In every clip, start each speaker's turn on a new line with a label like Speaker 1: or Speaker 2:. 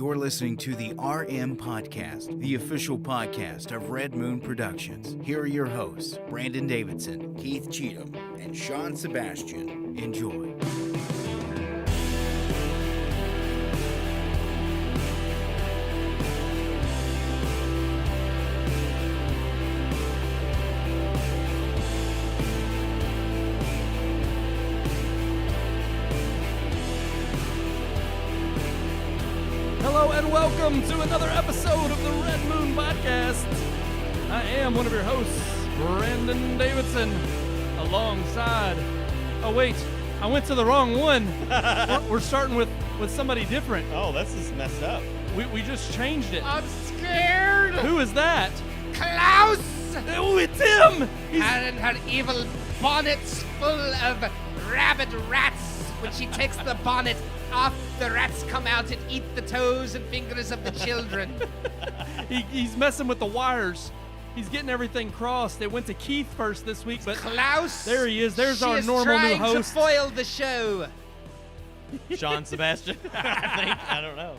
Speaker 1: You're listening to the RMPodcast, the official podcast of Red Moon Productions. Here are your hosts, Brandon Davidson, Keith Cheatham, and Sean Sebastian. Enjoy.
Speaker 2: Welcome to another episode of the Red Moon Podcast. I am one of your hosts, Brandon Davidson, alongside... Oh, wait, I went to the wrong one. We're starting with somebody different.
Speaker 3: Oh, this is messed up.
Speaker 2: We just changed it.
Speaker 4: I'm scared.
Speaker 2: Who is that?
Speaker 4: Klaus!
Speaker 2: Oh, it's him!
Speaker 4: And her evil bonnet's full of rabid rats. When she takes the bonnet off, the rats come out and eat the toes and fingers of the children.
Speaker 2: He's messing with the wires. He's getting everything crossed. It went to Keith first this week, but
Speaker 4: Klaus.
Speaker 2: there he is. There's our
Speaker 4: is
Speaker 2: normal new
Speaker 4: trying to
Speaker 2: host.
Speaker 4: foil the show.
Speaker 3: Sean Sebastian, I think. I don't know.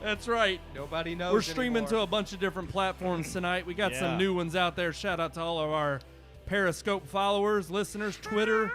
Speaker 2: That's right.
Speaker 4: Nobody knows.
Speaker 2: We're streaming
Speaker 4: anymore.
Speaker 2: to a bunch of different platforms tonight. We got some new ones out there. Shout out to all of our Periscope followers, listeners, Twitter.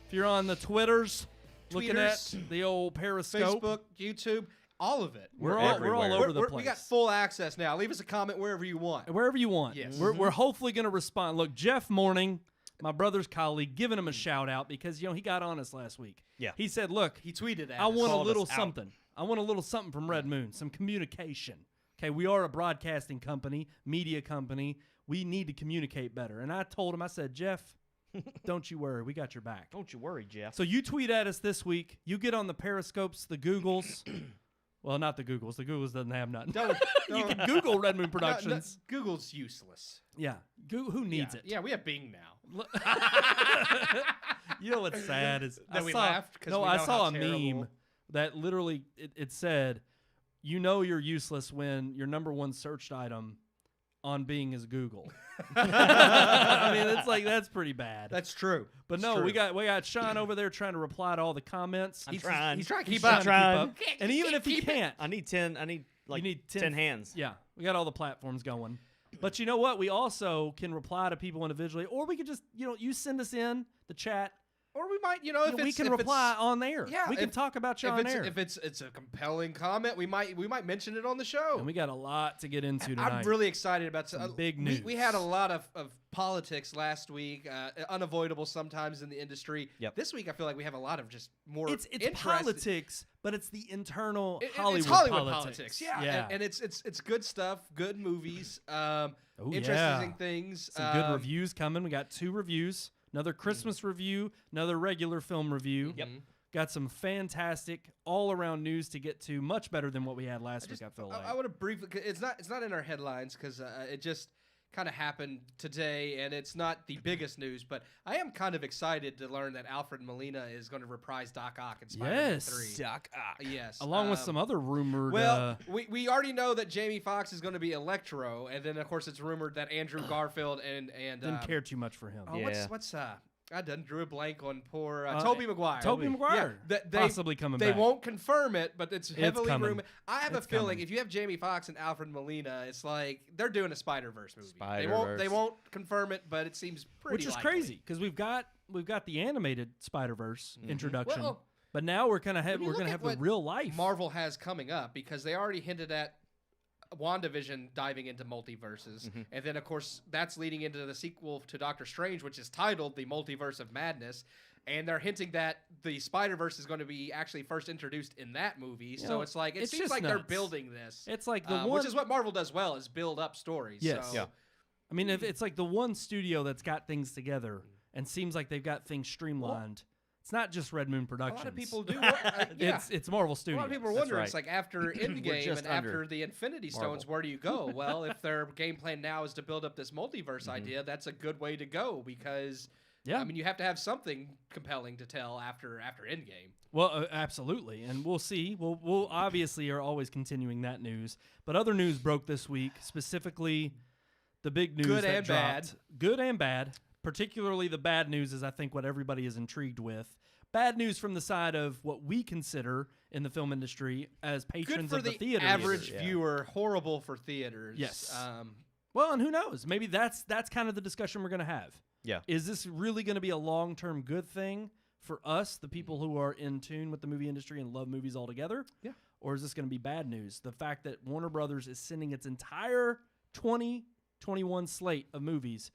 Speaker 2: If you're on the Twitters. Looking at the old Periscope.
Speaker 4: Facebook, YouTube, all of it.
Speaker 2: We're all over the place.
Speaker 4: We got full access now. Leave us a comment wherever you want.
Speaker 2: Wherever you want.
Speaker 4: Yes.
Speaker 2: We're hopefully going to respond. Look, Jeff Morning, my brother's colleague, giving him a shout out because, he got on us last week.
Speaker 3: Yeah.
Speaker 2: He said, look,
Speaker 4: He tweeted at
Speaker 2: I
Speaker 4: us.
Speaker 2: want a
Speaker 3: Called
Speaker 2: little
Speaker 3: us out.
Speaker 2: something. I want a little something from Red Moon, some communication. Okay, we are a broadcasting company, media company. We need to communicate better. And I told him, I said, Jeff, don't you worry. We got your back.
Speaker 3: Don't you worry, Jeff.
Speaker 2: So you tweet at us this week. You get on the Periscopes, the Googles. Well, not the Googles. The Googles doesn't have nothing. You can Google Red Moon Productions.
Speaker 4: No, Google's useless.
Speaker 2: Yeah. Who needs it?
Speaker 4: Yeah, we have Bing now.
Speaker 2: You know what's sad is
Speaker 4: That we laughed 'cause we
Speaker 2: I
Speaker 4: know
Speaker 2: saw
Speaker 4: how
Speaker 2: a
Speaker 4: terrible.
Speaker 2: meme that literally it said, you're useless when your number one searched item on Bing is Google. I mean, it's like that's pretty bad.
Speaker 4: That's true.
Speaker 2: But no, we got Sean over there trying to reply to all the comments.
Speaker 3: I'm trying.
Speaker 4: He's trying to keep
Speaker 2: trying
Speaker 4: up.
Speaker 2: to keep up. And even if he can't,
Speaker 3: I need 10. I need
Speaker 2: you need
Speaker 3: 10 hands.
Speaker 2: Yeah, we got all the platforms going. But you know what? We also can reply to people individually, or we could just, you send us in the chat.
Speaker 4: Or we might, if
Speaker 2: we can reply on there.
Speaker 4: Yeah,
Speaker 2: we can talk about you on air.
Speaker 4: If it's a compelling comment, we might mention it on the show.
Speaker 2: And we got a lot to get into tonight.
Speaker 4: I'm really excited about
Speaker 2: some big news.
Speaker 4: We had a lot of politics last week, unavoidable sometimes in the industry.
Speaker 3: Yep.
Speaker 4: This week, I feel like we have a lot of just more.
Speaker 2: It's politics, but it's the internal Hollywood,
Speaker 4: it's Hollywood politics. Yeah,
Speaker 2: yeah.
Speaker 4: And it's good stuff, good movies,
Speaker 2: Oh,
Speaker 4: interesting things.
Speaker 2: Some good reviews coming. We got 2 reviews. Another Christmas review, another regular film review.
Speaker 4: Yep.
Speaker 2: Got some fantastic all-around news to get to, much better than what we had last week, I feel like.
Speaker 4: I want to briefly, it's not in our headlines because it just kind of happened today, and it's not the biggest news, but I am kind of excited to learn that Alfred Molina is going to reprise Doc Ock in Spider-Man 3.
Speaker 3: Doc Ock.
Speaker 4: Yes.
Speaker 2: Along with some other rurumored...
Speaker 4: Well, we already know that Jamie Foxx is going to be Electro, and then, of course, it's rumored that Andrew Garfield and
Speaker 2: didn't care too much for him.
Speaker 4: Oh,
Speaker 3: Yeah.
Speaker 4: what's I done drew a blank on poor Tobey Maguire.
Speaker 2: Tobey Maguire.
Speaker 4: Yeah,
Speaker 2: possibly coming back.
Speaker 4: They won't confirm it, but it's heavily
Speaker 2: coming.
Speaker 4: rumored. I have
Speaker 2: It's
Speaker 4: a feeling
Speaker 2: coming.
Speaker 4: if you have Jamie Foxx and Alfred Molina, it's like they're doing a Spider-Verse movie.
Speaker 3: Spider-Verse.
Speaker 4: They won't confirm it, but it seems pretty
Speaker 2: Which is
Speaker 4: likely.
Speaker 2: crazy, because we've got the animated Spider-Verse introduction,
Speaker 4: Well,
Speaker 2: but now we're gonna have
Speaker 4: when you look at
Speaker 2: the
Speaker 4: what
Speaker 2: real life.
Speaker 4: Marvel has coming up, because they already hinted at WandaVision diving into multiverses, and then of course that's leading into the sequel to Doctor Strange, which is titled The Multiverse of Madness, and they're hinting that the Spider-Verse is going to be actually first introduced in that movie. So
Speaker 2: Well,
Speaker 4: it's like
Speaker 2: it's
Speaker 4: seems
Speaker 2: just
Speaker 4: like
Speaker 2: nuts.
Speaker 4: they're building this.
Speaker 2: It's like the one,
Speaker 4: which is what Marvel does well, is build up stories.
Speaker 2: Yes.
Speaker 4: So,
Speaker 3: Yeah.
Speaker 2: I mean, if it's like the one studio that's got things together and seems like they've got things streamlined. It's not just Red Moon
Speaker 4: a
Speaker 2: Productions.
Speaker 4: lot of people do. Yeah.
Speaker 2: It's Marvel
Speaker 4: A
Speaker 2: Studios.
Speaker 4: lot of people are
Speaker 3: That's
Speaker 4: wondering,
Speaker 3: right.
Speaker 4: it's like after Endgame
Speaker 3: just
Speaker 4: and after
Speaker 3: under
Speaker 4: the Infinity Stones,
Speaker 3: Marvel.
Speaker 4: where do you go? Well, if their game plan now is to build up this multiverse idea, that's a good way to go because,
Speaker 2: Yeah.
Speaker 4: I mean, you have to have something compelling to tell after Endgame.
Speaker 2: Well, absolutely, and we'll see. We'll obviously are always continuing that news, but other news broke this week, specifically the big news
Speaker 4: Good
Speaker 2: that
Speaker 4: and
Speaker 2: dropped.
Speaker 4: bad.
Speaker 2: Good and bad. Particularly the bad news is, I think, what everybody is intrigued with. bad news from the side of what we consider in the film industry as
Speaker 4: Good
Speaker 2: patrons
Speaker 4: for
Speaker 2: of the
Speaker 4: the
Speaker 2: theater.
Speaker 4: average
Speaker 3: Yeah.
Speaker 4: viewer, horrible for theaters.
Speaker 2: Yes. Well, and who knows? Maybe that's kind of the discussion we're going to have.
Speaker 3: Yeah.
Speaker 2: Is this really going to be a long-term good thing for us, the people who are in tune with the movie industry and love movies altogether?
Speaker 4: Yeah.
Speaker 2: Or is this going to be bad news? The fact that Warner Brothers is sending its entire 2021 slate of movies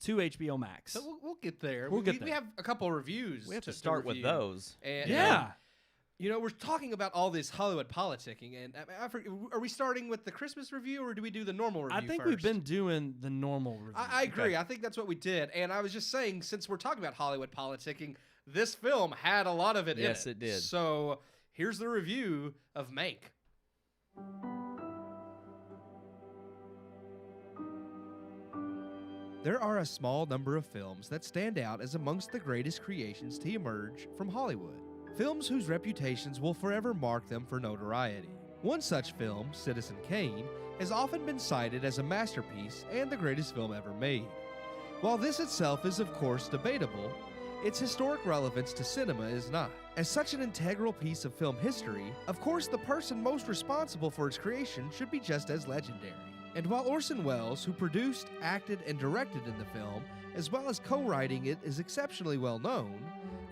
Speaker 2: to HBO Max.
Speaker 4: So we'll get there.
Speaker 2: We'll get
Speaker 4: We
Speaker 2: there.
Speaker 4: have a couple of reviews.
Speaker 3: We have to start with
Speaker 4: review.
Speaker 3: those.
Speaker 4: And,
Speaker 2: Yeah.
Speaker 4: we're talking about all this Hollywood politicking, and are we starting with the Christmas review, or do we do the normal review
Speaker 2: I think
Speaker 4: first?
Speaker 2: we've been doing the normal review.
Speaker 4: I agree. I think that's what we did. And I was just saying, since we're talking about Hollywood politicking, this film had a lot of it in it.
Speaker 3: Yes, it did.
Speaker 4: So here's the review of Mank. There are a small number of films that stand out as amongst the greatest creations to emerge from Hollywood. Films whose reputations will forever mark them for notoriety. One such film, Citizen Kane, has often been cited as a masterpiece and the greatest film ever made. While this itself is of course debatable, its historic relevance to cinema is not. As such an integral piece of film history, of course the person most responsible for its creation should be just as legendary. And while Orson Welles, who produced, acted, and directed in the film, as well as co-writing it, is exceptionally well known,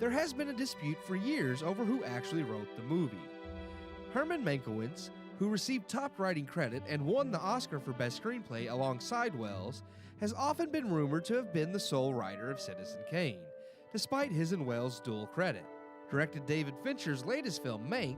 Speaker 4: there has been a dispute for years over who actually wrote the movie. Herman Mankiewicz, who received top writing credit and won the Oscar for Best Screenplay alongside Welles, has often been rumored to have been the sole writer of Citizen Kane, despite his and Welles' dual credit. Directed David Fincher's latest film, Mank,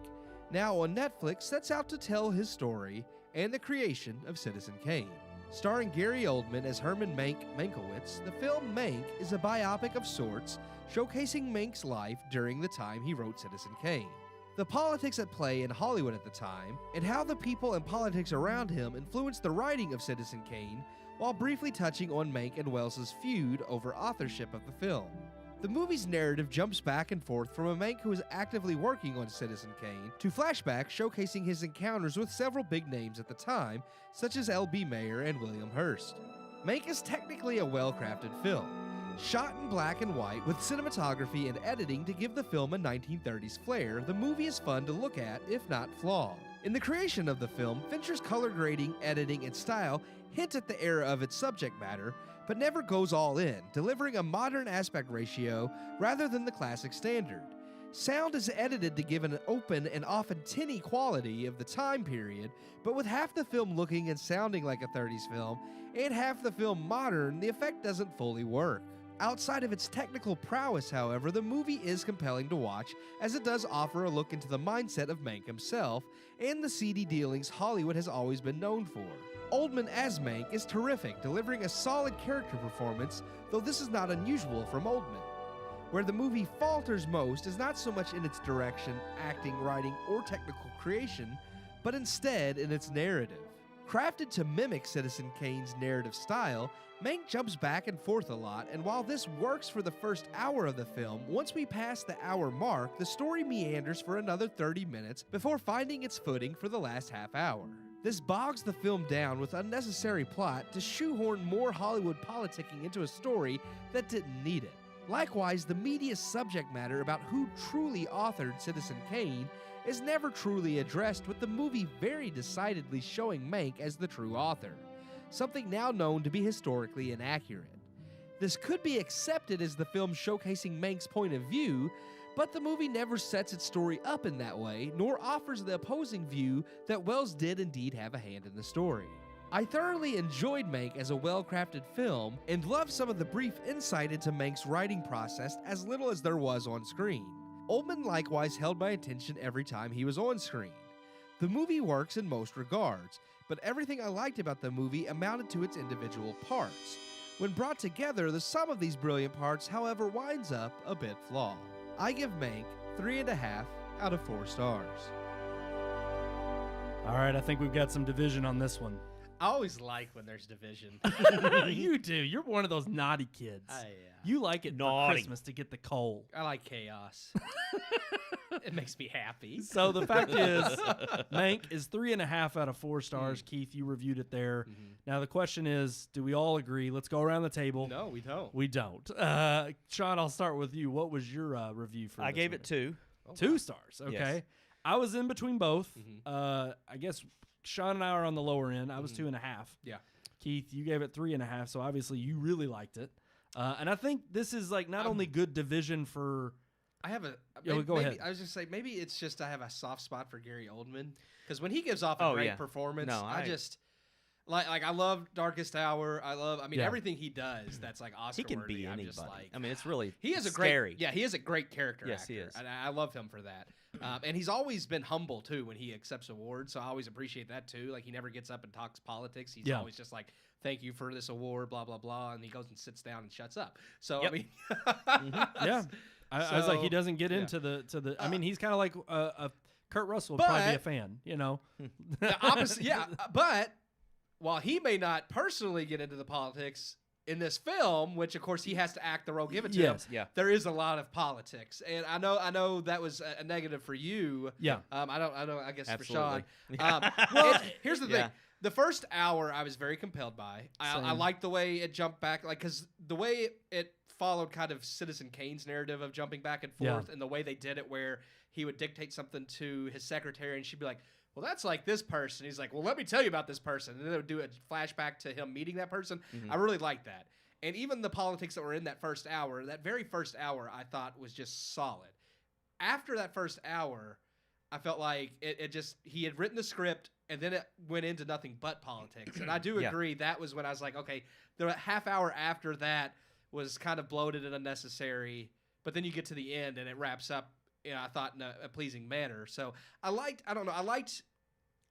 Speaker 4: now on Netflix, sets out to tell his story and the creation of Citizen Kane. Starring Gary Oldman as Herman Mankiewicz, the film Mank is a biopic of sorts, showcasing Mank's life during the time he wrote Citizen Kane. The politics at play in Hollywood at the time, and how the people and politics around him influenced the writing of Citizen Kane, while briefly touching on Mank and Welles' feud over authorship of the film. The movie's narrative jumps back and forth from a Mank who is actively working on Citizen Kane to flashbacks showcasing his encounters with several big names at the time, such as L.B. Mayer and William Hurst. Mank is technically a well-crafted film, shot in black and white with cinematography and editing to give the film a 1930s flair. The movie is fun to look at, if not flawed. In the creation of the film, Fincher's color grading, editing, and style hint at the era of its subject matter, but never goes all in, delivering a modern aspect ratio rather than the classic standard. Sound is edited to give an open and often tinny quality of the time period, but with half the film looking and sounding like a 30s film, and half the film modern, the effect doesn't fully work. Outside of its technical prowess, however, the movie is compelling to watch, as it does offer a look into the mindset of Mank himself, and the seedy dealings Hollywood has always been known for. Oldman as Mank is terrific, delivering a solid character performance, though this is not unusual from Oldman. Where the movie falters most is not so much in its direction, acting, writing, or technical creation, but instead in its narrative. Crafted to mimic Citizen Kane's narrative style, Mank jumps back and forth a lot, and while this works for the first hour of the film, once we pass the hour mark, the story meanders for another 30 minutes before finding its footing for the last half hour. This bogs the film down with unnecessary plot to shoehorn more Hollywood politicking into a story that didn't need it. Likewise, the media's subject matter about who truly authored Citizen Kane is never truly addressed, with the movie very decidedly showing Mank as the true author, something now known to be historically inaccurate. This could be accepted as the film showcasing Mank's point of view, but the movie never sets its story up in that way, nor offers the opposing view that Welles did indeed have a hand in the story. I thoroughly enjoyed Mank as a well-crafted film, and loved some of the brief insight into Mank's writing process, as little as there was on screen. Oldman likewise held my attention every time he was on screen. The movie works in most regards, but everything I liked about the movie amounted to its individual parts. When brought together, the sum of these brilliant parts, however, winds up a bit flawed. I give Mank 3.5 out of 4 stars.
Speaker 2: All right, I think we've got some division on this one.
Speaker 4: I always like when there's division.
Speaker 2: You do. You're one of those naughty kids.
Speaker 4: Yeah.
Speaker 2: You like it for
Speaker 3: Naughty.
Speaker 2: Christmas to get the coal.
Speaker 4: I like chaos. It makes me happy.
Speaker 2: So the fact is, Mank is 3.5 out of 4 stars. Keith, you reviewed it there. Now the question is, do we all agree? Let's go around the table.
Speaker 4: No, we don't.
Speaker 2: We don't. Sean, I'll start with you. What was your review for
Speaker 3: I
Speaker 2: this
Speaker 3: gave
Speaker 2: movie?
Speaker 3: it 2.
Speaker 2: 2 stars. Okay.
Speaker 3: Yes.
Speaker 2: I was in between both. I guess Sean and I are on the lower end. I was 2.5.
Speaker 4: Yeah.
Speaker 2: Keith, you gave it 3.5. So obviously you really liked it. And I think this is like not only good division for.
Speaker 4: I have a.
Speaker 2: Go ahead.
Speaker 4: I was just saying, maybe it's just I have a soft spot for Gary Oldman because when he gives off a
Speaker 3: Oh,
Speaker 4: great
Speaker 3: yeah.
Speaker 4: performance,
Speaker 3: No,
Speaker 4: I just like I love Darkest Hour. I mean,
Speaker 2: Yeah.
Speaker 4: everything he does that's like Oscar
Speaker 3: He can
Speaker 4: worthy.
Speaker 3: be
Speaker 4: I'm
Speaker 3: anybody.
Speaker 4: just like,
Speaker 3: I mean, it's really
Speaker 4: he is a
Speaker 3: scary.
Speaker 4: great. Yeah, he is a great character.
Speaker 3: Yes,
Speaker 4: actor,
Speaker 3: he is.
Speaker 4: and I love him for that. And he's always been humble too when he accepts awards. So I always appreciate that too. Like he never gets up and talks politics. He's always just like, "Thank you for this award," blah blah blah, and he goes and sits down and shuts up. So
Speaker 3: Yep.
Speaker 4: I mean,
Speaker 2: Yeah. I was like, he
Speaker 4: So,
Speaker 2: doesn't get
Speaker 4: yeah.
Speaker 2: into the. I mean, he's kind of like a Kurt Russell would probably be a
Speaker 4: But-
Speaker 2: fan, you know.
Speaker 4: the opposite. Yeah, but while he may not personally get into the politics in this film, which of course he has to act the role given to him,
Speaker 2: Yes.
Speaker 3: Yeah.
Speaker 4: there is a lot of politics, and I know that was a negative for you.
Speaker 2: Yeah.
Speaker 4: I guess
Speaker 3: Absolutely.
Speaker 4: for Sean. Well, here's the
Speaker 3: Yeah.
Speaker 4: thing. The first hour I was very compelled by. I
Speaker 2: Same.
Speaker 4: liked the way it jumped back, like because the way it followed kind of Citizen Kane's narrative of jumping back and
Speaker 2: Yeah.
Speaker 4: forth, and the way they did it, where he would dictate something to his secretary, and she'd be like, "Well, that's like this person." He's like, "Well, let me tell you about this person," and then they would do a flashback to him meeting that person. I really liked that, and even the politics that were in that first hour, that very first hour, I thought was just solid. After that first hour, I felt like it just he had written the script and then it went into nothing but politics. And I do
Speaker 3: Yeah.
Speaker 4: agree that was when I was like, okay, the half hour after that was kind of bloated and unnecessary. But then you get to the end and it wraps up, I thought in a pleasing manner. So I liked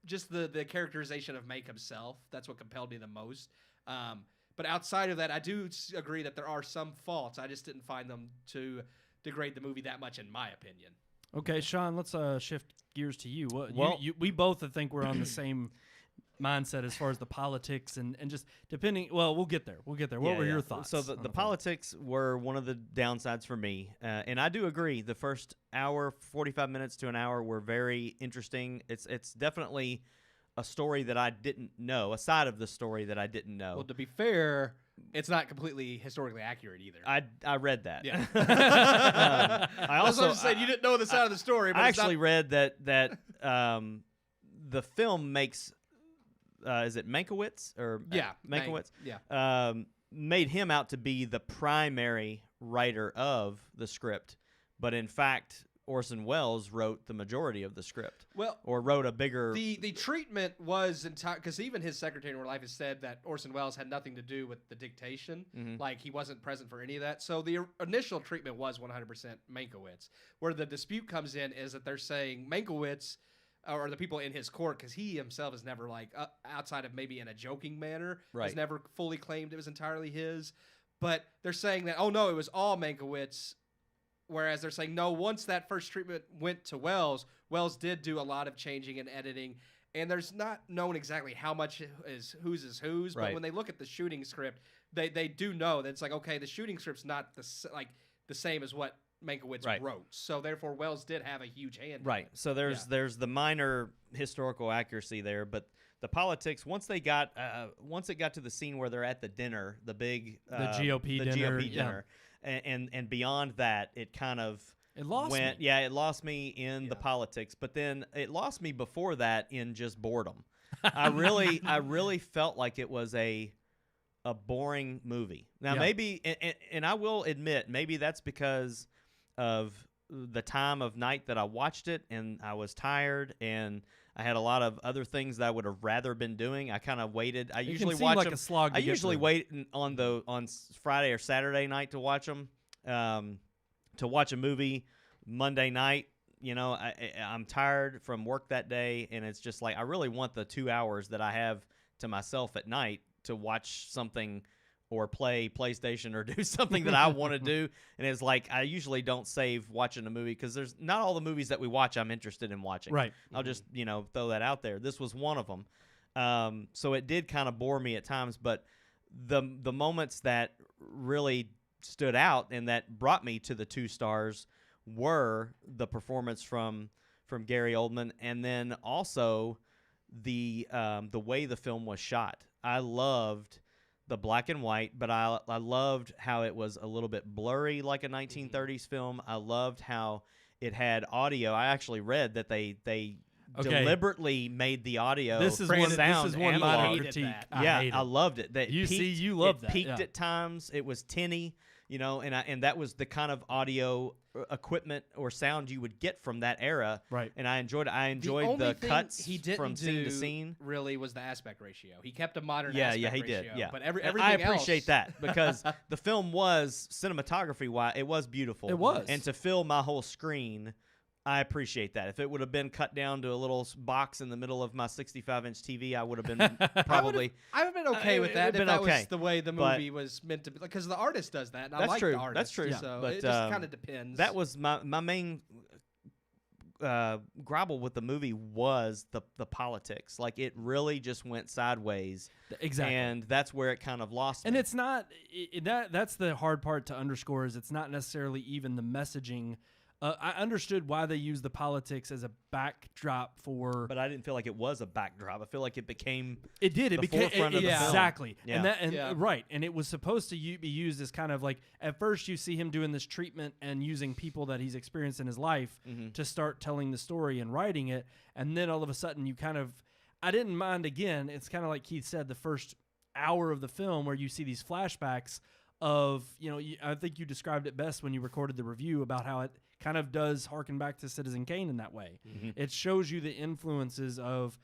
Speaker 4: just the characterization of Make himself. That's what compelled me the most. But outside of that, I do agree that there are some faults. I just didn't find them to degrade the movie that much, in my opinion.
Speaker 2: Okay, Sean, let's shift gears to you. We both I think we're on the same mindset as far as the politics and just depending. Well, we'll get there. What were your thoughts?
Speaker 3: So
Speaker 2: on
Speaker 3: the
Speaker 2: film?
Speaker 3: politics were one of the downsides for me, and I do agree. The first hour, 45 minutes to an hour, were very interesting. It's definitely a story that I didn't know, a side of the story that I didn't know.
Speaker 4: Well, to be fair, it's not completely historically accurate either.
Speaker 3: I read that.
Speaker 4: Yeah.
Speaker 3: I also
Speaker 4: just saying you didn't know the side of the story. But
Speaker 3: I
Speaker 4: it's not-
Speaker 3: actually read that the film makes is it Mankiewicz or
Speaker 4: Yeah,
Speaker 3: Mankiewicz?
Speaker 4: yeah.
Speaker 3: Made him out to be the primary writer of the script, but in fact Orson Welles wrote the majority of the script.
Speaker 4: Well,
Speaker 3: Or wrote a bigger.
Speaker 4: the treatment was entire because even his secretary in real life has said that Orson Welles had nothing to do with the dictation, like he wasn't present for any of that. So the initial treatment was 100% Mankiewicz. Where the dispute comes in is that they're saying Mankiewicz, or the people in his court, because he himself is never like outside of maybe in a joking manner, has
Speaker 3: Right.
Speaker 4: never fully claimed it was entirely his. But they're saying that it was all Mankiewicz. Whereas they're saying, no, once that first treatment went to Wells, Wells did do a lot of changing and editing. And there's not known exactly how much is whose. But
Speaker 3: Right.
Speaker 4: when they look at the shooting script, they do know that it's like, okay, the shooting script's not the same as what Mankiewicz
Speaker 3: Right.
Speaker 4: wrote. So therefore, Wells did have a huge hand in
Speaker 3: Right.
Speaker 4: it.
Speaker 3: So there's the minor historical accuracy there, but the politics once it got to the scene where they're at the dinner, the big
Speaker 2: GOP
Speaker 3: the
Speaker 2: dinner,
Speaker 3: GOP
Speaker 2: yeah.
Speaker 3: dinner, and beyond that, it kind of
Speaker 2: It lost
Speaker 3: went.
Speaker 2: me.
Speaker 3: Yeah, it lost me in the
Speaker 4: Yeah.
Speaker 3: politics, but then it lost me before that in just boredom. I really felt like it was a boring movie. Now
Speaker 2: Yeah.
Speaker 3: maybe, and I will admit, maybe that's because of the time of night that I watched it, and I was tired, and I had a lot of other things that I would have rather been doing. I kind of waited. I
Speaker 2: It
Speaker 3: usually
Speaker 2: can seem
Speaker 3: watch
Speaker 2: like
Speaker 3: them.
Speaker 2: a slog. To
Speaker 3: I
Speaker 2: get
Speaker 3: usually
Speaker 2: through.
Speaker 3: wait on Friday or Saturday night to watch them. To watch a movie Monday night, I'm tired from work that day, and it's just like I really want the 2 hours that I have to myself at night to watch something or play PlayStation or do something that I want to do. And it's like I usually don't save watching a movie because there's not all the movies that we watch I'm interested in watching.
Speaker 2: Right.
Speaker 3: I'll just throw that out there. This was one of them. So it did kind of bore me at times, but the moments that really stood out and that brought me to the 2 stars were the performance from Gary Oldman, and then also the way the film was shot. I loved the black and white, but I loved how it was a little bit blurry like a 1930s film. I loved how it had audio. I actually read that they deliberately made the audio sound
Speaker 2: minor critique.
Speaker 3: I loved it. That
Speaker 2: you loved that.
Speaker 3: Peaked at times. It was tinny, and that was the kind of audio equipment or sound you would get from that era.
Speaker 2: Right.
Speaker 3: And I enjoyed it. I enjoyed the cuts from scene to scene.
Speaker 4: Really was the aspect ratio. He kept a modern
Speaker 3: aspect
Speaker 4: ratio.
Speaker 3: He did. Yeah.
Speaker 4: But everything
Speaker 3: I appreciate
Speaker 4: else,
Speaker 3: that because the film was cinematography-wise, it was beautiful.
Speaker 2: It was.
Speaker 3: And to fill my whole screen, I appreciate that. If it would have been cut down to a little box in the middle of my 65-inch TV, I would have been probably.
Speaker 4: I would have been okay with that if that
Speaker 3: okay.
Speaker 4: was the way the movie was meant to be. Because the artist does that, and I like
Speaker 3: true.
Speaker 4: the artist.
Speaker 3: That's true.
Speaker 4: So
Speaker 3: But,
Speaker 4: it just kind of depends.
Speaker 3: That was my main grapple with the movie was the politics. Like, it really just went sideways.
Speaker 2: Exactly.
Speaker 3: And that's where it kind of lost me.
Speaker 2: And it's not that's the hard part to underscore is it's not necessarily even the messaging. I understood why they used the politics as a backdrop for,
Speaker 3: but I didn't feel like it was a backdrop. I feel like it became.
Speaker 2: It did. It became
Speaker 3: forefront of the film.
Speaker 2: Exactly.
Speaker 3: Yeah.
Speaker 2: Right. And it was supposed to be used as kind of like at first you see him doing this treatment and using people that he's experienced in his life to start telling the story and writing it, and then all of a sudden you kind of. I didn't mind. Again, it's kind of like Keith said, the first hour of the film where you see these flashbacks of I think you described it best when you recorded the review about how it kind of does harken back to Citizen Kane in that way. It shows you the influences of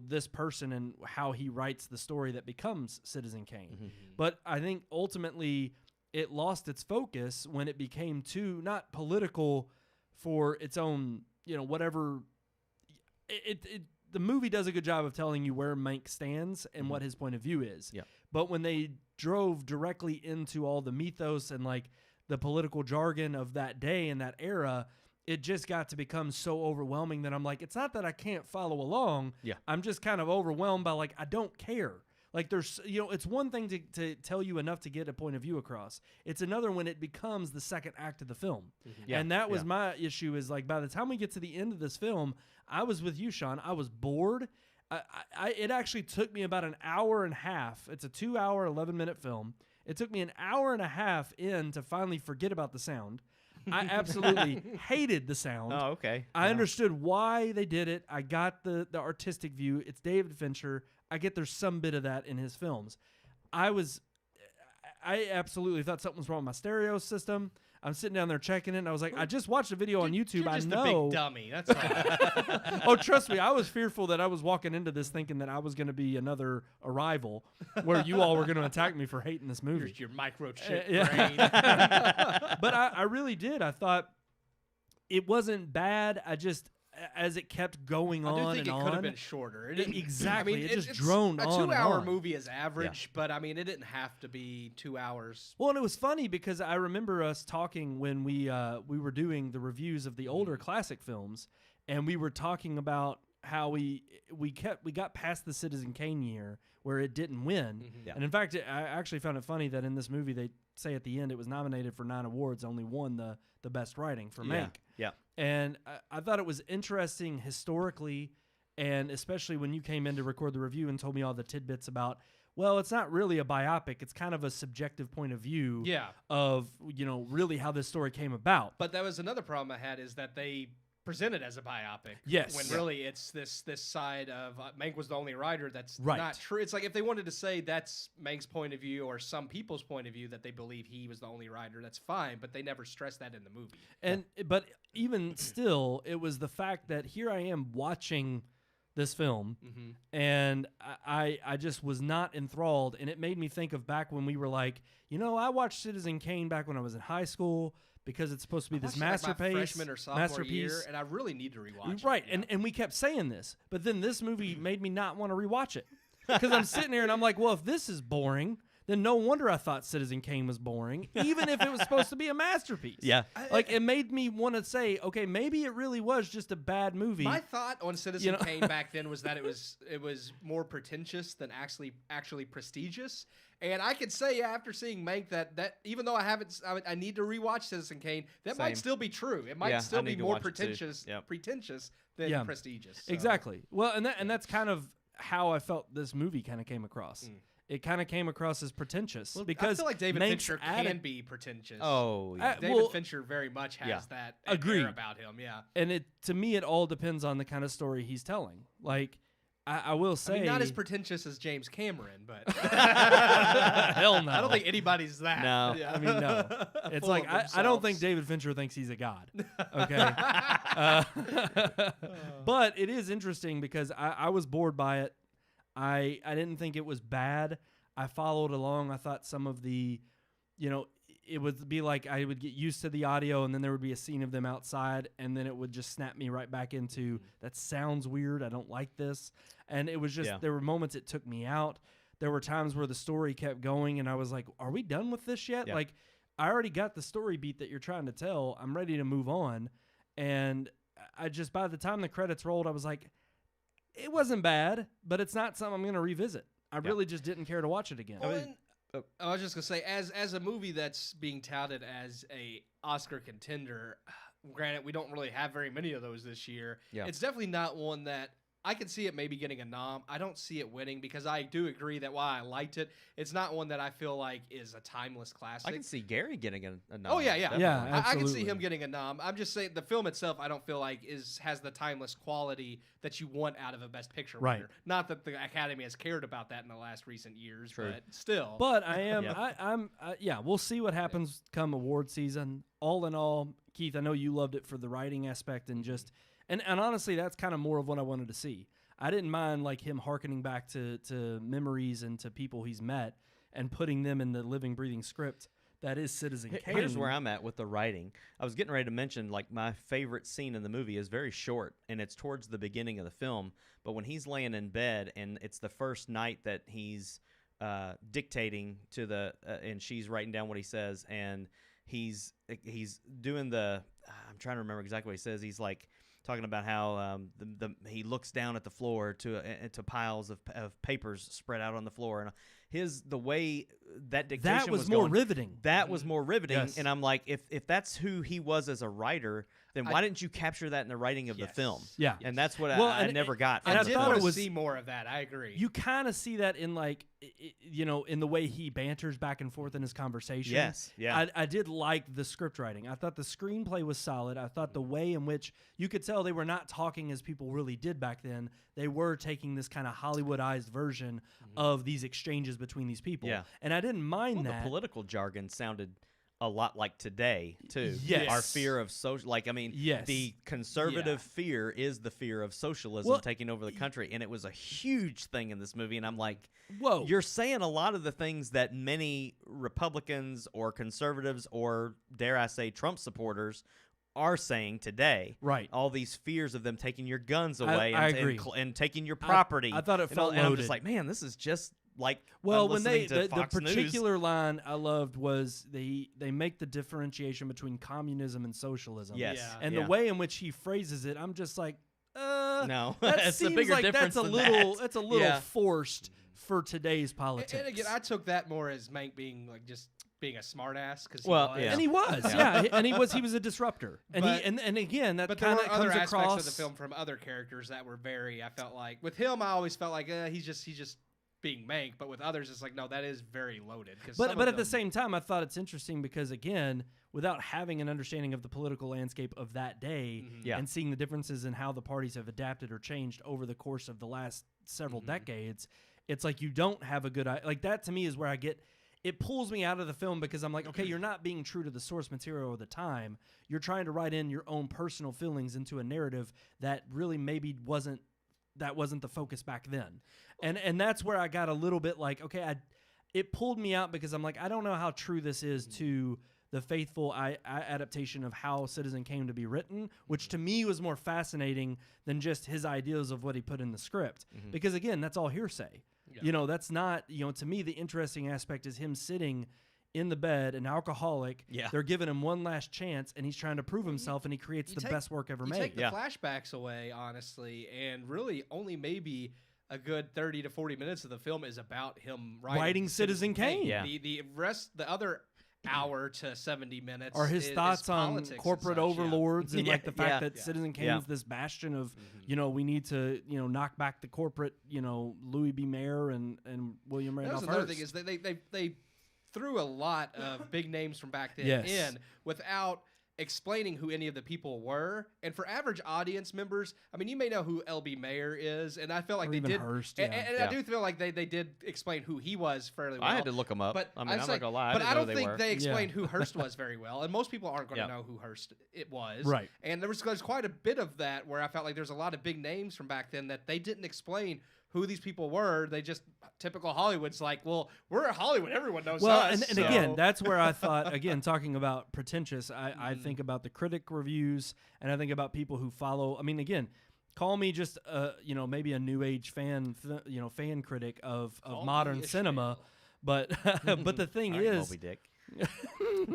Speaker 2: this person and how he writes the story that becomes Citizen Kane. But I think ultimately it lost its focus when it became too not political for its own whatever. The movie does a good job of telling you where Mank stands and what his point of view is.
Speaker 3: Yeah.
Speaker 2: But when they drove directly into all the mythos and like the political jargon of that day and that era, it just got to become so overwhelming that I'm like, it's not that I can't follow along.
Speaker 3: Yeah.
Speaker 2: I'm just kind of overwhelmed by like, I don't care. Like there's, it's one thing to tell you enough to get a point of view across. It's another when it becomes the second act of the film.
Speaker 3: Yeah.
Speaker 2: And that was my issue is like, by the time we get to the end of this film, I was with you, Sean. I was bored. It actually took me about an hour and a half. It's a 2-hour, 11-minute film. It took me an hour and a half in to finally forget about the sound. I absolutely hated the sound.
Speaker 3: Oh, okay.
Speaker 2: I understood why they did it. I got the artistic view. It's David Fincher. I get there's some bit of that in his films. I absolutely thought something was wrong with my stereo system. I'm sitting down there checking it, and I was like, I just watched a video on YouTube.
Speaker 4: You're just
Speaker 2: I know.
Speaker 4: a big dummy. That's all.
Speaker 2: Oh, trust me, I was fearful that I was walking into this thinking that I was going to be another Arrival, where you all were going to attack me for hating this movie.
Speaker 4: Here's your microchip
Speaker 2: Yeah.
Speaker 4: brain.
Speaker 2: But I really did. I thought it wasn't bad. I just, as it kept going on and on.
Speaker 4: I do think it could have been shorter.
Speaker 2: Exactly.
Speaker 4: I mean,
Speaker 2: it just
Speaker 4: it's
Speaker 2: droned on.
Speaker 4: A 2-hour
Speaker 2: on.
Speaker 4: movie is average, but I mean, it didn't have to be 2 hours.
Speaker 2: Well, and it was funny because I remember us talking when we were doing the reviews of the older classic films, and we were talking about how we got past the Citizen Kane year where it didn't win.
Speaker 3: Yeah.
Speaker 2: And in fact, I actually found it funny that in this movie they say at the end it was nominated for 9 awards, only won the best writing for Mank.
Speaker 3: Yeah.
Speaker 2: And I thought it was interesting historically, and especially when you came in to record the review and told me all the tidbits about, well, it's not really a biopic. It's kind of a subjective point of view of, really how this story came about.
Speaker 4: But that was another problem I had is that they present it as a biopic.
Speaker 2: Yes.
Speaker 4: When really it's this side of Mank was the only writer that's
Speaker 2: Right.
Speaker 4: not true. It's like if they wanted to say that's Mank's point of view or some people's point of view that they believe he was the only writer, that's fine, but they never stress that in the movie.
Speaker 2: And but even still, it was the fact that here I am watching this film, and I just was not enthralled, and it made me think of back when we were like, I watched Citizen Kane back when I was in high school because it's supposed to be this masterpiece,
Speaker 4: freshman or sophomore year, and I really need to rewatch it.
Speaker 2: Right, and we kept saying this, but then this movie made me not want to rewatch it because I'm sitting here and I'm like, well, if this is boring, then no wonder I thought Citizen Kane was boring, even if it was supposed to be a masterpiece.
Speaker 3: Yeah.
Speaker 2: Like, it made me want to say, okay, maybe it really was just a bad movie.
Speaker 4: My thought on Citizen Kane back then was that it was more pretentious than actually prestigious. And I could say after seeing Mank that even though I need to rewatch Citizen Kane, that might still be true. It might still be more pretentious than prestigious. So.
Speaker 2: Exactly. Well, and that's kind of how I felt this movie kind of came across. It kind of came across as pretentious because
Speaker 4: I feel like David
Speaker 2: Mank's
Speaker 4: Fincher can be pretentious.
Speaker 3: Oh, yeah.
Speaker 4: David Fincher very much has that air about him. Yeah,
Speaker 2: and to me, it all depends on the kind of story he's telling. Like, I will say,
Speaker 4: I mean, not as pretentious as James Cameron, but
Speaker 2: hell no.
Speaker 4: I don't think anybody's that.
Speaker 3: No.
Speaker 2: I mean, no. It's like I don't think David Fincher thinks he's a god. Okay, but it is interesting because I was bored by it. I didn't think it was bad. I followed along. I thought some of the, it would be like I would get used to the audio, and then there would be a scene of them outside, and then it would just snap me right back into, that sounds weird, I don't like this. And it was just, there were moments it took me out. There were times where the story kept going, and I was like, are we done with this yet?
Speaker 3: Yeah.
Speaker 2: Like, I already got the story beat that you're trying to tell. I'm ready to move on. And I just, by the time the credits rolled, I was like, it wasn't bad, but it's not something I'm going to revisit. I really just didn't care to watch it again.
Speaker 4: I was just gonna say, as a movie that's being touted as a Oscar contender, granted we don't really have very many of those this year.
Speaker 3: Yeah.
Speaker 4: It's definitely not one that I could see it maybe getting a nom. I don't see it winning because I do agree that while I liked it, it's not one that I feel like is a timeless classic.
Speaker 3: I can see Gary getting a nom.
Speaker 4: Oh yeah.
Speaker 3: Definitely.
Speaker 2: Yeah,
Speaker 4: I can see
Speaker 2: absolutely.
Speaker 4: him getting a nom. I'm just saying the film itself, I don't feel like has the timeless quality that you want out of a Best Picture
Speaker 2: Right.
Speaker 4: winner. Not that the Academy has cared about that in the last recent years,
Speaker 3: True.
Speaker 4: but still.
Speaker 2: But I am, we'll see what happens come award season. All in all, Keith, I know you loved it for the writing aspect and just, and honestly, that's kind of more of what I wanted to see. I didn't mind like him hearkening back to memories and to people he's met and putting them in the living, breathing script that is Citizen Kane.
Speaker 3: Here's where I'm at with the writing. I was getting ready to mention, like, my favorite scene in the movie is very short, and it's towards the beginning of the film. But when he's laying in bed, and it's the first night that he's dictating to the, and she's writing down what he says, and he's doing the, I'm trying to remember exactly what he says. He's like talking about how he looks down at the floor to piles of papers spread out on the floor, and the way that dictation
Speaker 2: that was
Speaker 3: was
Speaker 2: more
Speaker 3: going,
Speaker 2: riveting.
Speaker 3: That was more riveting,
Speaker 2: Yes.
Speaker 3: and I'm like, if that's who he was as a writer, then why didn't you capture that in the writing of the film?
Speaker 2: Yeah.
Speaker 3: And that's what
Speaker 2: Well,
Speaker 3: I
Speaker 2: and
Speaker 3: never got.
Speaker 2: and
Speaker 3: from
Speaker 2: I
Speaker 3: the
Speaker 4: did
Speaker 2: thought
Speaker 3: film.
Speaker 4: want
Speaker 2: it
Speaker 4: to
Speaker 2: was-
Speaker 4: see more of that. I agree.
Speaker 2: You kind of see that in like, in the way he banters back and forth in his conversation.
Speaker 3: Yes, yeah.
Speaker 2: I did like the script writing. I thought the screenplay was solid. I thought the way in which you could tell they were not talking as people really did back then. They were taking this kind of Hollywoodized version of these exchanges between these people.
Speaker 3: Yeah.
Speaker 2: And I didn't mind
Speaker 3: Well,
Speaker 2: that.
Speaker 3: the political jargon sounded a lot like today too.
Speaker 2: Yes.
Speaker 3: Our fear of social, like, I mean,
Speaker 2: Yes.
Speaker 3: the conservative fear is the fear of socialism
Speaker 2: Well,
Speaker 3: taking over the country, and it was a huge thing in this movie. And I'm like,
Speaker 2: Whoa.
Speaker 3: you're saying a lot of the things that many Republicans or conservatives or, dare I say, Trump supporters are saying today.
Speaker 2: Right.
Speaker 3: All these fears of them taking your guns away
Speaker 2: I
Speaker 3: and,
Speaker 2: agree.
Speaker 3: and taking your property.
Speaker 2: I thought it
Speaker 3: and all-
Speaker 2: felt
Speaker 3: and I'm
Speaker 2: loaded.
Speaker 3: just like, man, this is just like
Speaker 2: Well,
Speaker 3: I'm
Speaker 2: when
Speaker 3: listening
Speaker 2: they
Speaker 3: to
Speaker 2: the
Speaker 3: Fox
Speaker 2: particular line I loved was they make the differentiation between communism and socialism.
Speaker 3: Yes.
Speaker 4: Yeah.
Speaker 2: And the way in which he phrases it, I'm just like,
Speaker 3: No,
Speaker 2: that
Speaker 3: it's a
Speaker 2: seems
Speaker 3: bigger
Speaker 2: like
Speaker 3: difference
Speaker 2: that's a
Speaker 3: than
Speaker 2: little
Speaker 3: that.
Speaker 2: that's a little
Speaker 3: Yeah.
Speaker 2: forced for today's politics.
Speaker 4: And again, I took that more as Mank being like just being a smartass because
Speaker 3: Well, yeah.
Speaker 2: And he was, and he was a disruptor. And
Speaker 4: But-
Speaker 2: he and again that
Speaker 4: But there
Speaker 2: kind
Speaker 4: were
Speaker 2: of
Speaker 4: other
Speaker 2: comes
Speaker 4: aspects
Speaker 2: across
Speaker 4: of the film from other characters that were very. I felt like with him, I always felt like he's just being Mank. But with others, it's like no, that is very loaded.
Speaker 2: But at the same time, I thought it's interesting because again, without having an understanding of the political landscape of that day
Speaker 3: Yeah.
Speaker 2: and seeing the differences in how the parties have adapted or changed over the course of the last several decades, it's like you don't have a good like that. To me is where I get. It pulls me out of the film because I'm like, okay, you're not being true to the source material of the time. You're trying to write in your own personal feelings into a narrative that really maybe wasn't the focus back then. And that's where I got a little bit like, okay, it pulled me out because I'm like, I don't know how true this is to the faithful adaptation of how Citizen came to be written, which to me was more fascinating than just his ideas of what he put in the script. Because again, that's all hearsay. Yeah. That's not, to me, the interesting aspect is him sitting in the bed, an alcoholic.
Speaker 3: Yeah.
Speaker 2: They're giving him one last chance, and he's trying to prove himself, and he creates the best work ever made.
Speaker 4: You take the flashbacks away, honestly, and really only maybe a good 30 to 40 minutes of the film is about him writing Citizen Kane.
Speaker 3: Yeah.
Speaker 4: The other hour to 70 minutes
Speaker 2: are his thoughts on corporate overlords and like the fact that Citizen Kane's this bastion of, we need to, knock back the corporate, Louis B. Mayer and William Randolph Hearst.
Speaker 4: Another thing is they threw a lot of big names from back then in without explaining who any of the people were. And for average audience members, I mean, you may know who L.B. Mayer is, and I feel like they did.
Speaker 2: Hearst,
Speaker 4: and I do feel like they did explain who he was fairly well.
Speaker 3: I had to look him up.
Speaker 4: But
Speaker 3: I'm not going to lie.
Speaker 4: But I don't think they explained who Hearst was very well. And most people aren't going to know who Hearst it was.
Speaker 2: Right.
Speaker 4: And there's quite a bit of that where I felt like there's a lot of big names from back then that they didn't explain who these people were. They just, typical Hollywood's like, well, we're at Hollywood, everyone knows us.
Speaker 2: And again, that's where I thought, again, talking about pretentious, I think about the critic reviews, and I think about people who follow. I mean, again, call me just maybe a new age fan critic of modern cinema, but but the thing is,
Speaker 3: Moby Dick.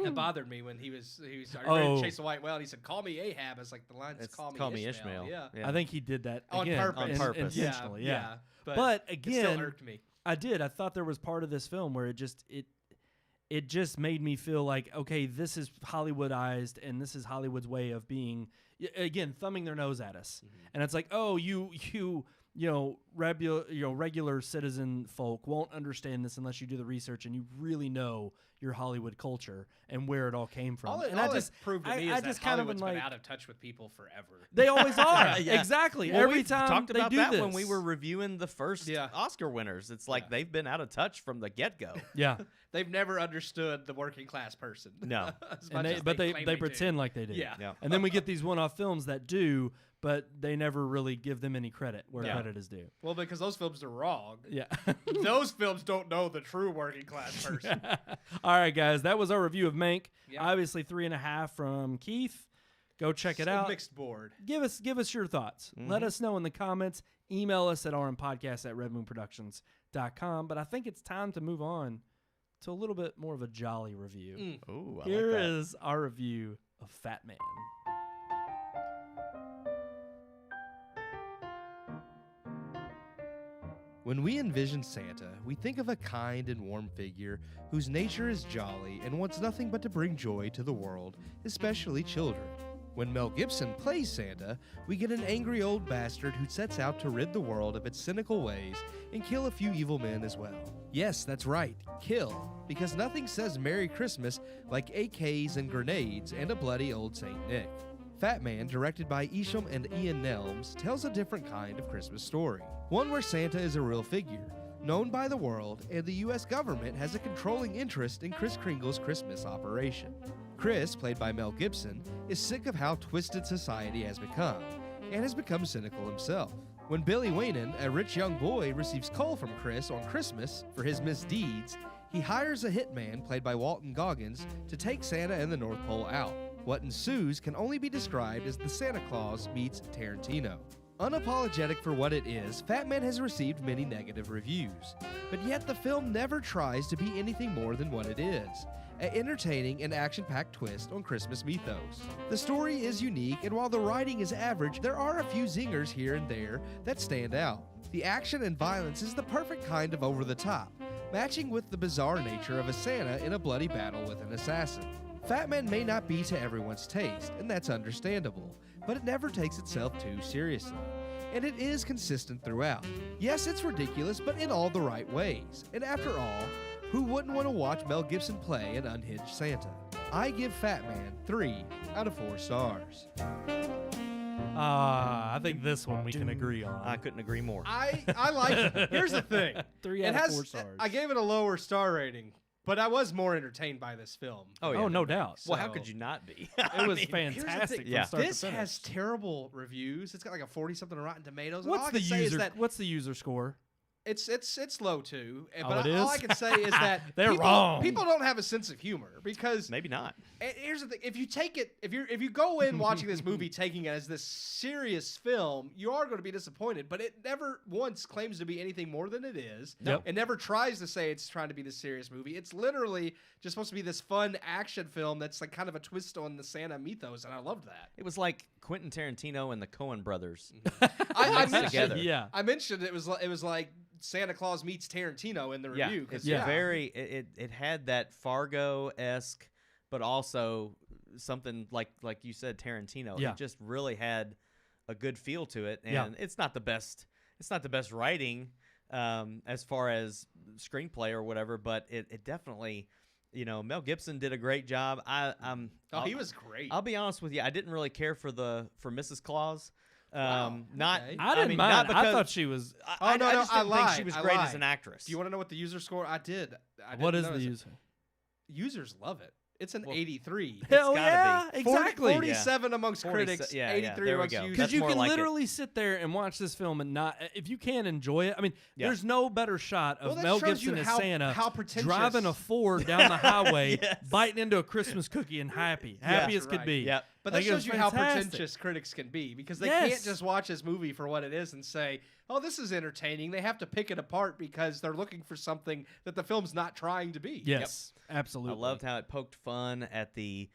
Speaker 4: That bothered me when he was ready to chase a white whale. And he said, "Call me Ahab." It's like the line is "Call me Ishmael." Yeah.
Speaker 2: I think he did that
Speaker 4: on
Speaker 2: again,
Speaker 4: purpose,
Speaker 2: intentionally. Yeah.
Speaker 4: But
Speaker 2: again,
Speaker 4: it still irked me.
Speaker 2: I thought there was part of this film where it just made me feel like, okay, this is Hollywoodized, and this is Hollywood's way of being, again, thumbing their nose at us. And it's like, oh, regular citizen folk won't understand this unless you do the research and you really know your Hollywood culture and where it all came from.
Speaker 4: All
Speaker 2: and
Speaker 4: it proved to me is that Hollywood's been out of touch with people forever.
Speaker 2: They always are. Exactly.
Speaker 3: Well,
Speaker 2: every
Speaker 3: we've
Speaker 2: time
Speaker 3: talked
Speaker 2: they
Speaker 3: about
Speaker 2: do
Speaker 3: that
Speaker 2: this.
Speaker 3: when we were reviewing the first Oscar winners. It's like they've been out of touch from the get-go.
Speaker 2: Yeah.
Speaker 4: They've never understood the working class person.
Speaker 3: No.
Speaker 2: But they pretend like they do.
Speaker 4: Yeah.
Speaker 2: And then we get these one-off films that do, but they never really give them any credit where credit is due.
Speaker 4: Well, because those films are wrong.
Speaker 2: Yeah.
Speaker 4: Those films don't know the true working class person.
Speaker 2: All right, guys, that was our review of Mank.
Speaker 4: Yeah.
Speaker 2: Obviously 3.5 from Keith. Go check it out.
Speaker 4: Mixed board.
Speaker 2: Give us your thoughts. Let us know in the comments. Email us at rmpodcast@redmoonproductions.com. But I think it's time to move on to a little bit more of a jolly review.
Speaker 3: Ooh,
Speaker 2: Here
Speaker 3: like that.
Speaker 2: is our review of Fat Man.
Speaker 5: When we envision Santa, we think of a kind and warm figure whose nature is jolly and wants nothing but to bring joy to the world, especially children. When Mel Gibson plays Santa, we get an angry old bastard who sets out to rid the world of its cynical ways and kill a few evil men as well. Yes, that's right, kill, because nothing says Merry Christmas like AKs and grenades and a bloody old St. Nick. Fat Man, directed by Isham and Ian Nelms, tells a different kind of Christmas story. One where Santa is a real figure, known by the world, and the U.S. government has a controlling interest in Kris Kringle's Christmas operation. Chris, played by Mel Gibson, is sick of how twisted society has become, and has become cynical himself. When Billy Waynon, a rich young boy, receives coal from Chris on Christmas for his misdeeds, he hires a hitman, played by Walton Goggins, to take Santa and the North Pole out. What ensues can only be described as the Santa Claus meets Tarantino. Unapologetic for what it is, Fat Man has received many negative reviews, but yet the film never tries to be anything more than what it is, an entertaining and action-packed twist on Christmas mythos. The story is unique, and while the writing is average, there are a few zingers here and there that stand out. The action and violence is the perfect kind of over-the-top, matching with the bizarre nature of a Santa in a bloody battle with an assassin. Fat Man may not be to everyone's taste, and that's understandable, but it never takes itself too seriously. And it is consistent throughout. Yes, it's ridiculous, but in all the right ways. And after all, who wouldn't want to watch Mel Gibson play an unhinged Santa? I give Fat Man 3 out of 4 stars.
Speaker 2: I think this one we can agree on.
Speaker 3: I couldn't agree more.
Speaker 4: I like it. Here's the thing.
Speaker 2: 3 out of 4 stars.
Speaker 4: I gave it a lower star rating, but I was more entertained by this film.
Speaker 3: Oh, yeah.
Speaker 2: Oh, no doubt.
Speaker 3: Well, how could you not be?
Speaker 2: It was fantastic from start
Speaker 4: This
Speaker 2: to finish.
Speaker 4: has terrible reviews. It's got like a 40-something on Rotten Tomatoes.
Speaker 2: What's the user score?
Speaker 4: It's low too.
Speaker 2: Oh,
Speaker 4: But
Speaker 2: it
Speaker 4: all
Speaker 2: is?
Speaker 4: I can say is that
Speaker 2: They're
Speaker 4: people,
Speaker 2: wrong.
Speaker 4: People don't have a sense of humor because
Speaker 3: Maybe not.
Speaker 4: and here's the thing: if you take it, if you go in watching this movie, taking it as this serious film, you are going to be disappointed. But it never once claims to be anything more than it is.
Speaker 2: Yep.
Speaker 4: It never tries to say it's trying to be this serious movie. It's literally just supposed to be this fun action film that's like kind of a twist on the Santa mythos, and I loved that.
Speaker 3: It was like Quentin Tarantino and the Coen brothers.
Speaker 4: I
Speaker 3: Mixed
Speaker 4: mentioned,
Speaker 3: together.
Speaker 2: Yeah.
Speaker 4: I mentioned it was like Santa Claus meets Tarantino in the review. 'cause,
Speaker 3: It's
Speaker 2: Yeah.
Speaker 3: very. It had that Fargo-esque, but also something like you said, Tarantino.
Speaker 2: Yeah.
Speaker 3: It just really had a good feel to it, and
Speaker 2: Yeah.
Speaker 3: it's not the best. It's not the best writing as far as screenplay or whatever, but it definitely. Mel Gibson did a great job.
Speaker 4: he was great.
Speaker 3: I'll be honest with you. I didn't really care for Mrs. Claus.
Speaker 4: Wow,
Speaker 3: Not.
Speaker 4: okay.
Speaker 2: I didn't
Speaker 3: mean,
Speaker 2: mind.
Speaker 3: not
Speaker 2: I
Speaker 3: because,
Speaker 2: thought she was.
Speaker 3: I just didn't think she
Speaker 4: lied.
Speaker 3: was
Speaker 4: I
Speaker 3: great
Speaker 4: lied.
Speaker 3: as an actress.
Speaker 4: Do you want to know what the user score? I did.
Speaker 2: What is
Speaker 4: notice
Speaker 2: the
Speaker 4: it.
Speaker 2: user?
Speaker 4: Users love it. It's an
Speaker 3: Well,
Speaker 4: 83.
Speaker 2: Hell
Speaker 3: gotta
Speaker 2: yeah,
Speaker 3: be.
Speaker 2: exactly.
Speaker 4: 47 amongst
Speaker 3: 40
Speaker 4: critics,
Speaker 3: yeah,
Speaker 4: 83
Speaker 3: there we
Speaker 4: amongst
Speaker 3: go.
Speaker 4: users.
Speaker 2: Because
Speaker 3: That's
Speaker 2: you
Speaker 3: more
Speaker 2: can
Speaker 3: like it.
Speaker 2: literally sit there and watch this film and not, if you can enjoy it. I mean,
Speaker 3: Yeah.
Speaker 2: there's no better shot of
Speaker 4: Well, that
Speaker 2: Mel
Speaker 4: shows you
Speaker 2: Gibson as
Speaker 4: how-
Speaker 2: Santa
Speaker 4: how pretentious-
Speaker 2: driving a Ford down the highway,
Speaker 3: Yes.
Speaker 2: biting into a Christmas cookie and happy as could
Speaker 4: right.
Speaker 2: be.
Speaker 3: Yep.
Speaker 4: But that
Speaker 2: Like, it was
Speaker 4: shows you how
Speaker 2: fantastic.
Speaker 4: pretentious critics can be because they
Speaker 2: Yes.
Speaker 4: can't just watch this movie for what it is and say, "Oh, this is entertaining." They have to pick it apart because they're looking for something that the film's not trying to be.
Speaker 2: Yes, absolutely.
Speaker 3: I loved how it poked fun at the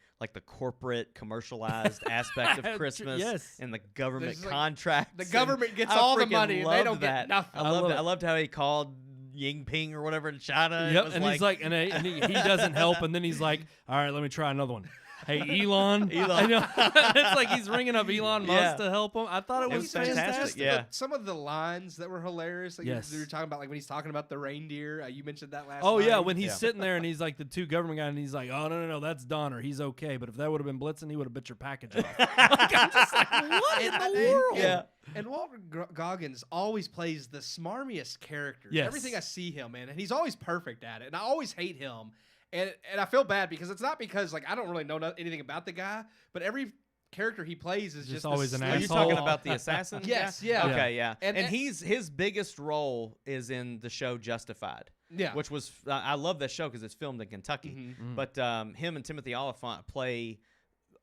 Speaker 3: corporate commercialized aspect of Christmas
Speaker 2: Yes.
Speaker 3: and the government
Speaker 4: There's, like,
Speaker 3: contracts.
Speaker 4: the government
Speaker 3: and
Speaker 4: gets
Speaker 3: I
Speaker 4: all the
Speaker 3: freaking
Speaker 4: money and they
Speaker 3: loved
Speaker 4: don't get
Speaker 3: that.
Speaker 4: nothing.
Speaker 3: I
Speaker 2: I
Speaker 3: loved
Speaker 2: love
Speaker 3: it.
Speaker 2: it.
Speaker 3: I loved how he called Yingping or whatever in China. It
Speaker 2: Yep,
Speaker 3: was
Speaker 2: and he's like, and he doesn't help, and then he's like, "All right, let me try another one." Hey, Elon. I know. It's like he's ringing up Elon Musk
Speaker 3: Yeah.
Speaker 2: to help him. I thought it
Speaker 3: It
Speaker 2: was
Speaker 3: was fantastic,
Speaker 2: fantastic.
Speaker 3: yeah.
Speaker 4: Some of the lines that were hilarious. Like
Speaker 2: Yes.
Speaker 4: you were talking about, like when he's talking about the reindeer. You mentioned that last.
Speaker 2: Oh yeah,
Speaker 4: night.
Speaker 2: when he's
Speaker 3: Yeah.
Speaker 2: sitting there and he's like the two government guys, and he's like, "Oh no, that's Donner. He's okay. But if that would have been Blitzen, he would have bit your package off." Like, I'm just like, what in the world?
Speaker 3: Yeah.
Speaker 4: And Walter Goggins always plays the smarmiest characters.
Speaker 2: Yes.
Speaker 4: Everything I see him, man, and he's always perfect at it. And I always hate him. And I feel bad because it's not because like I don't really know anything about the guy, but every character he plays is just
Speaker 2: always
Speaker 4: this
Speaker 2: an
Speaker 3: Are you
Speaker 2: asshole.
Speaker 3: talking about the assassin?
Speaker 4: Yes,
Speaker 3: guy?
Speaker 4: yeah.
Speaker 3: Okay, yeah.
Speaker 4: And-
Speaker 3: And his biggest role is in the show Justified.
Speaker 4: Yeah.
Speaker 3: Which was I love that show because it's filmed in Kentucky.
Speaker 4: Mhm.
Speaker 3: But him and Timothy Oliphant play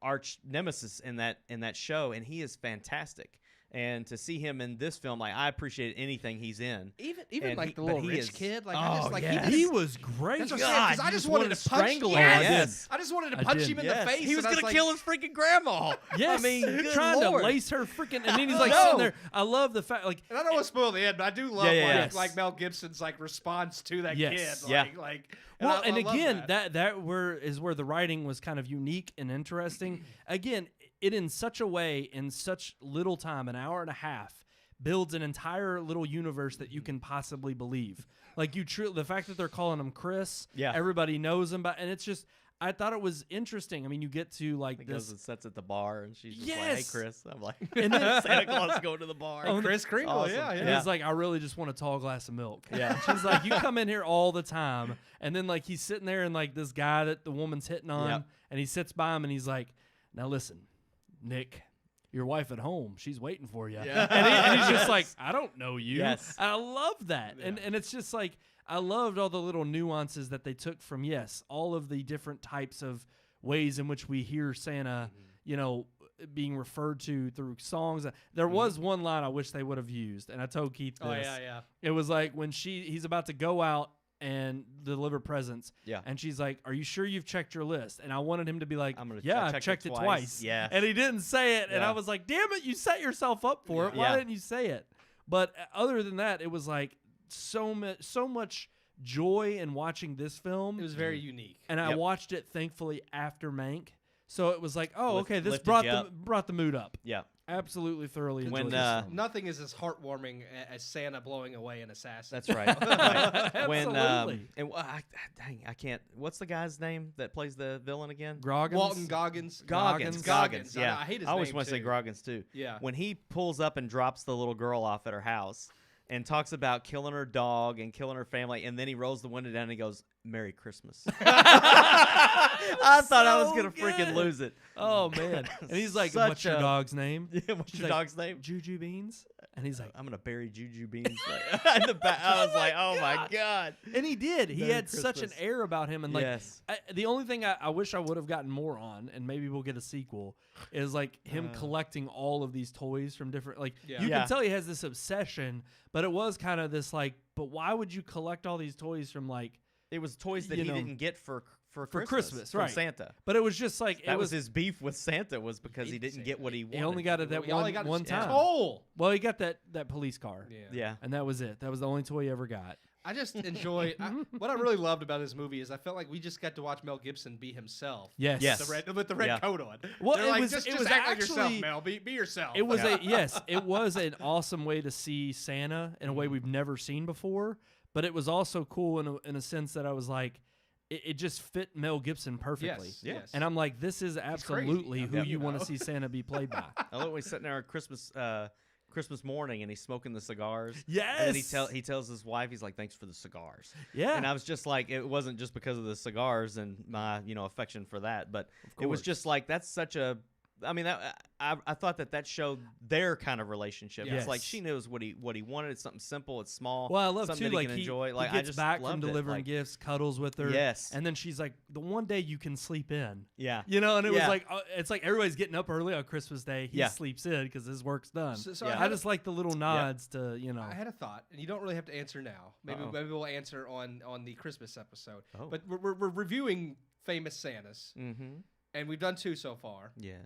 Speaker 3: arch nemesis in that show, and he is fantastic. And to see him in this film, like I appreciate anything he's in.
Speaker 4: Even
Speaker 3: And
Speaker 4: like
Speaker 3: he-
Speaker 4: the
Speaker 3: but
Speaker 4: little
Speaker 3: he
Speaker 4: rich
Speaker 3: is-
Speaker 4: kid, like
Speaker 2: Oh,
Speaker 4: I just like
Speaker 2: yeah.
Speaker 4: he
Speaker 2: He
Speaker 4: did.
Speaker 2: was great.
Speaker 4: That's what I'm saying, 'cause I
Speaker 3: you
Speaker 4: just
Speaker 3: just
Speaker 4: wanted
Speaker 3: wanted
Speaker 4: to
Speaker 3: to
Speaker 4: punch
Speaker 3: strangle
Speaker 4: him.
Speaker 3: him.
Speaker 4: Yes.
Speaker 3: Yes.
Speaker 4: I just wanted to
Speaker 2: I
Speaker 4: punch
Speaker 2: did.
Speaker 4: him in
Speaker 3: Yes.
Speaker 4: the face.
Speaker 3: He was
Speaker 4: and I
Speaker 3: gonna
Speaker 4: like,
Speaker 3: kill his freaking grandma.
Speaker 2: Yes,
Speaker 3: I mean, good
Speaker 2: trying
Speaker 3: Lord.
Speaker 2: to lace her freaking, and then he's like
Speaker 4: No.
Speaker 2: sitting there. I love the fact, like,
Speaker 4: And I don't want to spoil the end, but I do love
Speaker 3: Yeah.
Speaker 4: like Mel Gibson's like response to that
Speaker 2: Yes.
Speaker 4: kid.
Speaker 3: Yeah.
Speaker 4: Like
Speaker 2: well,
Speaker 4: I
Speaker 2: and
Speaker 4: love
Speaker 2: again,
Speaker 4: that.
Speaker 2: that where the writing was kind of unique and interesting. Again, it in such a way, in such little time, an hour and a half, builds an entire little universe that you can possibly believe. Like the fact that they're calling him Chris,
Speaker 3: Yeah.
Speaker 2: everybody knows him, and it's just. I thought it was interesting. I mean, you get to like
Speaker 3: He
Speaker 2: this.
Speaker 3: goes and sits at the bar, and she's just like,
Speaker 2: Yes.
Speaker 3: "Hey, Chris." I'm like,
Speaker 2: And then-
Speaker 3: Santa Claus going to the bar.
Speaker 2: Oh,
Speaker 4: Chris Kringle,
Speaker 3: awesome.
Speaker 4: yeah.
Speaker 2: And he's like, I really just want a tall glass of milk.
Speaker 3: Yeah.
Speaker 2: She's like, you come in here all the time. And then like he's sitting there and like this guy that the woman's hitting on,
Speaker 3: Yep.
Speaker 2: and he sits by him and he's like, now listen, Nick, your wife at home, she's waiting for you.
Speaker 3: Yeah.
Speaker 2: And he's just
Speaker 3: Yes.
Speaker 2: like, I don't know you.
Speaker 3: Yes.
Speaker 2: And I love that. And it's just like, I loved all the little nuances that they took from, yes, all of the different types of ways in which we hear Santa, you know, being referred to through songs. There was one line I wish they would have used, and I told Keith this.
Speaker 4: Oh yeah.
Speaker 2: It was like when he's about to go out and deliver presents,
Speaker 3: Yeah.
Speaker 2: and she's like, "Are you sure you've checked your list?" And I wanted him to be like,
Speaker 3: I'm gonna
Speaker 2: "Yeah,
Speaker 3: I
Speaker 2: I've checked it
Speaker 3: twice."
Speaker 2: twice."
Speaker 3: Yeah.
Speaker 2: And he didn't say it, and
Speaker 3: Yeah.
Speaker 2: I was like, "Damn it, you set yourself up for it. Why
Speaker 3: Yeah.
Speaker 2: didn't you say it?" But other than that, it was like so much joy in watching this film.
Speaker 4: It was very unique.
Speaker 2: And I
Speaker 3: Yep.
Speaker 2: watched it thankfully after Mank, so it was like, oh, okay, this
Speaker 3: lifted you up.
Speaker 2: brought the mood up.
Speaker 3: Yeah.
Speaker 2: absolutely thoroughly enjoyed
Speaker 3: When,
Speaker 2: this film.
Speaker 4: Nothing is as heartwarming as Santa blowing away an assassin.
Speaker 3: That's right. Right. When
Speaker 2: Absolutely.
Speaker 3: and dang, I can't. What's the guy's name that plays the villain again?
Speaker 2: Groggins?
Speaker 4: Walton Goggins.
Speaker 3: Goggins.
Speaker 4: I
Speaker 3: Yeah,
Speaker 4: hate his
Speaker 3: I always
Speaker 4: name,
Speaker 3: want to say
Speaker 4: too.
Speaker 3: Groggins too.
Speaker 4: Yeah.
Speaker 3: When he pulls up and drops the little girl off at her house and talks about killing her dog and killing her family, and then he rolls the window down and he goes, "Merry Christmas." I thought I was
Speaker 2: So
Speaker 3: gonna freaking
Speaker 2: good.
Speaker 3: lose it.
Speaker 2: Oh man! And he's like,
Speaker 3: Such
Speaker 2: "What's your
Speaker 3: a-
Speaker 2: dog's name?"
Speaker 3: What's
Speaker 2: She's
Speaker 3: your
Speaker 2: like,
Speaker 3: dog's name?
Speaker 2: Juju Beans. And he's like,
Speaker 3: I'm gonna bury juju beans in the back. I was like, oh my god.
Speaker 2: and he did. He
Speaker 3: Merry
Speaker 2: had such an
Speaker 3: Christmas.
Speaker 2: air about him, and like
Speaker 3: Yes.
Speaker 2: the only thing I wish I would have gotten more on, and maybe we'll get a sequel, is like him collecting all of these toys from different. Like
Speaker 4: Yeah.
Speaker 2: you
Speaker 3: Yeah.
Speaker 2: can tell he has this obsession, but it was kind of this like, but why would you collect all these toys from like?
Speaker 3: It was toys that
Speaker 2: You
Speaker 3: he
Speaker 2: know,
Speaker 3: didn't get for
Speaker 2: Christmas,
Speaker 3: from
Speaker 2: right.
Speaker 3: Santa.
Speaker 2: But it was just like
Speaker 3: That
Speaker 2: it
Speaker 3: was his beef with Santa was because he
Speaker 4: Hated
Speaker 3: didn't get
Speaker 4: Santa.
Speaker 3: what he wanted.
Speaker 2: He only got it that
Speaker 4: All he got
Speaker 2: one
Speaker 4: is
Speaker 2: time.
Speaker 4: Toll.
Speaker 2: Well, he got that police car,
Speaker 3: Yeah.
Speaker 2: and that was it. That was the only toy he ever got.
Speaker 4: I just enjoy. What I really loved about this movie is I felt like we just got to watch Mel Gibson be himself.
Speaker 2: Yes.
Speaker 3: Yes.
Speaker 4: With the red
Speaker 3: Yeah.
Speaker 4: coat on.
Speaker 2: Well,
Speaker 4: They're
Speaker 2: it
Speaker 4: like,
Speaker 2: was-
Speaker 4: just
Speaker 2: it was
Speaker 4: act like yourself,
Speaker 2: actually-
Speaker 4: Mel. Be yourself.
Speaker 2: It was it was an awesome way to see Santa in a way we've never seen before. But it was also cool in a sense that I was like, it just fit Mel Gibson perfectly.
Speaker 4: Yes.
Speaker 3: Yeah.
Speaker 4: Yes.
Speaker 2: And I'm like, this is absolutely who
Speaker 3: Yeah.
Speaker 2: you want to see Santa be played by.
Speaker 3: I love when he's sitting there on Christmas morning and he's smoking the cigars.
Speaker 2: Yes.
Speaker 3: And then he tells his wife, he's like, thanks for the cigars.
Speaker 2: Yeah.
Speaker 3: And I was just like, it wasn't just because of the cigars and my, affection for that, but it was
Speaker 2: course.
Speaker 3: just like, that's such a, I mean, I thought that showed their kind of relationship.
Speaker 2: Yes.
Speaker 3: It's like she knows what he wanted. It's something simple. It's small.
Speaker 2: Well, I love
Speaker 3: something
Speaker 2: too.
Speaker 3: that
Speaker 2: Like
Speaker 3: he can enjoy. Like
Speaker 2: he gets
Speaker 3: I just
Speaker 2: back from
Speaker 3: loved it.
Speaker 2: delivering
Speaker 3: Like,
Speaker 2: gifts, cuddles with her.
Speaker 3: Yes.
Speaker 2: And then she's like, the one day you can sleep in.
Speaker 3: Yeah.
Speaker 2: And it was
Speaker 3: Yeah.
Speaker 2: like, it's like everybody's getting up early on Christmas Day. He
Speaker 3: Yeah.
Speaker 2: sleeps in because his work's done.
Speaker 4: So
Speaker 3: Yeah.
Speaker 4: I
Speaker 2: I just like the little nods to,
Speaker 4: I had a thought, and you don't really have to answer now. Maybe
Speaker 3: Uh-oh.
Speaker 4: maybe we'll answer on the Christmas episode.
Speaker 3: Oh.
Speaker 4: But we're reviewing famous Santas,
Speaker 3: Mm-hmm.
Speaker 4: and we've done 2 so far.
Speaker 3: Yeah.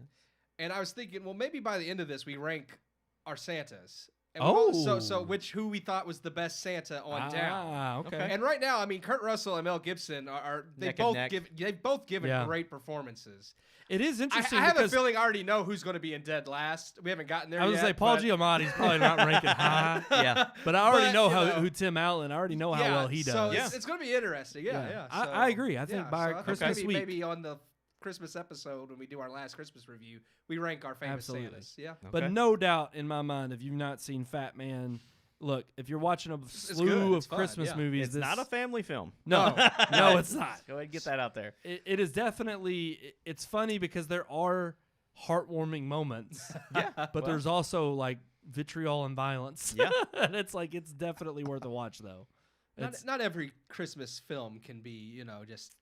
Speaker 4: And I was thinking, well, maybe by the end of this, we rank our Santas. And
Speaker 2: Oh.
Speaker 4: so who we thought was the best Santa on down.
Speaker 2: Ah, okay.
Speaker 3: Okay.
Speaker 4: And right now, I mean, Kurt Russell and Mel Gibson
Speaker 3: Neck and neck.
Speaker 4: they've both given
Speaker 2: Yeah.
Speaker 4: great performances.
Speaker 2: It is
Speaker 4: I
Speaker 2: interesting
Speaker 4: have a
Speaker 2: because
Speaker 4: feeling I already know who's going to be in dead last. We haven't gotten there
Speaker 2: I was
Speaker 4: yet.
Speaker 2: gonna say Paul
Speaker 4: but-
Speaker 2: Giamatti's probably not ranking high.
Speaker 3: Yeah.
Speaker 2: But I already
Speaker 4: But,
Speaker 2: know
Speaker 4: you know.
Speaker 2: who Tim Allen. I already know how well he does.
Speaker 4: So
Speaker 3: Yeah.
Speaker 4: it's going to be interesting. Yeah. So,
Speaker 2: I agree. I think by
Speaker 4: so
Speaker 2: Christmas
Speaker 4: maybe,
Speaker 2: week-
Speaker 4: maybe on the Christmas episode when we do our last Christmas review, we rank our famous
Speaker 2: Absolutely.
Speaker 4: Santas. Yeah.
Speaker 2: But
Speaker 3: Okay.
Speaker 2: no doubt in my mind, if you've not seen Fat Man, look, if you're watching a
Speaker 4: good.
Speaker 2: slew
Speaker 4: It's
Speaker 2: of
Speaker 4: fun,
Speaker 2: Christmas
Speaker 4: yeah.
Speaker 2: movies,
Speaker 3: It's
Speaker 2: this,
Speaker 3: not a family film.
Speaker 2: no, no, it's not.
Speaker 3: Go ahead and get that out there.
Speaker 2: It is definitely. It's funny because there are heartwarming moments.
Speaker 3: Yeah.
Speaker 2: But there's also like vitriol and violence.
Speaker 3: Yeah.
Speaker 2: And it's like it's definitely worth a watch though.
Speaker 4: Not every Christmas film can be, just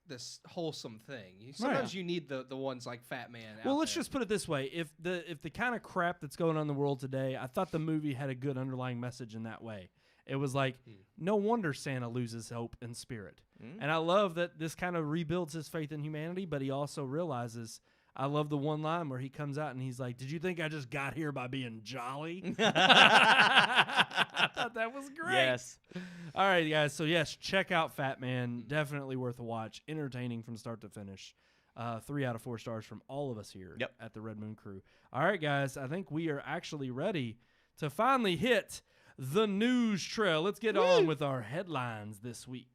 Speaker 4: this wholesome thing. Sometimes you need the ones like Fat Man.
Speaker 2: Well,
Speaker 4: out
Speaker 2: let's
Speaker 4: there.
Speaker 2: just put it this way: if the kind of crap that's going on in the world today, I thought the movie had a good underlying message in that way. It was like, no wonder Santa loses hope and spirit, and I love that this kind of rebuilds his faith in humanity. But he also realizes. I love the one line where he comes out and he's like, "Did you think I just got here by being jolly?" I thought that was great.
Speaker 3: Yes.
Speaker 2: All right, guys. So yes, check out Fat Man. Definitely worth a watch. Entertaining from start to finish. 3 out of 4 stars from all of us here at the Red Moon Crew. All right, guys. I think we are actually ready to finally hit the news trail. Let's get on with our headlines this week.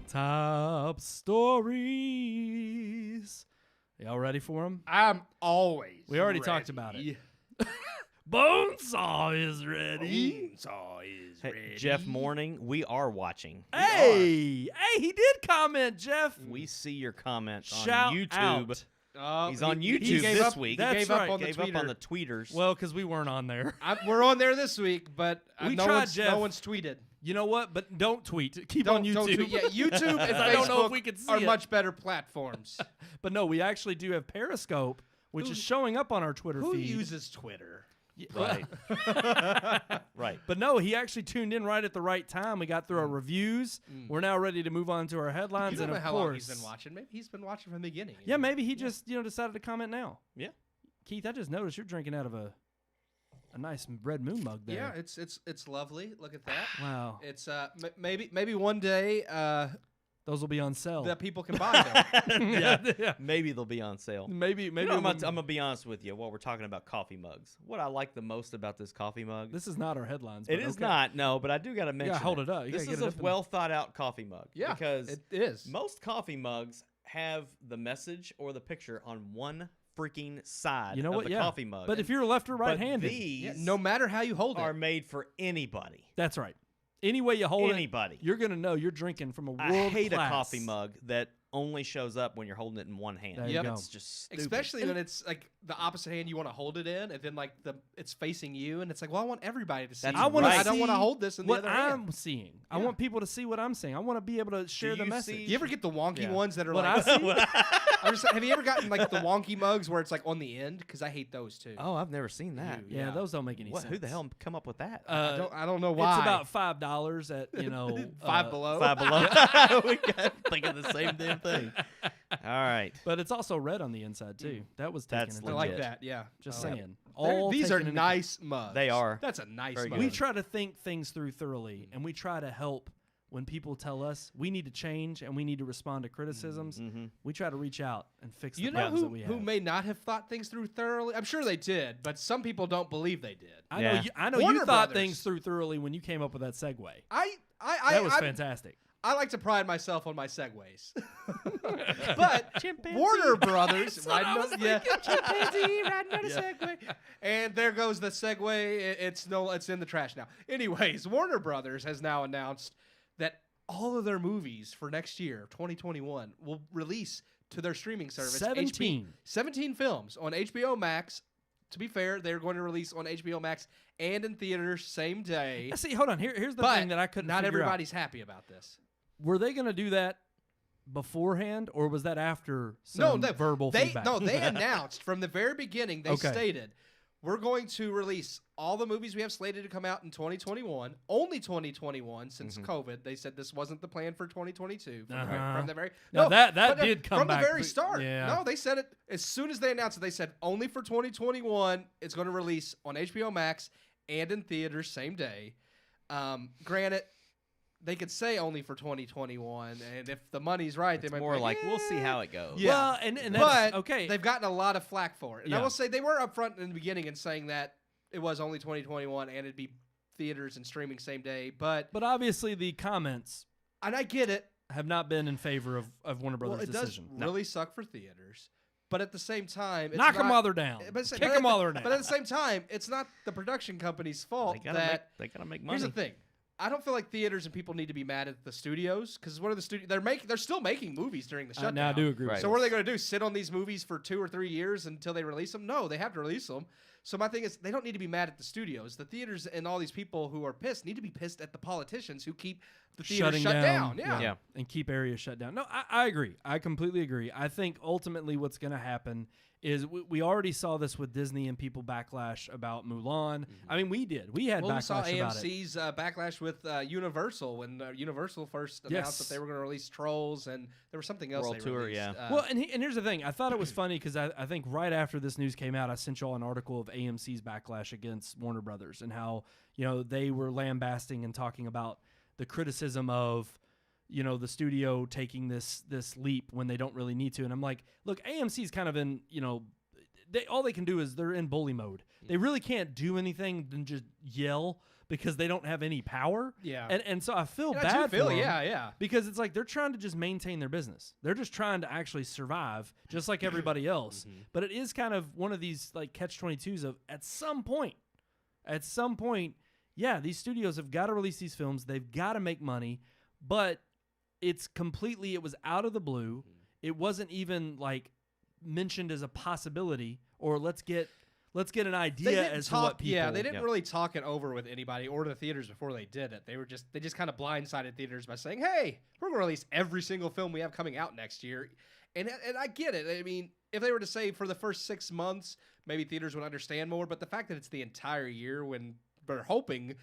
Speaker 2: Top stories. Y'all ready for them?
Speaker 4: I'm always.
Speaker 2: We already talked about it. Bonesaw is ready.
Speaker 4: Bonesaw is
Speaker 3: Hey,
Speaker 4: ready.
Speaker 3: Jeff Morning, we are watching.
Speaker 2: Hey, he did comment, Jeff.
Speaker 3: We see your comment
Speaker 2: Shout
Speaker 3: on YouTube.
Speaker 2: out.
Speaker 3: He's on
Speaker 4: He
Speaker 3: YouTube
Speaker 4: gave
Speaker 3: this
Speaker 4: up,
Speaker 3: week.
Speaker 4: He
Speaker 2: That's
Speaker 4: gave
Speaker 2: right.
Speaker 4: up on the
Speaker 3: Gave
Speaker 4: tweeter.
Speaker 3: up on the tweeters.
Speaker 2: Well, because we weren't on there.
Speaker 4: We're on there this week, but
Speaker 2: We
Speaker 4: no
Speaker 2: tried,
Speaker 4: one's,
Speaker 2: Jeff.
Speaker 4: no one's tweeted.
Speaker 2: You know what? But don't tweet. Keep
Speaker 4: Don't
Speaker 2: on YouTube.
Speaker 4: Don't tweet. Yeah, YouTube and
Speaker 2: I don't know if
Speaker 4: Facebook
Speaker 2: we could see
Speaker 4: are
Speaker 2: it.
Speaker 4: much better platforms.
Speaker 2: But no, we actually do have Periscope, which is showing up on our Twitter
Speaker 4: Who
Speaker 2: feed.
Speaker 4: uses Twitter?
Speaker 3: right. Right.
Speaker 2: But no, he actually tuned in right at the right time. We got through our reviews. We're now ready to move on to our headlines,
Speaker 4: You don't
Speaker 2: and
Speaker 4: know
Speaker 2: of
Speaker 4: how
Speaker 2: course,
Speaker 4: long he's been watching. Maybe he's been watching from the beginning.
Speaker 2: yeah, maybe he just decided to comment now.
Speaker 3: Yeah.
Speaker 2: Keith, I just noticed you're drinking out of a nice Red Moon mug there.
Speaker 4: Yeah, it's lovely. Look at that.
Speaker 2: Wow,
Speaker 4: It's maybe one day
Speaker 2: those will be on sale.
Speaker 4: that people can buy them.
Speaker 2: yeah.
Speaker 3: Maybe they'll be on sale.
Speaker 2: Maybe
Speaker 3: I'm going
Speaker 2: I'm
Speaker 3: to be honest with you while we're talking about coffee mugs. What I like the most about this coffee mug,
Speaker 2: This is not our headlines.
Speaker 3: it
Speaker 2: but
Speaker 3: is
Speaker 2: okay.
Speaker 3: not, no, but I do got to mention
Speaker 2: hold it up. You
Speaker 3: This
Speaker 2: gotta
Speaker 3: is
Speaker 2: get it
Speaker 3: a
Speaker 2: up and-
Speaker 3: well thought out coffee mug.
Speaker 4: Yeah,
Speaker 3: Because
Speaker 4: it is.
Speaker 3: most coffee mugs have the message or the picture on one freaking side
Speaker 2: You know
Speaker 3: of
Speaker 2: what?
Speaker 3: the
Speaker 2: Yeah.
Speaker 3: coffee mug.
Speaker 2: But if you're left or
Speaker 3: But
Speaker 2: right-handed,
Speaker 3: these
Speaker 4: Yeah, no matter how you hold
Speaker 3: are
Speaker 4: it.
Speaker 3: made for anybody.
Speaker 2: that's right. Any way you hold
Speaker 3: Anybody.
Speaker 2: it, you're gonna know you're drinking from a world
Speaker 3: I hate
Speaker 2: class.
Speaker 3: a coffee mug that only shows up when you're holding it in one hand.
Speaker 2: There you go.
Speaker 3: It's just stupid.
Speaker 4: Especially when it's like the opposite hand you want to hold it in, and then like it's facing you, and it's like, well, I want everybody to see.
Speaker 3: That's
Speaker 4: it,
Speaker 2: I wanna
Speaker 4: but I don't
Speaker 2: see
Speaker 4: want to hold this in the
Speaker 2: what
Speaker 4: other
Speaker 2: I'm
Speaker 4: hand.
Speaker 2: seeing. I
Speaker 4: Yeah.
Speaker 2: want people to see what I'm seeing. I want to be able to share the
Speaker 3: you
Speaker 2: message.
Speaker 3: see-
Speaker 4: You ever get the wonky
Speaker 3: Yeah.
Speaker 4: ones that are
Speaker 2: What
Speaker 4: like?
Speaker 2: I see?
Speaker 4: Have you ever gotten like the wonky mugs where it's like on the end? Because I hate those too.
Speaker 3: Oh, I've never seen that.
Speaker 4: Ew.
Speaker 2: Yeah,
Speaker 4: Yeah.
Speaker 2: those don't make any
Speaker 3: What?
Speaker 2: sense.
Speaker 3: Who the hell come up with that?
Speaker 4: I don't know why.
Speaker 2: It's about $5 at
Speaker 4: Five Below.
Speaker 3: Five Below. We got thinking the same damn thing. All right.
Speaker 2: But it's also red on the inside too. That was taken
Speaker 3: That's
Speaker 2: into
Speaker 4: I
Speaker 3: legit.
Speaker 4: like that. Yeah.
Speaker 2: Just
Speaker 4: Oh.
Speaker 2: saying.
Speaker 4: They're-
Speaker 2: All
Speaker 4: These are
Speaker 2: taken into-
Speaker 4: nice mugs.
Speaker 3: They are.
Speaker 4: That's a nice
Speaker 3: Very
Speaker 4: mug.
Speaker 2: We try to think things through thoroughly, and we try to help when people tell us we need to change and we need to respond to criticisms.
Speaker 3: Mm-hmm.
Speaker 2: We try to reach out and fix
Speaker 4: You
Speaker 2: the
Speaker 4: know
Speaker 2: problems that we
Speaker 4: who
Speaker 2: have.
Speaker 4: may not have thought things through thoroughly? I'm sure they did, but some people don't believe they did.
Speaker 2: I
Speaker 3: Yeah.
Speaker 2: know. I know
Speaker 4: Warner
Speaker 2: you thought
Speaker 4: Brothers.
Speaker 2: things through thoroughly when you came up with that segue.
Speaker 4: I
Speaker 2: That was
Speaker 4: I'm-
Speaker 2: fantastic.
Speaker 4: I like to pride myself on my segues. But Warner Brothers, chimpanzee riding on a Segway. And there goes the Segway. It's in the trash now. Anyways, Warner Brothers has now announced that all of their movies for next year, 2021, will release to their streaming service.
Speaker 2: 17.
Speaker 4: 17 films on HBO Max. To be fair, they're going to release on HBO Max and in theaters same day.
Speaker 2: See, hold on. Here's the
Speaker 4: But
Speaker 2: thing that I couldn't
Speaker 4: not
Speaker 2: figure out.
Speaker 4: everybody's happy about this.
Speaker 2: Were they going to do that beforehand, or was that after some verbal feedback?
Speaker 4: They announced from the very beginning. They
Speaker 2: Okay.
Speaker 4: stated, we're going to release all the movies we have slated to come out in 2021, only 2021 since COVID. They said this wasn't the plan for 2022 from the very.
Speaker 2: Now that
Speaker 4: but
Speaker 2: did come
Speaker 4: from
Speaker 2: back,
Speaker 4: the very
Speaker 2: but-
Speaker 4: start.
Speaker 2: yeah.
Speaker 4: No, they said it as soon as they announced it. They said only for 2021. It's going to release on HBO Max and in theaters same day. Granted, they could say only for 2021, and if the money's right, they
Speaker 3: It's
Speaker 4: might
Speaker 3: more
Speaker 4: be
Speaker 3: like, we'll see how it goes.
Speaker 4: Yeah.
Speaker 2: Well, and that's
Speaker 4: But
Speaker 2: okay.
Speaker 4: they've gotten a lot of flack for it. And I
Speaker 2: Yeah.
Speaker 4: will say they were upfront in the beginning in saying that it was only 2021 and it'd be theaters and streaming same day. But
Speaker 2: But obviously, the comments
Speaker 4: and I get it.
Speaker 2: have not been in favor of Warner
Speaker 4: Well,
Speaker 2: Brothers'
Speaker 4: it
Speaker 2: decision.
Speaker 4: does really suck for theaters. But at the same time, it's
Speaker 2: Knock them
Speaker 4: not-
Speaker 2: while they're down.
Speaker 4: But
Speaker 2: Kick them while they're down.
Speaker 4: But at the same time, it's not the production company's fault
Speaker 3: They gotta
Speaker 4: that.
Speaker 3: they gotta make money.
Speaker 4: Here's the thing. I don't feel like theaters and people need to be mad at the studios because what are the studios? They're still making movies during the shutdown.
Speaker 2: now I do agree with
Speaker 3: Right.
Speaker 4: So what are they going to do? Sit on these movies for 2 or 3 years until they release them? No, they have to release them. So my thing is, they don't need to be mad at the studios. The theaters and all these people who are pissed need to be pissed at the politicians who keep the theaters
Speaker 2: shutting
Speaker 4: shut
Speaker 2: down.
Speaker 4: down. Yeah.
Speaker 2: And keep areas shut down. No, I agree. I completely agree. I think ultimately what's going to happen is we already saw this with Disney and people backlash about Mulan. I mean, we did. We had
Speaker 4: Well, we saw
Speaker 2: backlash about it.
Speaker 4: AMC's backlash with Universal when Universal first announced that they were going to release Trolls, and there was something else
Speaker 3: World
Speaker 4: they
Speaker 3: Tour,
Speaker 4: released.
Speaker 3: yeah.
Speaker 2: Well, and here's the thing. I thought it was funny because I think right after this news came out, I sent y'all an article of AMC's backlash against Warner Brothers and how, they were lambasting and talking about the criticism of, the studio taking this leap when they don't really need to. And I'm like, look, AMC's kind of in, all they can do is they're in bully mode. They really can't do anything than just yell because they don't have any power.
Speaker 4: Yeah.
Speaker 2: And so I feel
Speaker 4: And
Speaker 2: bad
Speaker 4: I do feel,
Speaker 2: for 'em.
Speaker 4: yeah.
Speaker 2: Because it's like they're trying to just maintain their business. They're just trying to actually survive, just like everybody else. But it is kind of one of these like catch-22s of at some point, yeah, these studios have got to release these films. They've got to make money, but it was out of the blue. It wasn't even like mentioned as a possibility or let's get an idea as to what people.
Speaker 4: Yeah, they didn't really talk it over with anybody or the theaters before they did it. They just kind of blindsided theaters by saying, "Hey, we're going to release every single film we have coming out next year." And I get it. I mean, if they were to say for the first 6 months, maybe theaters would understand more. But the fact that it's the entire year, when we're hoping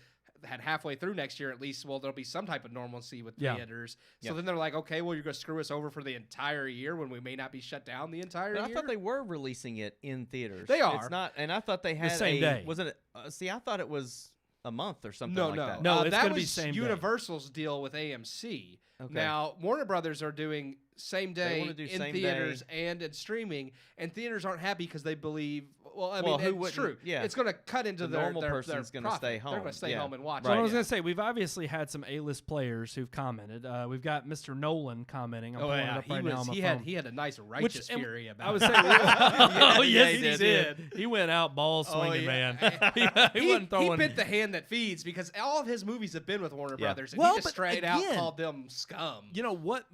Speaker 4: that halfway through next year at least, well, there'll be some type of normalcy with theaters. So then they're like, okay, well, you're going to screw us over for the entire year when we may not be shut down the entire
Speaker 3: But
Speaker 4: year.
Speaker 3: I thought they were releasing it in theaters.
Speaker 4: They are.
Speaker 3: It's not, and I thought they had
Speaker 2: same day.
Speaker 3: Wasn't it? See, I thought it was a month or something
Speaker 4: No,
Speaker 3: like that.
Speaker 2: No, it's
Speaker 4: that
Speaker 2: gonna be
Speaker 4: was
Speaker 2: same day.
Speaker 4: Universal's deal with AMC.
Speaker 3: Okay.
Speaker 4: Now, Warner Brothers are doing same
Speaker 3: They
Speaker 4: day
Speaker 3: wanna do
Speaker 4: in
Speaker 3: same
Speaker 4: theaters
Speaker 3: day.
Speaker 4: and in streaming, and theaters aren't happy because they believe. Well, I
Speaker 3: Well,
Speaker 4: mean,
Speaker 3: who
Speaker 4: it's
Speaker 3: wouldn't-
Speaker 4: true.
Speaker 3: yeah.
Speaker 4: It's going to cut into
Speaker 3: The
Speaker 4: their
Speaker 3: normal
Speaker 4: their
Speaker 3: person's
Speaker 4: their
Speaker 3: gonna
Speaker 4: profit.
Speaker 3: stay
Speaker 4: They're going
Speaker 3: home.
Speaker 4: to stay
Speaker 3: Yeah.
Speaker 4: home and watch.
Speaker 2: So I
Speaker 4: it.
Speaker 2: was going to say, we've obviously had some A-list players who've commented. We've got Mr. Nolan commenting. I'm pulling it up right now on my phone.
Speaker 4: He had a nice righteous
Speaker 2: and
Speaker 4: fury about.
Speaker 2: I was
Speaker 4: it.
Speaker 2: saying, oh
Speaker 4: Yeah,
Speaker 2: yes,
Speaker 4: he
Speaker 2: he
Speaker 4: did.
Speaker 2: did. He went out ball swinging,
Speaker 4: yeah.
Speaker 2: man. he wasn't throwing.
Speaker 4: He bit the hand that feeds because all of his movies have been with Warner
Speaker 3: Yeah.
Speaker 4: Brothers, and
Speaker 2: Well,
Speaker 4: he just
Speaker 2: but
Speaker 4: straight out
Speaker 2: again,
Speaker 4: called them scum.
Speaker 2: You know what?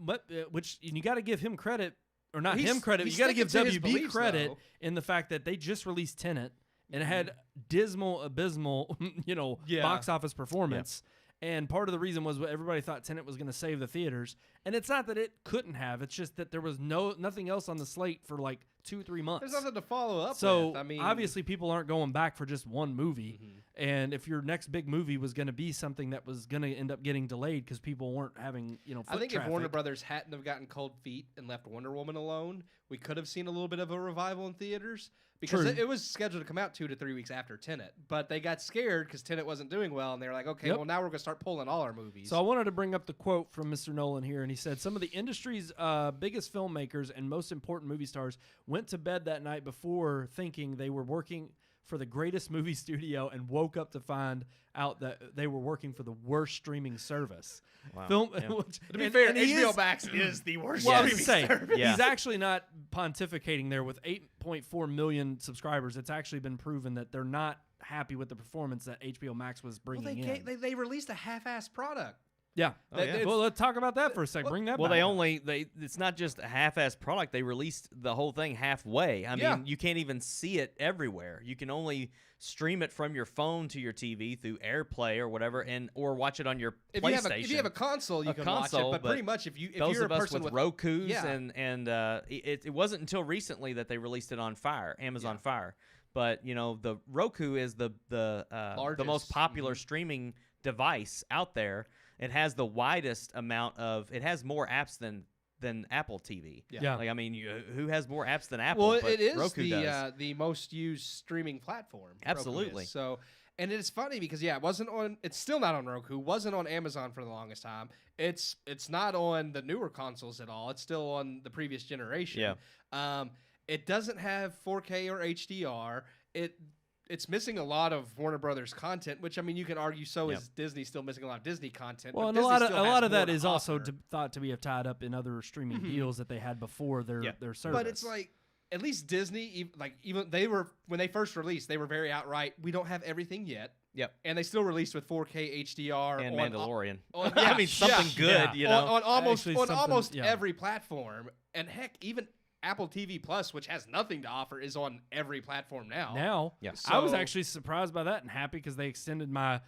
Speaker 2: Which you you got to give him credit, or not
Speaker 4: He's-
Speaker 2: him credit.
Speaker 4: he's
Speaker 2: You got to give
Speaker 4: sticking to his
Speaker 2: WB
Speaker 4: beliefs,
Speaker 2: credit
Speaker 4: though.
Speaker 2: in the fact that they just released Tenet and it had dismal, abysmal, box office performance. And part of the reason was everybody thought Tenet was going to save the theaters, and it's not that it couldn't have. It's just that there was nothing else on the slate for like 2-3 months.
Speaker 4: There's nothing to follow up
Speaker 2: So
Speaker 4: with. I mean,
Speaker 2: obviously people aren't going back for just one movie. And if your next big movie was going to be something that was going to end up getting delayed because people weren't having, foot
Speaker 4: I think
Speaker 2: traffic.
Speaker 4: if Warner Brothers hadn't have gotten cold feet and left Wonder Woman alone, we could have seen a little bit of a revival in theaters because
Speaker 2: True.
Speaker 4: it was scheduled to come out 2 to 3 weeks after Tenet. But they got scared because Tenet wasn't doing well, and they were like, okay, well, now we're going to start pulling all our movies.
Speaker 2: So I wanted to bring up the quote from Mr. Nolan here, and he said, some of the industry's biggest filmmakers and most important movie stars went to bed that night before thinking they were working for the greatest movie studio and woke up to find out that they were working for the worst streaming service.
Speaker 3: Wow.
Speaker 4: to be fair, HBO Max is the worst
Speaker 2: Well, I was
Speaker 4: streaming
Speaker 2: gonna say,
Speaker 4: service.
Speaker 3: Yeah.
Speaker 2: he's actually not pontificating there with 8.4 million subscribers. It's actually been proven that they're not happy with the performance that HBO Max was
Speaker 4: Well,
Speaker 2: bringing in.
Speaker 4: they released a half-assed product.
Speaker 2: Yeah.
Speaker 3: yeah.
Speaker 2: Well, let's talk about that for a second. Bring that
Speaker 3: Well,
Speaker 2: back.
Speaker 3: it's not just a half-assed product. They released the whole thing halfway. I mean, you can't even see it everywhere. You can only stream it from your phone to your TV through AirPlay or whatever, or watch it on your PlayStation.
Speaker 4: If you have a console, you can watch it. But pretty much, if
Speaker 3: those
Speaker 4: you're
Speaker 3: of
Speaker 4: a
Speaker 3: us
Speaker 4: person
Speaker 3: with
Speaker 4: with
Speaker 3: Roku's it wasn't until recently that they released it on Fire, Amazon Fire. But the Roku is the most
Speaker 4: Largest.
Speaker 3: popular streaming device out there. It has the widest amount of. It has more apps than Apple TV.
Speaker 2: Yeah.
Speaker 3: Like, I mean, who has more apps than Apple?
Speaker 4: Well,
Speaker 3: But
Speaker 4: it is
Speaker 3: Roku does.
Speaker 4: the most used streaming platform. Roku
Speaker 3: Absolutely.
Speaker 4: is. So, and it's funny because it wasn't on. It's still not on Roku. Wasn't on Amazon for the longest time. It's not on the newer consoles at all. It's still on the previous generation.
Speaker 3: Yeah.
Speaker 4: It doesn't have 4K or HDR. It's missing a lot of Warner Brothers content, which I mean, you can argue is Disney still missing a lot of Disney content.
Speaker 2: Well,
Speaker 4: but
Speaker 2: and
Speaker 4: Disney
Speaker 2: a
Speaker 4: still has
Speaker 2: lot of
Speaker 4: more
Speaker 2: that
Speaker 4: to
Speaker 2: is also
Speaker 4: offer.
Speaker 2: thought to be tied up in other streaming deals that they had before their service.
Speaker 4: But it's like at least Disney, even they were when they first released, they were very outright. We don't have everything yet.
Speaker 3: Yep.
Speaker 4: And they still released with 4K HDR
Speaker 3: And
Speaker 4: on,
Speaker 3: Mandalorian.
Speaker 4: on-
Speaker 3: I mean, something good,
Speaker 2: Yeah.
Speaker 4: on almost
Speaker 2: Actually,
Speaker 4: on
Speaker 2: something-
Speaker 4: almost
Speaker 2: yeah.
Speaker 4: every platform, and heck, even Apple TV Plus, which has nothing to offer, is on every platform now.
Speaker 2: Now,
Speaker 3: Yeah.
Speaker 2: I was
Speaker 4: So-
Speaker 2: actually surprised by that and happy because they extended my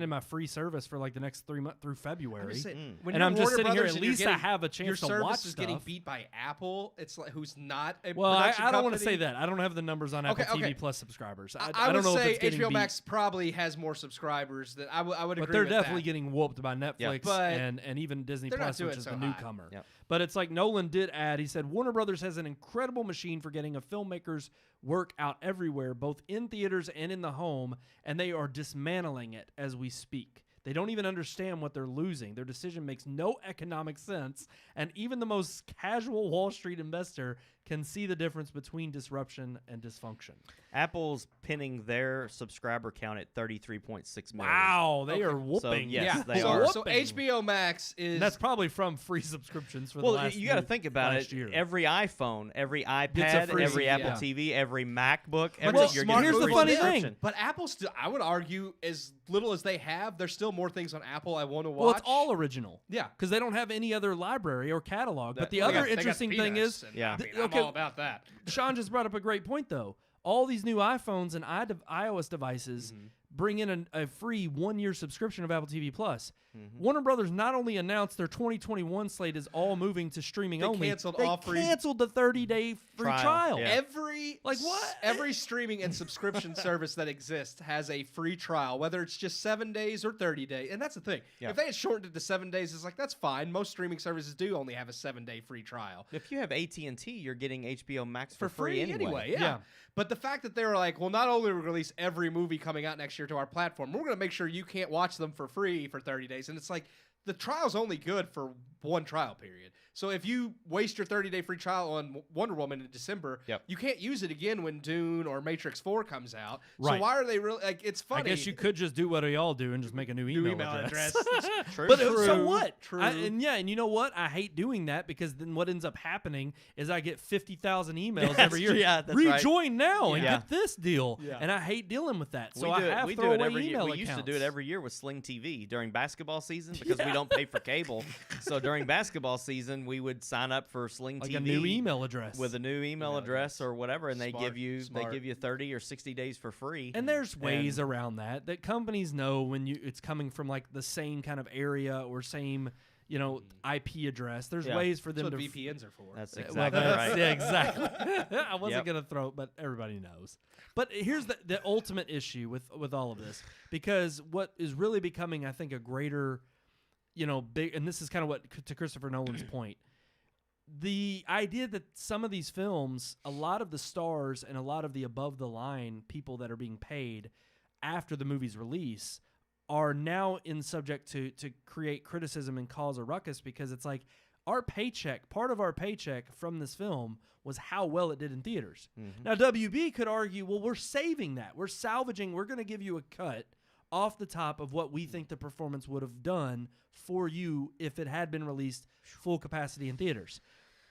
Speaker 2: my free service for like the next 3 months through
Speaker 4: I'm
Speaker 2: February.
Speaker 4: just saying, when
Speaker 2: And
Speaker 4: you're
Speaker 2: I'm just
Speaker 4: Warner
Speaker 2: sitting here,
Speaker 4: Brothers
Speaker 2: at
Speaker 4: and you're
Speaker 2: least I
Speaker 4: getting-
Speaker 2: have a chance
Speaker 4: your
Speaker 2: to
Speaker 4: service
Speaker 2: watch
Speaker 4: is getting
Speaker 2: stuff.
Speaker 4: beat by Apple. It's like who's not a
Speaker 2: Well, I
Speaker 4: production
Speaker 2: don't want to
Speaker 4: company.
Speaker 2: say that. I don't have the numbers on
Speaker 4: Okay,
Speaker 2: Apple TV
Speaker 4: okay.
Speaker 2: Plus subscribers.
Speaker 4: I
Speaker 2: I
Speaker 4: would
Speaker 2: don't know
Speaker 4: say
Speaker 2: if it's getting
Speaker 4: HBO
Speaker 2: beat,
Speaker 4: Max probably has more subscribers than I would
Speaker 2: but
Speaker 4: agree
Speaker 2: they're
Speaker 4: with
Speaker 2: definitely
Speaker 4: that.
Speaker 2: getting whooped by Netflix
Speaker 4: But
Speaker 2: and even Disney
Speaker 4: they're not
Speaker 2: Plus,
Speaker 4: doing
Speaker 2: which is
Speaker 4: so
Speaker 2: the
Speaker 4: high.
Speaker 2: newcomer.
Speaker 3: Yep.
Speaker 2: But it's like Nolan did add, he said, Warner Brothers has an incredible machine for getting a filmmaker's work out everywhere, both in theaters and in the home, and they are dismantling it as we speak. They don't even understand what they're losing. Their decision makes no economic sense, and even the most casual Wall Street investor can see the difference between disruption and dysfunction.
Speaker 3: Apple's pinning their subscriber count at 33.6 million.
Speaker 2: Wow, they are
Speaker 3: So,
Speaker 2: whooping.
Speaker 3: yes, they
Speaker 4: so,
Speaker 3: are.
Speaker 4: So HBO Max is
Speaker 2: And that's probably from free subscriptions for the
Speaker 3: Well,
Speaker 2: last
Speaker 3: you got to think about
Speaker 2: last
Speaker 3: it.
Speaker 2: year.
Speaker 3: Every iPhone, every
Speaker 2: Gets a
Speaker 3: iPad,
Speaker 2: free-
Speaker 3: every Apple
Speaker 4: yeah.
Speaker 3: TV, every MacBook,
Speaker 4: But
Speaker 3: every,
Speaker 4: well,
Speaker 3: you're
Speaker 4: smart
Speaker 3: getting a
Speaker 2: here's the
Speaker 3: free
Speaker 2: funny
Speaker 3: subscription.
Speaker 2: thing.
Speaker 4: But Apple still, I would argue, as little as they have, there's still more things on Apple I want to watch.
Speaker 2: Well, it's all original.
Speaker 4: Yeah.
Speaker 2: Because they don't have any other library or catalog. But the
Speaker 4: They
Speaker 2: other
Speaker 4: got
Speaker 2: interesting thing
Speaker 4: Peanuts,
Speaker 2: is,
Speaker 4: and,
Speaker 3: Yeah.
Speaker 4: I mean,
Speaker 2: okay,
Speaker 4: I'm all about that.
Speaker 2: Sean just brought up a great point, though. All these new iPhones and iOS devices bring in a free 1-year subscription of Apple TV Plus. Warner Brothers not only announced their 2021 slate is all moving to streaming
Speaker 4: They
Speaker 2: only,
Speaker 4: canceled
Speaker 2: they
Speaker 4: all free-
Speaker 2: canceled the 30-day free trial.
Speaker 3: Yeah.
Speaker 4: Every streaming and subscription service that exists has a free trial, whether it's just 7 days or 30 days. And that's the thing.
Speaker 3: Yeah.
Speaker 4: If they had shortened it to 7 days, it's like, that's fine. Most streaming services do only have a 7-day free trial.
Speaker 3: If you have AT&T, you're getting HBO Max
Speaker 4: For free anyway, yeah.
Speaker 2: Yeah.
Speaker 4: But the fact that they were like, well, not only will we release every movie coming out next year to our platform, we're going to make sure you can't watch them for free for 30 days. And it's like, the trial's only good for one trial period. So if you waste your 30-day free trial on Wonder Woman in December,
Speaker 3: Yep.
Speaker 4: you can't use it again when Dune or Matrix 4 comes out.
Speaker 2: Right.
Speaker 4: So why are they really, like, it's funny.
Speaker 2: I guess you could just do what we all do and just make a new
Speaker 4: New
Speaker 2: email,
Speaker 4: email address.
Speaker 3: True.
Speaker 2: But
Speaker 4: True.
Speaker 2: so what?
Speaker 4: True.
Speaker 2: And you know what? I hate doing that because then what ends up happening is I get 50,000 emails every year.
Speaker 3: yeah, that's right.
Speaker 2: Rejoin now and
Speaker 3: Yeah.
Speaker 2: get this deal.
Speaker 4: Yeah.
Speaker 2: And I hate dealing with that. So
Speaker 3: we
Speaker 2: I
Speaker 3: do it,
Speaker 2: have
Speaker 3: we do
Speaker 2: throwaway
Speaker 3: it every year.
Speaker 2: email
Speaker 3: We used to do it
Speaker 2: accounts.
Speaker 3: every year with Sling TV during basketball season because we don't pay for cable. So during basketball season, then we would sign up for Sling
Speaker 2: like
Speaker 3: TV
Speaker 2: a new email address
Speaker 3: with a new email address or whatever, and
Speaker 4: Smart,
Speaker 3: they give you
Speaker 4: smart.
Speaker 3: 30 or 60 days for free.
Speaker 2: And there's ways around that companies know when it's coming from like the same kind of area or same, IP address. There's ways for them
Speaker 4: That's
Speaker 2: to
Speaker 4: what VPNs are for.
Speaker 3: That's
Speaker 2: Well,
Speaker 3: exactly
Speaker 2: that's-
Speaker 3: right.
Speaker 2: Yeah, exactly. I wasn't
Speaker 3: Yep.
Speaker 2: gonna throw it, but everybody knows. But here's the ultimate issue with all of this, because what is really becoming, I think, a greater, big, and this is kind of what to Christopher Nolan's point. The idea that some of these films, a lot of the stars and a lot of the above the line people that are being paid after the movie's release are now subject to create criticism and cause a ruckus, because it's like part of our paycheck from this film was how well it did in theaters.
Speaker 3: Mm-hmm.
Speaker 2: Now WB could argue, well, we're saving that. We're salvaging. We're going to give you a cut off the top of what we think the performance would have done for you if it had been released full capacity in theaters.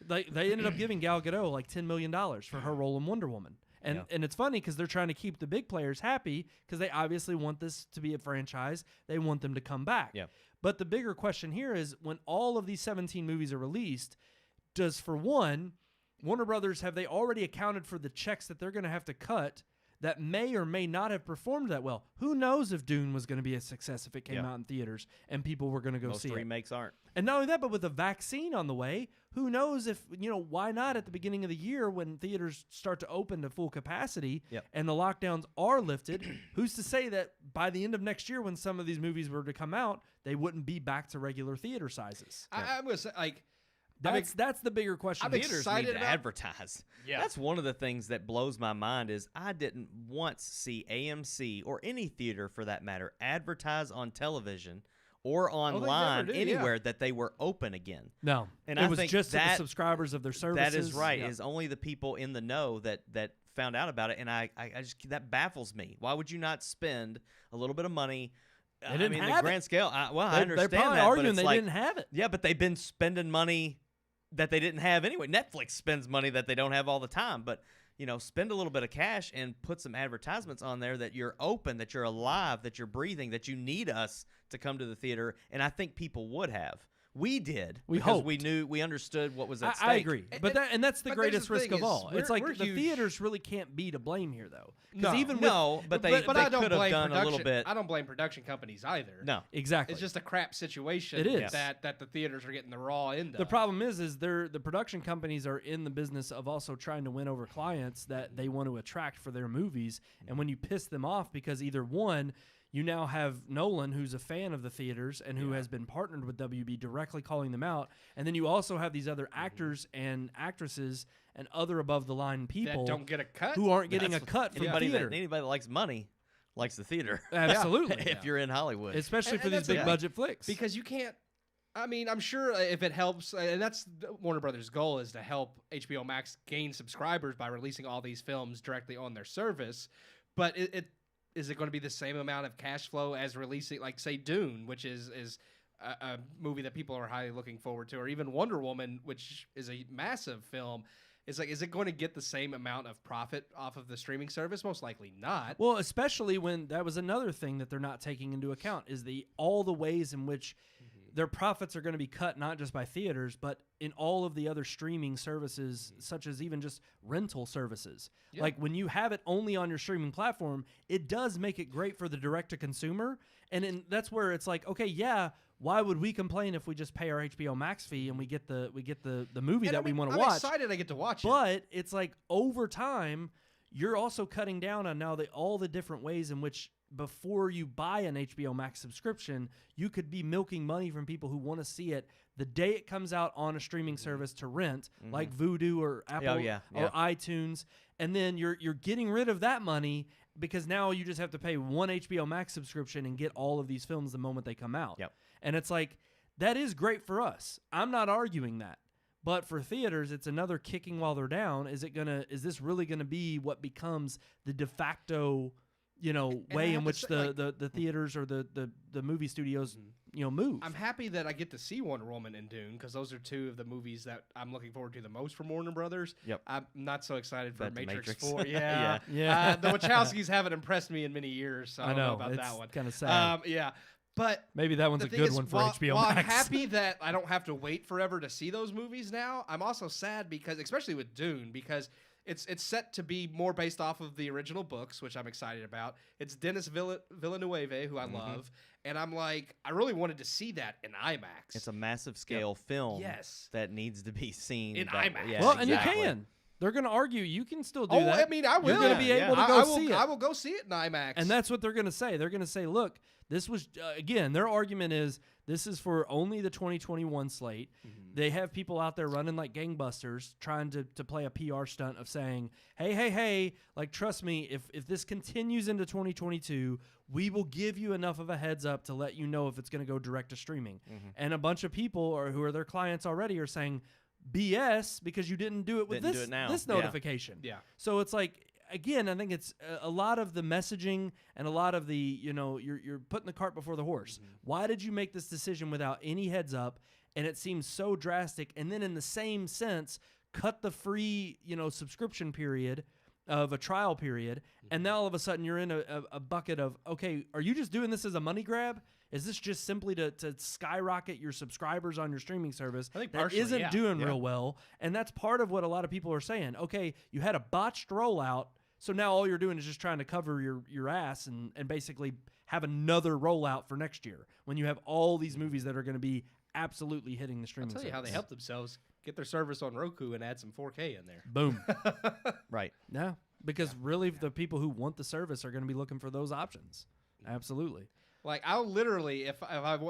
Speaker 2: They ended up giving Gal Gadot like $10 million for her role in Wonder Woman. And it's funny because they're trying to keep the big players happy because they obviously want this to be a franchise. They want them to come back.
Speaker 3: Yeah.
Speaker 2: But the bigger question here is, when all of these 17 movies are released, does, for one, Warner Brothers, have they already accounted for the checks that they're going to have to cut that may or may not have performed that well? Who knows if Dune was going to be a success if it came out in theaters and people were going to go
Speaker 3: Most
Speaker 2: see it.
Speaker 3: remakes aren't.
Speaker 2: And not only that, but with a vaccine on the way, who knows if, why not at the beginning of the year when theaters start to open to full capacity and the lockdowns are lifted, who's to say that by the end of next year when some of these movies were to come out, they wouldn't be back to regular theater sizes?
Speaker 4: I'm going to say, like,
Speaker 2: That's the bigger question.
Speaker 4: I'm
Speaker 3: Theaters
Speaker 4: excited
Speaker 3: need to
Speaker 4: about-
Speaker 3: advertise.
Speaker 4: Yeah.
Speaker 3: That's one of the things that blows my mind is I didn't once see AMC or any theater for that matter advertise on television or online
Speaker 4: did,
Speaker 3: anywhere that they were open again.
Speaker 2: No.
Speaker 3: And
Speaker 2: it
Speaker 3: I
Speaker 2: was
Speaker 3: think
Speaker 2: just to the
Speaker 3: that-
Speaker 2: subscribers of their services.
Speaker 3: That is right.
Speaker 2: Yeah.
Speaker 3: Is only the people in the know that found out about it, and I just, that baffles me. Why would you not spend a little bit of money?
Speaker 2: They didn't
Speaker 3: the
Speaker 2: have it.
Speaker 3: grand scale. I
Speaker 2: They're
Speaker 3: understand
Speaker 2: probably
Speaker 3: that,
Speaker 2: arguing
Speaker 3: but it's
Speaker 2: they
Speaker 3: like,
Speaker 2: didn't have it.
Speaker 3: yeah, but they've been spending money that they didn't have anyway. Netflix spends money that they don't have all the time, but spend a little bit of cash and put some advertisements on there that you're open, that you're alive, that you're breathing, that you need us to come to the theater. And I think people would have. We did.
Speaker 2: We
Speaker 3: because
Speaker 2: hoped.
Speaker 3: we understood what was at stake.
Speaker 2: I agree, but that's the
Speaker 4: but there's
Speaker 2: greatest
Speaker 4: the
Speaker 2: risk
Speaker 4: thing
Speaker 2: of
Speaker 4: is
Speaker 2: all. It's
Speaker 4: we're
Speaker 2: like the
Speaker 4: huge-
Speaker 2: theaters really can't be to blame here, though.
Speaker 4: No.
Speaker 2: Even with,
Speaker 3: No, but they
Speaker 4: but I don't
Speaker 3: could have
Speaker 4: blame
Speaker 3: done a little
Speaker 4: production.
Speaker 3: bit.
Speaker 4: I don't blame production companies either.
Speaker 3: No.
Speaker 2: exactly.
Speaker 4: It's just a crap situation.
Speaker 2: It is.
Speaker 4: that the theaters are getting the raw end of.
Speaker 2: The problem is the production companies are in the business of also trying to win over clients that they want to attract for their movies. And when you piss them off because either one, you now have Nolan, who's a fan of the theaters and who has been partnered with WB, directly calling them out. And then you also have these other actors and actresses and other above-the-line people
Speaker 4: that don't get a cut.
Speaker 2: who aren't getting a cut from
Speaker 3: Anybody
Speaker 2: theater.
Speaker 3: that likes money likes the theater.
Speaker 2: Absolutely.
Speaker 3: if you're in Hollywood.
Speaker 2: Especially
Speaker 4: And-
Speaker 2: for
Speaker 4: and
Speaker 2: these
Speaker 4: that's the
Speaker 2: big-budget flicks.
Speaker 4: because you can't. I mean, I'm sure if it helps, and that's Warner Brothers' goal is to help HBO Max gain subscribers by releasing all these films directly on their service. But is it going to be the same amount of cash flow as releasing, like, say, Dune, which is a movie that people are highly looking forward to, or even Wonder Woman, which is a massive film? It's like, is it going to get the same amount of profit off of the streaming service? Most likely not.
Speaker 2: Well, especially when that was another thing that they're not taking into account is all the ways in which their profits are going to be cut, not just by theaters, but in all of the other streaming services, such as even just rental services.
Speaker 4: Yeah.
Speaker 2: Like when you have it only on your streaming platform, it does make it great for the direct-to-consumer. And that's where it's like, okay, yeah, why would we complain if we just pay our HBO Max fee and we get the movie
Speaker 4: And
Speaker 2: that
Speaker 4: I mean,
Speaker 2: we want to
Speaker 4: I'm
Speaker 2: watch?
Speaker 4: excited I get to watch it.
Speaker 2: But it's like over time, you're also cutting down on now all the different ways in which before you buy an HBO Max subscription, you could be milking money from people who want to see it the day it comes out on a streaming service to rent, like Vudu or Apple or iTunes, and then you're getting rid of that money because now you just have to pay one HBO Max subscription and get all of these films the moment they come out.
Speaker 3: Yep.
Speaker 2: And it's like, that is great for us. I'm not arguing that. But for theaters, it's another kicking while they're down. Is this really gonna be what becomes the de facto, way in which the theaters or the movie studios, move?
Speaker 4: I'm happy that I get to see Wonder Woman and Dune because those are two of the movies that I'm looking forward to the most from Warner Brothers.
Speaker 3: Yep.
Speaker 4: I'm not so excited for
Speaker 3: That
Speaker 4: Matrix
Speaker 3: Matrix.
Speaker 4: 4. Yeah.
Speaker 2: Yeah.
Speaker 4: The Wachowskis haven't impressed me in many years, so I don't know about
Speaker 2: it's
Speaker 4: that one.
Speaker 2: kind of sad.
Speaker 4: Yeah. But
Speaker 2: Maybe that one's
Speaker 4: the
Speaker 2: a
Speaker 4: thing
Speaker 2: good
Speaker 4: is,
Speaker 2: one for
Speaker 4: while,
Speaker 2: HBO
Speaker 4: while
Speaker 2: Max.
Speaker 4: I'm happy that I don't have to wait forever to see those movies now, I'm also sad because, especially with Dune, because it's set to be more based off of the original books, which I'm excited about. It's Denis Villeneuve, who I love, and I'm like, I really wanted to see that in IMAX.
Speaker 3: It's a massive scale film
Speaker 4: Yes.
Speaker 3: that needs to be seen
Speaker 4: In
Speaker 3: that-
Speaker 4: IMAX.
Speaker 3: Yeah,
Speaker 2: well, and you
Speaker 3: exactly.
Speaker 2: can. They're going to argue you can still do
Speaker 4: Oh,
Speaker 2: that.
Speaker 4: I mean, I will.
Speaker 2: You're going to be
Speaker 3: Yeah,
Speaker 2: able to
Speaker 4: I
Speaker 2: go
Speaker 4: will,
Speaker 2: see it.
Speaker 4: I will go see it in IMAX.
Speaker 2: And that's what they're going to say. They're going to say, look, this was, again, their argument is this is for only the 2021 slate. They have people out there running like gangbusters trying to play a PR stunt of saying, hey, like, trust me, if this continues into 2022, we will give you enough of a heads up to let you know if it's going to go direct to streaming. And a bunch of people who are their clients already are saying, BS, because you didn't do it with
Speaker 3: Didn't do it now.
Speaker 2: this
Speaker 3: Yeah.
Speaker 2: notification.
Speaker 4: Yeah.
Speaker 2: So it's like, again, I think it's a lot of the messaging and a lot of the, you're putting the cart before the horse. Why did you make this decision without any heads up? And it seems so drastic. And then in the same sense, cut the free, subscription period of a trial period. And now all of a sudden you're in a bucket of, okay, are you just doing this as a money grab? Is this just simply to skyrocket your subscribers on your streaming service
Speaker 4: I think
Speaker 2: that
Speaker 4: partially,
Speaker 2: isn't
Speaker 4: yeah.
Speaker 2: doing real well? And that's part of what a lot of people are saying. Okay, you had a botched rollout, so now all you're doing is just trying to cover your ass and basically have another rollout for next year when you have all these movies that are going to be absolutely hitting the
Speaker 4: I'll
Speaker 2: streaming
Speaker 4: tell you how they
Speaker 2: service.
Speaker 4: help themselves. Get their service on Roku and add some 4K in there.
Speaker 2: Boom.
Speaker 3: Right.
Speaker 2: Yeah, because really the people who want the service are going to be looking for those options. Absolutely.
Speaker 4: Like, I'll literally, if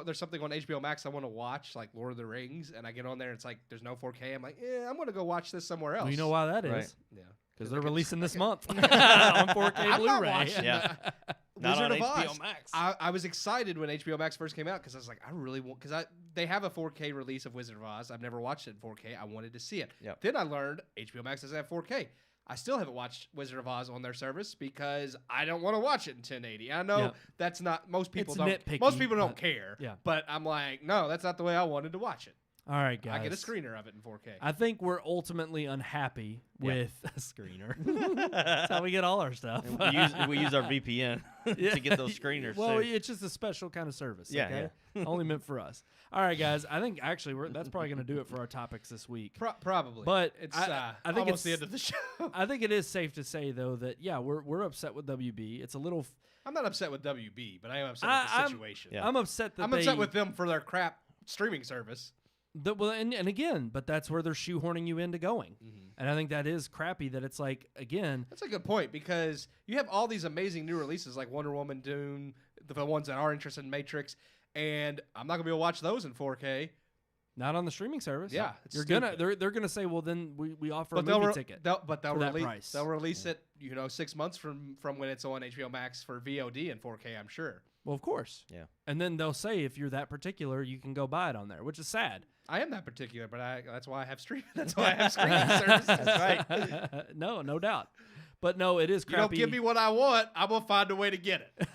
Speaker 4: there's something on HBO Max I want to watch, like Lord of the Rings, and I get on there and it's like, there's no 4K, I'm like, I'm going to go watch this somewhere else.
Speaker 2: Well, you know why that is?
Speaker 3: Right.
Speaker 4: Yeah.
Speaker 2: Because they're releasing this month on 4K
Speaker 4: I'm not
Speaker 2: Blu-ray.
Speaker 4: watching
Speaker 3: Yeah. Not
Speaker 4: Wizard
Speaker 3: on
Speaker 4: of
Speaker 3: HBO
Speaker 4: Oz.
Speaker 3: Max.
Speaker 4: I was excited when HBO Max first came out because I was like, I really want, because they have a 4K release of Wizard of Oz. I've never watched it in 4K. I wanted to see it.
Speaker 3: Yep.
Speaker 4: Then I learned HBO Max doesn't have 4K. I still haven't watched Wizard of Oz on their service because I don't want to watch it in 1080. I know
Speaker 2: Yep.
Speaker 4: that's not most people
Speaker 2: It's
Speaker 4: don't.
Speaker 2: nitpicky,
Speaker 4: Most people don't
Speaker 2: but-
Speaker 4: care.
Speaker 2: yeah.
Speaker 4: But I'm like, no, that's not the way I wanted to watch it.
Speaker 2: All right, guys.
Speaker 4: I get a screener of it in 4K.
Speaker 2: I think we're ultimately unhappy with a screener. That's how we get all our stuff.
Speaker 3: And we use our VPN to get those screeners.
Speaker 2: Well,
Speaker 3: too.
Speaker 2: it's just a special kind of service.
Speaker 3: Yeah,
Speaker 2: okay? Only meant for us. All right, guys. I think actually that's probably going to do it for our topics this week.
Speaker 4: Probably.
Speaker 2: But
Speaker 4: it's
Speaker 2: I think
Speaker 4: almost the
Speaker 2: it's-
Speaker 4: end of the show.
Speaker 2: I think it is safe to say though that we're upset with WB. It's a little.
Speaker 4: I'm not upset with WB, but I am upset with the situation.
Speaker 3: Yeah.
Speaker 2: I'm upset that
Speaker 4: I'm upset with them for their crap streaming service.
Speaker 2: And again, but that's where they're shoehorning you into going, and I think that is crappy. That it's like again,
Speaker 4: That's a good point because you have all these amazing new releases like Wonder Woman, Dune, the ones that are interested in Matrix, and I'm not gonna be able to watch those in 4K.
Speaker 2: not on the streaming service.
Speaker 4: Yeah, it's
Speaker 2: you're
Speaker 4: stupid.
Speaker 2: they're gonna say, well, then we offer
Speaker 4: But
Speaker 2: a movie ticket.
Speaker 4: they'll
Speaker 2: for that
Speaker 4: release
Speaker 2: price.
Speaker 4: they'll release it 6 months from when it's on HBO Max for VOD in 4K. I'm sure.
Speaker 2: Well, of course.
Speaker 3: Yeah.
Speaker 2: And then they'll say if you're that particular, you can go buy it on there, which is sad.
Speaker 4: I am that particular, but that's why I have stream. That's why I have streaming services.
Speaker 3: That's right.
Speaker 2: No doubt. But no, it is
Speaker 4: You don't
Speaker 2: crappy.
Speaker 4: give me what I want, I'm gonna find a way to get it.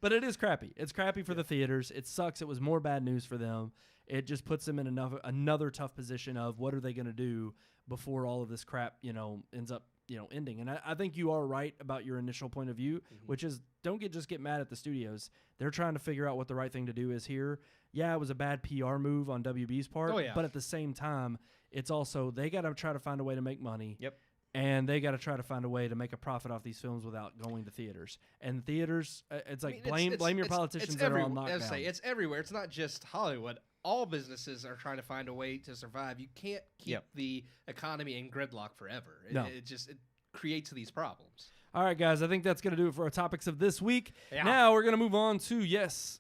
Speaker 2: But it is crappy. It's crappy for the theaters. It sucks. It was more bad news for them. It just puts them in another tough position of what are they going to do before all of this crap, ends up, ending. And I think you are right about your initial point of view, which is don't just get mad at the studios. They're trying to figure out what the right thing to do is here. Yeah, it was a bad PR move on WB's part,
Speaker 4: Oh, yeah.
Speaker 2: but at the same time, it's also they got to try to find a way to make money.
Speaker 3: Yep.
Speaker 2: And they got to try to find a way to make a profit off these films without going to theaters. And theaters, it's like blame your politicians that are on lockdown.
Speaker 4: It's everywhere. It's not just Hollywood. All businesses are trying to find a way to survive. You can't keep the economy in gridlock forever.
Speaker 2: No.
Speaker 4: It creates these problems.
Speaker 2: All right, guys, I think that's going to do it for our topics of this week.
Speaker 4: Yeah.
Speaker 2: Now we're going to move on to,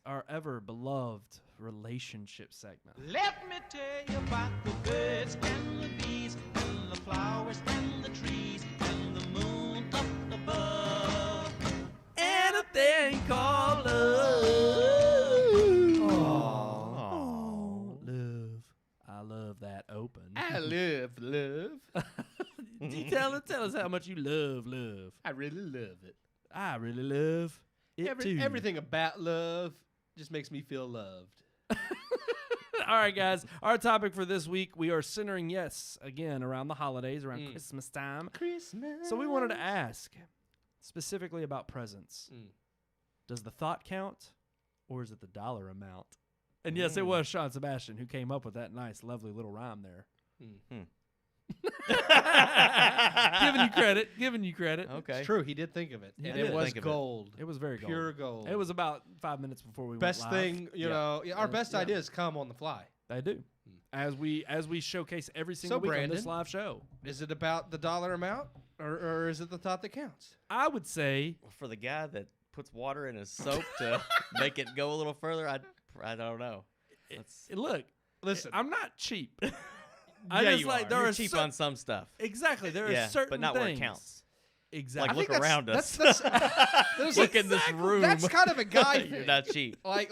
Speaker 2: our ever-beloved relationship segment.
Speaker 6: Let me tell you about the birds and the bees and the flowers and the trees and the moon up above.
Speaker 2: And a thing called love. Oh, love. I love that open.
Speaker 4: I love love.
Speaker 2: tell us how much you love love.
Speaker 4: I really love it.
Speaker 2: I really love it too.
Speaker 4: Everything about love just makes me feel loved.
Speaker 2: All right, guys. Our topic for this week, we are centering, again, around the holidays, around Christmas time.
Speaker 4: Christmas.
Speaker 2: So we wanted to ask specifically about presents. Does the thought count or is it the dollar amount? And yes, it was Sean Sebastian who came up with that nice, lovely little rhyme there. Giving you credit.
Speaker 3: Okay.
Speaker 4: It's true. He did think of it,
Speaker 2: He
Speaker 4: and
Speaker 2: did
Speaker 4: it was
Speaker 3: think of it.
Speaker 4: gold.
Speaker 2: It was very
Speaker 4: Pure
Speaker 2: gold.
Speaker 4: gold.
Speaker 2: It was about 5 minutes before we
Speaker 4: best
Speaker 2: went live.
Speaker 4: thing, you know. Yeah, our best ideas come on the fly.
Speaker 2: They do. As we showcase every single
Speaker 4: So,
Speaker 2: week on
Speaker 4: Brandon,
Speaker 2: this live show.
Speaker 4: Is it about the dollar amount, or is it the thought that counts?
Speaker 2: I would say
Speaker 3: For the guy that puts water in his soap to make it go a little further, I don't know.
Speaker 2: look,
Speaker 4: Listen,
Speaker 2: I'm not cheap.
Speaker 4: Yeah, you are.
Speaker 2: there
Speaker 3: You're
Speaker 2: are
Speaker 3: cheap on some stuff.
Speaker 2: Exactly. There
Speaker 3: Yeah,
Speaker 2: are certain
Speaker 3: but not
Speaker 2: things.
Speaker 3: where it counts.
Speaker 2: Exactly.
Speaker 3: Like, look around us.
Speaker 4: there's
Speaker 3: Look in this room.
Speaker 4: That's kind of a guy
Speaker 3: You're
Speaker 4: thing.
Speaker 3: not cheap.
Speaker 4: Like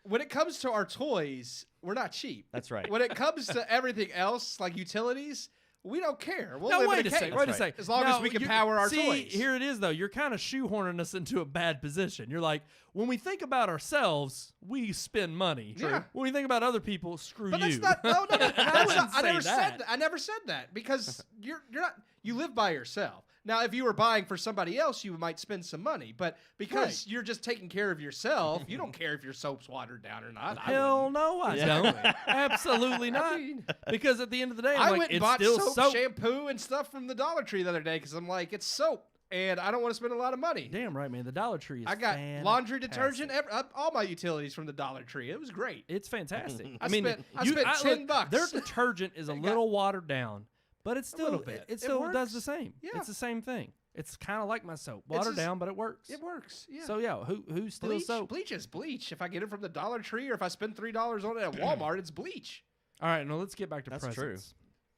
Speaker 4: when it comes to our toys, we're not cheap.
Speaker 3: That's right.
Speaker 4: When it comes to everything else, like utilities, we don't care. We'll
Speaker 2: No,
Speaker 4: live
Speaker 2: wait
Speaker 4: in
Speaker 2: a
Speaker 4: cave.
Speaker 2: second. Wait a
Speaker 3: right.
Speaker 2: second.
Speaker 4: As long as we can power our toys.
Speaker 2: Here it is, though. You're kind of shoehorning us into a bad position. You're like, when we think about ourselves, we spend money.
Speaker 4: True. Yeah.
Speaker 2: When we think about other people, screw
Speaker 4: But
Speaker 2: you.
Speaker 4: that's not. No. I never
Speaker 2: say
Speaker 4: said that. I never said that because you're not. You live by yourself. Now, if you were buying for somebody else, you might spend some money. But because you're just taking care of yourself, you don't care if your soap's watered down or not.
Speaker 2: Hell no, I don't. Absolutely not.
Speaker 4: mean-
Speaker 2: because at the end of the day, I'm
Speaker 4: I
Speaker 2: like,
Speaker 4: went and
Speaker 2: it's
Speaker 4: bought
Speaker 2: still
Speaker 4: soap, shampoo, and stuff from the Dollar Tree the other day because I'm like, it's soap, and I don't want to spend a lot of money.
Speaker 2: Damn right, man. The Dollar Tree is
Speaker 4: I got laundry
Speaker 2: fantastic.
Speaker 4: detergent, all my utilities from the Dollar Tree. It was great.
Speaker 2: It's fantastic.
Speaker 4: I spent $10.
Speaker 2: Their detergent is a little watered down, but it's still
Speaker 4: little bit.
Speaker 2: it
Speaker 4: It
Speaker 2: still does
Speaker 4: works.
Speaker 2: the same.
Speaker 4: Yeah.
Speaker 2: It's the same thing. It's kind of like my soap, watered down, but it works.
Speaker 4: It works. Yeah.
Speaker 2: So yeah, who steals
Speaker 4: bleach,
Speaker 2: soap?
Speaker 4: bleach is bleach. If I get it from the Dollar Tree or if I spend $3 on it at Walmart, it's bleach.
Speaker 2: All right, now let's get back to
Speaker 3: That's
Speaker 2: presents.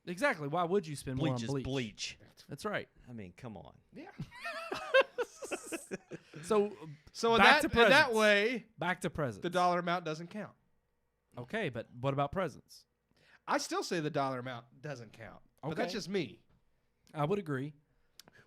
Speaker 2: True. Exactly. Why would you spend more on
Speaker 3: Bleach is
Speaker 2: bleach?
Speaker 3: bleach.
Speaker 2: That's right.
Speaker 3: I mean, come on.
Speaker 4: Yeah.
Speaker 2: So
Speaker 4: So in
Speaker 2: back
Speaker 4: that
Speaker 2: to
Speaker 4: in that
Speaker 2: presents.
Speaker 4: way,
Speaker 2: back to presents.
Speaker 4: the dollar amount doesn't count.
Speaker 2: Okay, but what about presents?
Speaker 4: I still say the dollar amount doesn't count. But that's
Speaker 2: Okay.
Speaker 4: just me.
Speaker 2: I would agree.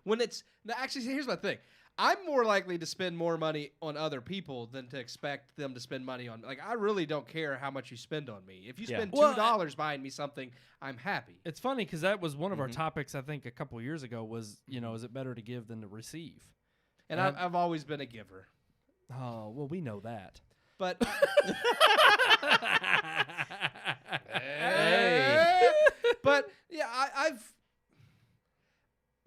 Speaker 4: When it's actually, here's my thing. I'm more likely to spend more money on other people than to expect them to spend money on. Like, I really don't care how much you spend on me. If you
Speaker 3: Yeah.
Speaker 4: spend
Speaker 2: Well,
Speaker 4: $2 buying me something, I'm happy.
Speaker 2: It's funny because that was one of our topics. I think a couple years ago was, is it better to give than to receive?
Speaker 4: And I've always been a giver.
Speaker 2: Oh well, we know that.
Speaker 4: But
Speaker 2: Hey.
Speaker 4: but yeah, I've.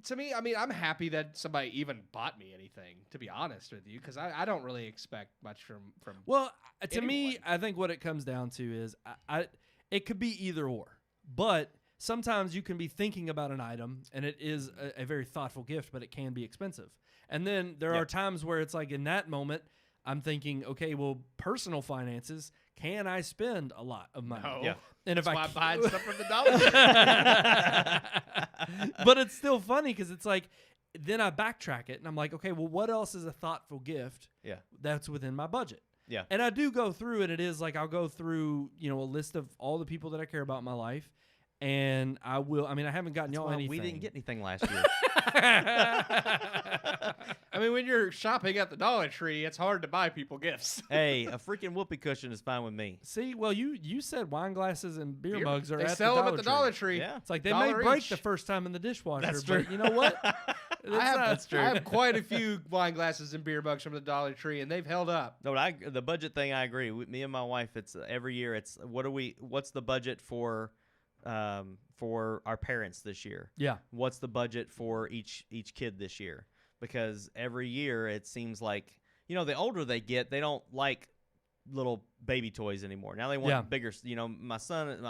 Speaker 4: To me, I mean, I'm happy that somebody even bought me anything. To be honest with you, because I don't really expect much from.
Speaker 2: Well, to me,
Speaker 4: anyone.
Speaker 2: I think what it comes down to is it could be either or. But sometimes you can be thinking about an item and it is a very thoughtful gift, but it can be expensive. And then there are times where it's like in that moment, I'm thinking, okay, well, personal finances, can I spend a lot of money?
Speaker 4: No.
Speaker 3: Yeah.
Speaker 2: And if
Speaker 4: That's
Speaker 2: I
Speaker 4: why I'm
Speaker 2: ca-
Speaker 4: buying stuff from the Dollar Tree.
Speaker 2: But it's still funny because it's like, then I backtrack it and I'm like, okay, well, what else is a thoughtful gift
Speaker 3: Yeah.
Speaker 2: that's within my budget?
Speaker 3: Yeah.
Speaker 2: And I do go through it. It is like I'll go through, a list of all the people that I care about in my life. And I haven't gotten y'all anything.
Speaker 3: We didn't get anything last year.
Speaker 4: I mean, when you're shopping at the Dollar Tree, it's hard to buy people gifts.
Speaker 3: Hey, a freaking whoopee cushion is fine with me.
Speaker 2: See, well, you said wine glasses and beer mugs are
Speaker 4: they
Speaker 2: at
Speaker 4: sell
Speaker 2: the
Speaker 4: them
Speaker 2: Dollar
Speaker 4: at the Dollar Tree.
Speaker 3: Yeah.
Speaker 2: It's like they may
Speaker 4: $1
Speaker 2: break
Speaker 4: each.
Speaker 2: the first time in the dishwasher,
Speaker 3: That's
Speaker 2: but
Speaker 3: true.
Speaker 2: you know what?
Speaker 4: That's
Speaker 3: true.
Speaker 4: I have quite a few wine glasses and beer mugs from the Dollar Tree, and they've held up.
Speaker 3: No, but the budget thing, I agree. With me and my wife, it's every year. It's what's the budget for our parents this year?
Speaker 2: Yeah.
Speaker 3: What's the budget for each kid this year? Because every year it seems like the older they get, they don't like little baby toys anymore. Now they want bigger. My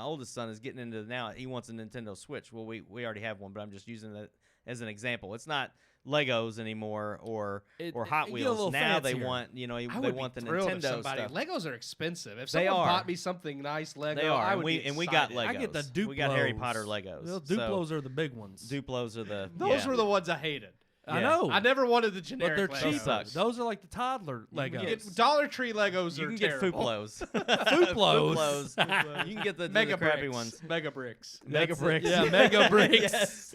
Speaker 3: oldest son is getting into now. He wants a Nintendo Switch. Well, we already have one, but I'm just using that as an example. It's not Legos anymore or Hot
Speaker 2: you get a little
Speaker 3: Wheels. Now they
Speaker 2: fancier.
Speaker 3: want
Speaker 4: I
Speaker 3: they
Speaker 4: would
Speaker 3: want
Speaker 4: be
Speaker 3: the
Speaker 4: thrilled if
Speaker 3: Nintendo
Speaker 4: somebody.
Speaker 3: stuff.
Speaker 4: Legos are expensive. If
Speaker 3: They
Speaker 4: someone
Speaker 3: are.
Speaker 4: bought me something nice Lego,
Speaker 3: They are,
Speaker 4: I
Speaker 3: and
Speaker 4: would
Speaker 3: we
Speaker 4: be
Speaker 3: got
Speaker 4: excited.
Speaker 3: Legos.
Speaker 2: I get the Duplos.
Speaker 3: We got Harry Potter Legos.
Speaker 2: Well,
Speaker 3: so
Speaker 2: Duplos are the big ones.
Speaker 3: Duplos are the
Speaker 4: Those were the ones I hated.
Speaker 2: I
Speaker 3: Yeah.
Speaker 2: know.
Speaker 4: I never wanted the
Speaker 2: but
Speaker 4: generic
Speaker 2: they're
Speaker 4: Legos.
Speaker 2: cheap.
Speaker 3: sucks.
Speaker 2: Those are like the toddler Legos.
Speaker 4: You get Dollar Tree Legos
Speaker 3: You
Speaker 4: are
Speaker 3: can get
Speaker 4: terrible.
Speaker 3: Fooplos.
Speaker 2: Fooplos.
Speaker 3: Fooplos. You can get the
Speaker 4: Mega
Speaker 3: crappy
Speaker 4: bricks.
Speaker 3: ones.
Speaker 4: Mega bricks.
Speaker 3: Mega
Speaker 2: That's it.
Speaker 3: bricks.
Speaker 2: Yeah, Mega bricks.
Speaker 3: Yes.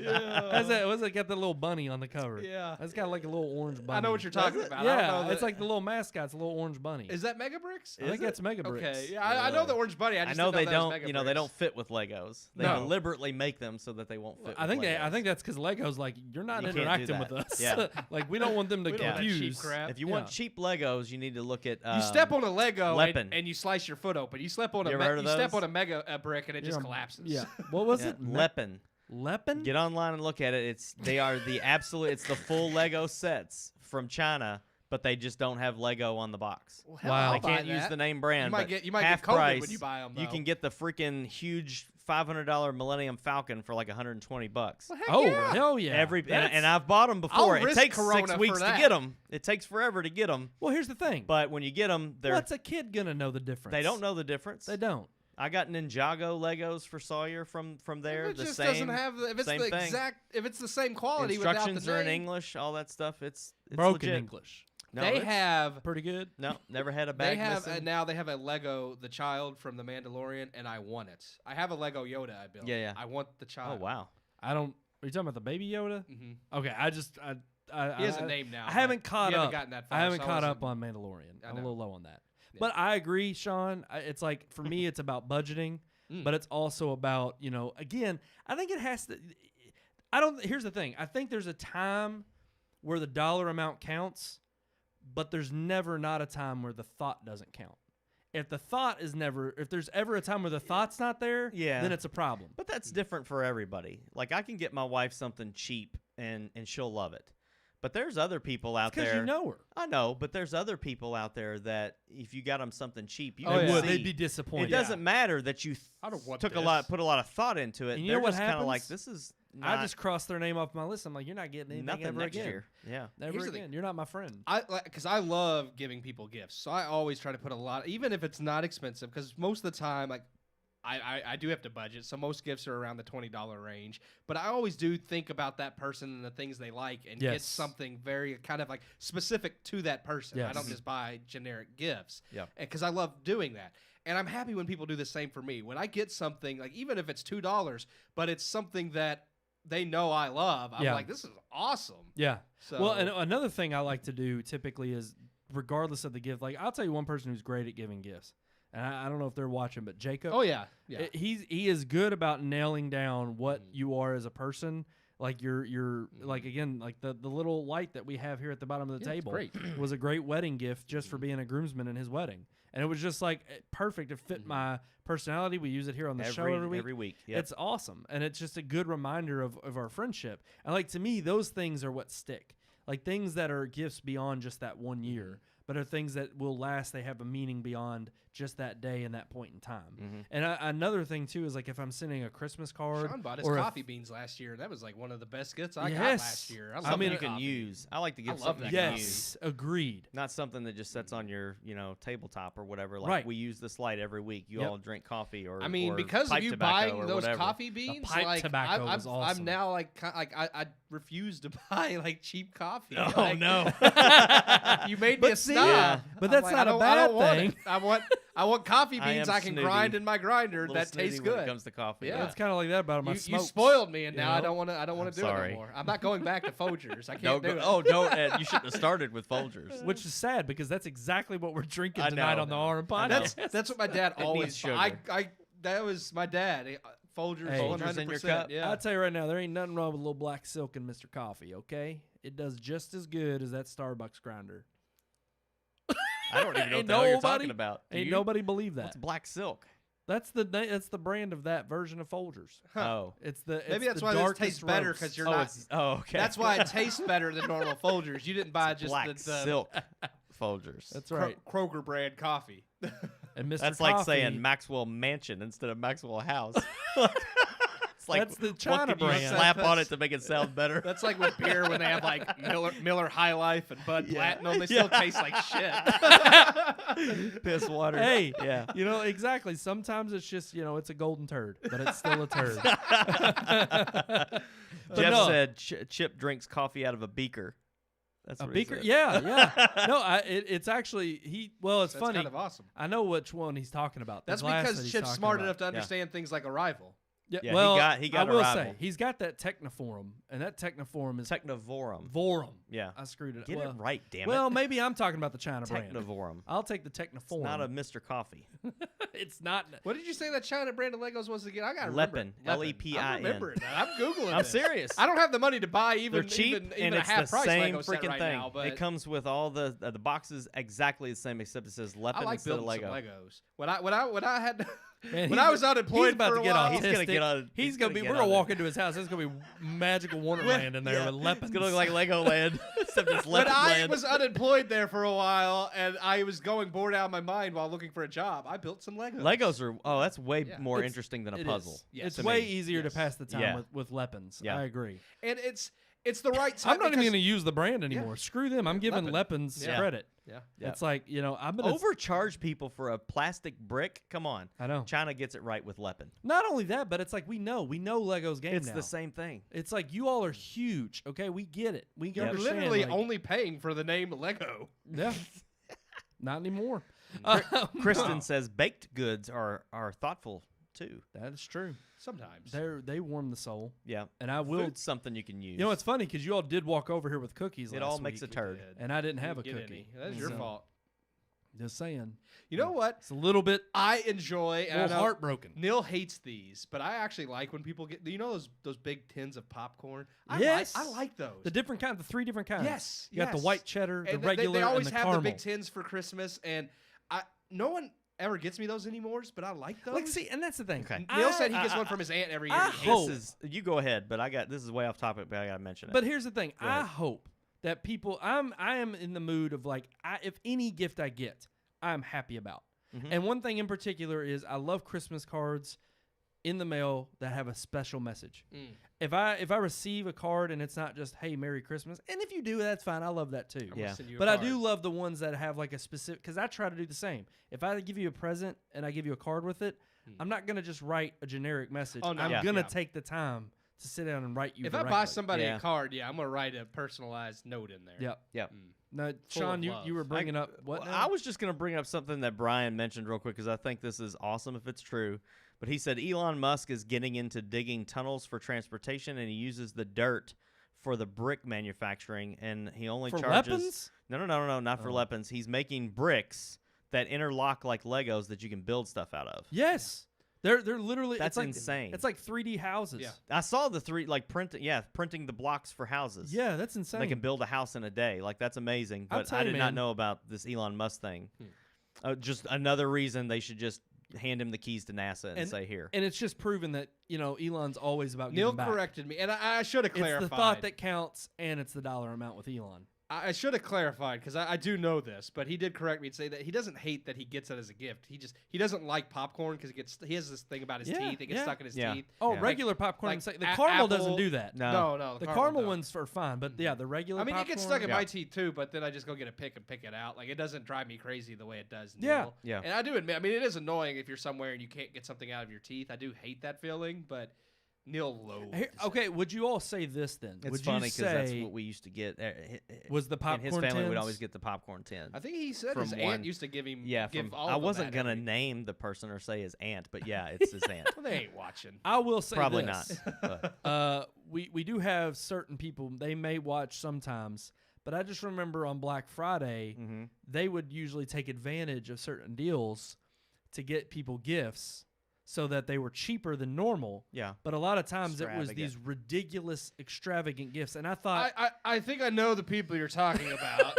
Speaker 2: How's that? What's it got the little bunny on the cover?
Speaker 4: Yeah.
Speaker 2: It's got like a little orange bunny.
Speaker 4: I know what you're talking about. I
Speaker 2: Yeah,
Speaker 4: don't know
Speaker 2: it's
Speaker 4: that-
Speaker 2: like the little mascot. It's a little orange bunny.
Speaker 4: Is that Mega Bricks?
Speaker 2: I think that's Mega Bricks.
Speaker 4: Okay. Yeah, I know the orange bunny. I
Speaker 3: I
Speaker 4: just
Speaker 3: know
Speaker 4: didn't
Speaker 3: they
Speaker 4: that was
Speaker 3: don't.
Speaker 4: Mega
Speaker 3: They
Speaker 4: Bricks.
Speaker 3: don't fit with Legos. They
Speaker 2: No.
Speaker 3: deliberately make them so that they won't fit.
Speaker 2: I
Speaker 3: with
Speaker 2: think
Speaker 3: Legos.
Speaker 2: I think that's because Lego's like you're not
Speaker 3: You can't do
Speaker 2: interacting with
Speaker 3: that.
Speaker 2: us.
Speaker 3: Yeah.
Speaker 2: Like we don't want them to
Speaker 4: We don't want that cheap
Speaker 2: confuse.
Speaker 4: crap.
Speaker 3: If you want cheap Legos, you need to look at.
Speaker 4: You step on a Lego
Speaker 3: Lepin.
Speaker 4: and you slice your foot open. You step on
Speaker 3: You
Speaker 4: a
Speaker 3: ever heard of
Speaker 4: you step
Speaker 3: those?
Speaker 4: on a mega brick and it just
Speaker 2: Yeah,
Speaker 4: collapses.
Speaker 2: Yeah. What was
Speaker 3: Yeah,
Speaker 2: it?
Speaker 3: Lepin.
Speaker 2: Lepin?
Speaker 3: Get online and look at it. They are the absolute. It's the full Lego sets from China, but they just don't have Lego on the box.
Speaker 4: Well, hell,
Speaker 2: Wow.
Speaker 4: I'll
Speaker 3: They
Speaker 4: buy
Speaker 3: can't use
Speaker 4: that.
Speaker 3: the name brand.
Speaker 4: You might
Speaker 3: half
Speaker 4: get COVID
Speaker 3: price,
Speaker 4: when you buy them.
Speaker 3: You can get the freaking huge $500 Millennium Falcon for like $120.
Speaker 4: Well, heck
Speaker 2: Oh,
Speaker 4: yeah.
Speaker 2: hell yeah.
Speaker 3: And I've bought them before. It
Speaker 4: risk
Speaker 3: takes
Speaker 4: Corona
Speaker 3: 6
Speaker 4: for
Speaker 3: weeks to
Speaker 4: that.
Speaker 3: get them. It takes forever to get them.
Speaker 2: Well, here's the thing.
Speaker 3: But when you get them,
Speaker 2: What's a kid going to know the difference?
Speaker 3: they don't know the difference.
Speaker 2: They don't.
Speaker 3: I got Ninjago Legos for Sawyer from there.
Speaker 4: If it
Speaker 3: the
Speaker 4: just
Speaker 3: same.
Speaker 4: doesn't have if it's
Speaker 3: same
Speaker 4: the
Speaker 3: thing.
Speaker 4: exact if it's the same quality without the
Speaker 3: Instructions are in
Speaker 4: name.
Speaker 3: English. All that stuff. It's
Speaker 2: Broken
Speaker 3: legit.
Speaker 2: English.
Speaker 3: No,
Speaker 4: They
Speaker 3: it's-
Speaker 4: have
Speaker 2: Pretty good.
Speaker 3: No, never had a
Speaker 4: they
Speaker 3: bag
Speaker 4: have
Speaker 3: missing.
Speaker 4: now they have a Lego the child from the Mandalorian and I want it. I have a Lego Yoda I built.
Speaker 3: Yeah, yeah.
Speaker 4: I want the
Speaker 3: Oh
Speaker 4: child.
Speaker 3: wow.
Speaker 2: I don't. Are you talking about the baby Yoda?
Speaker 4: Mm-hmm.
Speaker 2: Okay, I
Speaker 4: He has a name now.
Speaker 2: I haven't
Speaker 4: but
Speaker 2: caught
Speaker 4: you haven't
Speaker 2: up.
Speaker 4: gotten that far,
Speaker 2: I haven't
Speaker 4: so
Speaker 2: caught
Speaker 4: wasn't-
Speaker 2: up on Mandalorian.
Speaker 4: I
Speaker 2: I'm a
Speaker 4: know.
Speaker 2: little low on that.
Speaker 4: Yeah.
Speaker 2: But I agree, Sean. It's like for me, it's about budgeting, but it's also about again. I think it has to. Here's the thing. I think there's a time where the dollar amount counts, but there's never not a time where the thought doesn't count. If there's ever a time where the thought's not there,
Speaker 3: Yeah.
Speaker 2: then it's a problem.
Speaker 3: But that's different for everybody. Like I can get my wife something cheap and she'll love it. But there's other people out
Speaker 2: Because
Speaker 3: there.
Speaker 2: you know her.
Speaker 3: I know, but there's other people out there that if you got them something cheap, you
Speaker 2: They
Speaker 3: can
Speaker 2: would.
Speaker 3: see.
Speaker 2: They'd be disappointed.
Speaker 3: It doesn't matter that you
Speaker 4: I don't want
Speaker 3: put
Speaker 4: this.
Speaker 3: a lot of thought into it.
Speaker 2: And you
Speaker 3: They're
Speaker 2: know what
Speaker 3: just kind of
Speaker 2: happens?
Speaker 3: like this is
Speaker 2: I
Speaker 3: not
Speaker 2: just crossed their name off my list. I'm like, you're not getting anything
Speaker 3: nothing
Speaker 2: ever
Speaker 3: next
Speaker 2: again.
Speaker 3: year. Yeah.
Speaker 2: Never
Speaker 4: Here's the
Speaker 2: again.
Speaker 4: thing.
Speaker 2: You're not my friend.
Speaker 4: Because I love giving people gifts, so I always try to put a lot, even if it's not expensive. Because most of the time, like I do have to budget, so most gifts are around the $20 range. But I always do think about that person and the things they like, and get
Speaker 2: Yes.
Speaker 4: something very kind of like specific to that person. I
Speaker 2: Yes.
Speaker 4: don't just buy generic gifts.
Speaker 3: Yeah.
Speaker 4: Because I love doing that. And I'm happy when people do the same for me. When I get something, like even if it's $2, but it's something that they know I love, I'm
Speaker 2: Yeah.
Speaker 4: like, this is awesome.
Speaker 2: Yeah.
Speaker 4: So
Speaker 2: Well, and another thing I like to do typically is, regardless of the gift, like I'll tell you one person who's great at giving gifts, and I don't know if they're watching, but Jacob.
Speaker 4: oh yeah, yeah.
Speaker 2: He is good about nailing down what you are as a person. Like you're like again, like the little light that we have here at the bottom of the
Speaker 4: Yeah, it's
Speaker 2: table
Speaker 4: great.
Speaker 2: was a great wedding gift just for being a groomsman in his wedding, and it was just like perfect. It fit my personality. We use it here on the show every week.
Speaker 3: Yep.
Speaker 2: It's awesome, and it's just a good reminder of our friendship. And like to me, those things are what stick. Like things that are gifts beyond just that 1 year, but are things that will last. They have a meaning beyond just that day and that point in time. And another thing too is like if I'm sending a Christmas card,
Speaker 4: Sean bought his
Speaker 2: or if-
Speaker 4: coffee beans last year. That was like one of the best gifts I got
Speaker 2: Yes.
Speaker 4: last year. I,
Speaker 2: I
Speaker 4: love
Speaker 2: mean,
Speaker 3: Something
Speaker 4: that
Speaker 3: you can
Speaker 4: coffee.
Speaker 3: use. I like to give
Speaker 4: love
Speaker 3: something
Speaker 4: that
Speaker 3: you can
Speaker 4: coffee.
Speaker 3: use.
Speaker 2: yes, agreed.
Speaker 3: Not something that just sits on your, tabletop or whatever. Like
Speaker 2: Right.
Speaker 3: we use this light every week. You
Speaker 2: Yep.
Speaker 3: all drink coffee or
Speaker 4: I mean,
Speaker 3: or
Speaker 4: because of
Speaker 3: pipe
Speaker 4: you
Speaker 3: tobacco
Speaker 4: buying
Speaker 3: or
Speaker 4: those
Speaker 3: whatever.
Speaker 4: coffee beans,
Speaker 2: pipe
Speaker 4: like
Speaker 2: tobacco was awesome.
Speaker 4: I'm now like I refuse to buy like cheap coffee.
Speaker 2: Oh,
Speaker 4: Like,
Speaker 2: no.
Speaker 4: you made me
Speaker 2: But
Speaker 4: a
Speaker 2: see,
Speaker 4: snob.
Speaker 2: yeah, but
Speaker 4: I'm
Speaker 2: that's
Speaker 4: like,
Speaker 2: not
Speaker 4: I
Speaker 2: a
Speaker 4: don't-
Speaker 2: bad
Speaker 4: I don't want
Speaker 2: thing.
Speaker 4: it. I want coffee
Speaker 3: I
Speaker 4: beans
Speaker 3: am
Speaker 4: I can
Speaker 3: snooty.
Speaker 4: grind in my grinder
Speaker 3: Little
Speaker 4: that
Speaker 3: snooty
Speaker 4: tastes
Speaker 3: when
Speaker 4: good.
Speaker 3: it comes to coffee.
Speaker 4: Yeah.
Speaker 2: It's kind of like that about my
Speaker 4: You
Speaker 2: smokes.
Speaker 4: spoiled me, and
Speaker 2: you
Speaker 4: now I
Speaker 2: know?
Speaker 4: don't want to. I don't want to do it
Speaker 3: sorry.
Speaker 4: anymore. I'm not going back to Folgers. I can't
Speaker 3: Don't
Speaker 4: do
Speaker 3: go,
Speaker 4: it.
Speaker 3: oh, don't. You shouldn't have started with Folgers.
Speaker 2: Which is sad because that's exactly what we're drinking
Speaker 3: I
Speaker 2: tonight
Speaker 3: know.
Speaker 2: on the RM
Speaker 3: I know.
Speaker 2: podcast.
Speaker 4: That's what my dad
Speaker 3: It
Speaker 4: always.
Speaker 3: needs sugar.
Speaker 4: That was my dad. Folgers,
Speaker 2: Hey.
Speaker 3: Folgers
Speaker 4: 100%.
Speaker 3: in your cup?
Speaker 4: Yeah.
Speaker 2: I'll tell you right now, there ain't nothing wrong with a little black silk in Mr. Coffee, okay? It does just as good as that Starbucks grinder.
Speaker 3: I don't even know what
Speaker 2: Ain't
Speaker 3: the hell you're
Speaker 2: nobody-
Speaker 3: talking about. Do
Speaker 2: Ain't
Speaker 3: you?
Speaker 2: nobody believe that.
Speaker 3: What's black silk?
Speaker 2: That's the brand of that version of Folgers.
Speaker 3: Oh.
Speaker 2: It's the
Speaker 4: Maybe
Speaker 2: it's
Speaker 4: that's
Speaker 2: the
Speaker 4: why this
Speaker 2: darkest
Speaker 4: tastes better
Speaker 2: roast.
Speaker 4: because you're
Speaker 3: Oh,
Speaker 4: not.
Speaker 3: it's, oh, okay.
Speaker 4: That's why it tastes better than normal Folgers. You didn't buy just
Speaker 3: black
Speaker 4: the
Speaker 3: silk Folgers.
Speaker 2: That's right.
Speaker 4: Kroger brand coffee.
Speaker 2: And Mr.
Speaker 3: That's
Speaker 2: Coffee,
Speaker 3: like saying Maxwell Mansion instead of Maxwell House. It's like
Speaker 2: That's the
Speaker 3: what
Speaker 2: China
Speaker 3: can you
Speaker 2: brand.
Speaker 3: slap on
Speaker 4: That's-
Speaker 3: it to make it sound better.
Speaker 4: That's like with beer when they have like Miller High Life and Bud Platinum. They still taste like shit.
Speaker 3: Piss water.
Speaker 2: Hey,
Speaker 3: yeah.
Speaker 2: you know, exactly. Sometimes it's just, it's a golden turd, but it's still a turd.
Speaker 3: Jeff
Speaker 2: no.
Speaker 3: said Chip drinks coffee out of a beaker. That's
Speaker 2: A
Speaker 3: what he
Speaker 2: beaker?
Speaker 3: said.
Speaker 2: Yeah. No, it's actually, it's
Speaker 4: That's
Speaker 2: funny.
Speaker 4: kind of awesome.
Speaker 2: I know which one he's talking about. The
Speaker 4: That's
Speaker 2: glass
Speaker 4: because
Speaker 2: that he's
Speaker 4: Chip's
Speaker 2: talking
Speaker 4: smart
Speaker 2: about.
Speaker 4: enough to understand things like Arrival.
Speaker 2: Yeah,
Speaker 3: Yeah,
Speaker 2: well,
Speaker 3: he got
Speaker 2: I will
Speaker 3: Arrival.
Speaker 2: say he's got that Technoforum, and that Technoforum is
Speaker 3: Technovorum.
Speaker 2: Vorum.
Speaker 3: Yeah.
Speaker 2: I screwed it.
Speaker 3: Get
Speaker 2: well,
Speaker 3: it right, damn
Speaker 2: Well,
Speaker 3: it.
Speaker 2: maybe I'm talking about the China brand.
Speaker 3: Technovorum.
Speaker 2: I'll take the
Speaker 3: It's
Speaker 2: Technoforum.
Speaker 3: not a Mr. Coffee.
Speaker 2: It's not.
Speaker 4: What did you say that China brand of Legos was again? I got
Speaker 3: Lepin.
Speaker 4: Lepin.
Speaker 3: L-E-P-I-N.
Speaker 4: I'm remembering that. I'm googling.
Speaker 3: I'm
Speaker 4: this.
Speaker 3: serious.
Speaker 4: I don't have the money to buy even
Speaker 3: They're cheap,
Speaker 4: even
Speaker 3: and
Speaker 4: a
Speaker 3: it's
Speaker 4: half
Speaker 3: the
Speaker 4: price
Speaker 3: same
Speaker 4: Lego set
Speaker 3: freaking
Speaker 4: right
Speaker 3: thing.
Speaker 4: now. But
Speaker 3: It comes with all the boxes exactly the same, except it says Lepin
Speaker 4: I like
Speaker 3: instead of
Speaker 4: building
Speaker 3: Lego.
Speaker 4: some Legos. When I had
Speaker 2: Man,
Speaker 4: when I was unemployed
Speaker 2: he's about
Speaker 4: for
Speaker 2: to
Speaker 4: a
Speaker 2: get
Speaker 4: while,
Speaker 2: autistic.
Speaker 3: He's gonna get on-
Speaker 2: He's
Speaker 3: he's
Speaker 2: gonna
Speaker 3: gonna
Speaker 2: be.
Speaker 3: get
Speaker 2: We're gonna
Speaker 3: on
Speaker 2: walk
Speaker 3: it.
Speaker 2: into his house. There's gonna be magical Wonderland in there
Speaker 3: Yeah.
Speaker 2: with Lepins.
Speaker 3: It's gonna look like Legoland, except it's
Speaker 4: when
Speaker 3: Lepin
Speaker 4: I
Speaker 3: Land.
Speaker 4: was unemployed there for a while and I was going bored out of my mind while looking for a job, I built some Legos.
Speaker 3: Legos are that's way
Speaker 4: Yeah.
Speaker 3: more
Speaker 2: It's-
Speaker 3: interesting than a
Speaker 2: It
Speaker 3: puzzle.
Speaker 2: is.
Speaker 4: Yes.
Speaker 2: It's
Speaker 3: to
Speaker 2: way
Speaker 3: me.
Speaker 2: easier
Speaker 4: Yes.
Speaker 2: to pass the time
Speaker 3: Yeah.
Speaker 2: with Lepins.
Speaker 3: Yeah.
Speaker 2: I agree.
Speaker 4: and it's the right time.
Speaker 2: I'm not even
Speaker 4: because-
Speaker 2: going to use the brand anymore. Screw them. I'm giving
Speaker 4: Lepin.
Speaker 2: Lepins
Speaker 4: Yeah.
Speaker 2: credit.
Speaker 4: Yeah.
Speaker 3: Yeah.
Speaker 2: It's like, I'm going to
Speaker 3: Overcharge people for a plastic brick. Come on.
Speaker 2: I know.
Speaker 3: China gets it right with Lepin.
Speaker 2: Not only that, but it's like we know Lego's game
Speaker 3: It's
Speaker 2: now.
Speaker 3: the same thing.
Speaker 2: It's like you all are huge. Okay, we get it. We
Speaker 4: You're
Speaker 2: understand.
Speaker 4: literally
Speaker 2: like,
Speaker 4: only paying for the name Lego.
Speaker 2: Yeah. Not anymore.
Speaker 3: Kristen says baked goods are thoughtful too.
Speaker 2: That is true.
Speaker 4: Sometimes.
Speaker 2: They warm the soul,
Speaker 3: Yeah.
Speaker 2: and I will.
Speaker 3: Food's something you can use.
Speaker 2: You know, it's funny because you all did walk over here with cookies.
Speaker 3: It
Speaker 2: last
Speaker 3: all makes
Speaker 2: week,
Speaker 3: a turd.
Speaker 2: and I didn't have a
Speaker 4: Get
Speaker 2: cookie.
Speaker 4: any. That's your
Speaker 2: So,
Speaker 4: fault.
Speaker 2: Just saying.
Speaker 4: You know what?
Speaker 2: It's a little bit
Speaker 4: I enjoy and I know
Speaker 2: heartbroken.
Speaker 4: Neil hates these, but I actually like when people get those big tins of popcorn.
Speaker 2: Yes.
Speaker 4: I like those.
Speaker 2: The different kind, the 3 different kinds.
Speaker 4: Yes,
Speaker 2: You got the
Speaker 4: yes.
Speaker 2: white cheddar, the
Speaker 4: And
Speaker 2: regular,
Speaker 4: they always
Speaker 2: and the
Speaker 4: have
Speaker 2: caramel.
Speaker 4: the big tins for Christmas, and no one ever gets me those anymore. But I like those.
Speaker 2: Like, see, and that's the thing.
Speaker 3: Okay.
Speaker 4: Neil said he gets one from his aunt every year.
Speaker 2: I
Speaker 4: and he hates
Speaker 2: hope-
Speaker 3: This is you go ahead, but this is way off topic, but I gotta mention it.
Speaker 2: But here's the thing.
Speaker 3: Go
Speaker 2: I
Speaker 3: ahead.
Speaker 2: hope that people. I am in the mood of like, if any gift I get, I'm happy about.
Speaker 3: Mhm.
Speaker 2: And one thing in particular is I love Christmas cards in the mail that have a special message.
Speaker 4: Mm.
Speaker 2: If I receive a card and it's not just hey Merry Christmas, and if you do, that's fine. I love that too.
Speaker 4: I'm gonna
Speaker 3: Yeah.
Speaker 4: send you a
Speaker 2: But I
Speaker 4: card.
Speaker 2: do love the ones that have like a specific, because I try to do the same. If I give you a present and I give you a card with it, I'm not going to just write a generic message.
Speaker 4: Oh, no.
Speaker 2: I'm
Speaker 3: Yeah.
Speaker 2: going to
Speaker 4: Yeah.
Speaker 2: take the time to sit down and write you
Speaker 4: If I
Speaker 2: directly.
Speaker 4: buy somebody
Speaker 3: Yeah.
Speaker 4: a card, I'm gonna write a personalized note in there.
Speaker 2: Yep.
Speaker 3: Yep.
Speaker 4: Mm.
Speaker 2: Now,
Speaker 4: Full
Speaker 2: Sean,
Speaker 4: of
Speaker 2: you
Speaker 4: love.
Speaker 2: were bringing up what
Speaker 3: Well,
Speaker 2: now?
Speaker 3: I was just going to bring up something that Brian mentioned real quick because I think this is awesome if it's true. But he said Elon Musk is getting into digging tunnels for transportation, and he uses the dirt for the brick manufacturing, and he only
Speaker 2: For
Speaker 3: charges.
Speaker 2: weapons?
Speaker 3: No, not for
Speaker 2: Oh.
Speaker 3: weapons. He's making bricks that interlock like Legos that you can build stuff out of.
Speaker 2: Yes. They're literally
Speaker 3: That's
Speaker 2: it's like,
Speaker 3: insane.
Speaker 2: It's like 3D houses.
Speaker 4: Yeah.
Speaker 3: I saw the printing the blocks for houses.
Speaker 2: Yeah, that's insane.
Speaker 3: They can build a house in a day. Like, that's amazing.
Speaker 2: I'll
Speaker 3: But
Speaker 2: tell
Speaker 3: I
Speaker 2: you,
Speaker 3: did not
Speaker 2: man.
Speaker 3: know about this Elon Musk thing. Just another reason they should just hand him the keys to NASA and say, here.
Speaker 2: And it's just proven that, Elon's always about
Speaker 4: Neil
Speaker 2: giving back.
Speaker 4: corrected me, and I should have
Speaker 2: It's
Speaker 4: clarified.
Speaker 2: the thought that counts, and it's the dollar amount with Elon.
Speaker 4: I should have clarified because I do know this, but he did correct me and say that he doesn't hate that he gets it as a gift. He doesn't like popcorn because he has this thing about his
Speaker 2: Yeah,
Speaker 4: teeth. It gets
Speaker 2: yeah.
Speaker 4: stuck in his
Speaker 3: Yeah.
Speaker 4: teeth.
Speaker 2: Oh,
Speaker 3: Yeah.
Speaker 2: regular popcorn.
Speaker 4: like
Speaker 2: the
Speaker 4: a-
Speaker 2: caramel
Speaker 4: apple-
Speaker 2: doesn't do that.
Speaker 3: No.
Speaker 4: No,
Speaker 2: The caramel
Speaker 4: don't.
Speaker 2: ones are fine, but yeah, the regular
Speaker 4: I mean,
Speaker 2: popcorn.
Speaker 4: it gets stuck in
Speaker 3: Yeah.
Speaker 4: my teeth too, but then I just go get a pick and pick it out. Like, it doesn't drive me crazy the way it does.
Speaker 2: Yeah.
Speaker 4: Neil.
Speaker 3: Yeah.
Speaker 4: And I do admit, I mean, it is annoying if you're somewhere and you can't get something out of your teeth. I do hate that feeling, but Neil loathes
Speaker 2: Here- okay, would you all say this then?
Speaker 3: It's
Speaker 2: would
Speaker 3: funny
Speaker 2: you
Speaker 3: because that's
Speaker 2: say
Speaker 3: what we used to get.
Speaker 2: was the
Speaker 3: in his
Speaker 2: popcorn
Speaker 3: family would
Speaker 2: tins?
Speaker 3: always get the popcorn tin.
Speaker 4: I think he said
Speaker 3: From
Speaker 4: his
Speaker 3: one-
Speaker 4: aunt used to give him.
Speaker 3: Yeah,
Speaker 4: give all
Speaker 3: I
Speaker 4: of them
Speaker 3: wasn't
Speaker 4: that
Speaker 3: gonna
Speaker 4: every-
Speaker 3: name the person or say his aunt, but yeah, it's his aunt.
Speaker 4: Well, they ain't watching.
Speaker 2: I will say
Speaker 3: Probably
Speaker 2: this.
Speaker 3: not. But
Speaker 2: We do have certain people, they may watch sometimes, but I just remember on Black Friday,
Speaker 3: mhm.
Speaker 2: they would usually take advantage of certain deals to get people gifts so that they were cheaper than normal.
Speaker 3: Yeah.
Speaker 2: But a lot of times it was
Speaker 3: Extravagant.
Speaker 2: these ridiculous, extravagant gifts. And I thought,
Speaker 4: I think I know the people you're talking about.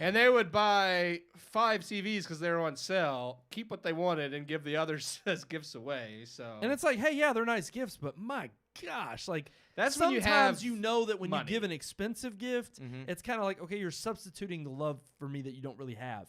Speaker 4: And they would buy 5 CVs because they were on sale, keep what they wanted, and give the others as gifts away. So
Speaker 2: and it's like, hey, yeah, they're nice gifts, but my gosh, like
Speaker 4: That's when you
Speaker 2: sometimes
Speaker 4: have
Speaker 2: you know that when
Speaker 4: money.
Speaker 2: you give an expensive gift,
Speaker 3: Mhm.
Speaker 2: it's kind of like, okay, you're substituting the love for me that you don't really have.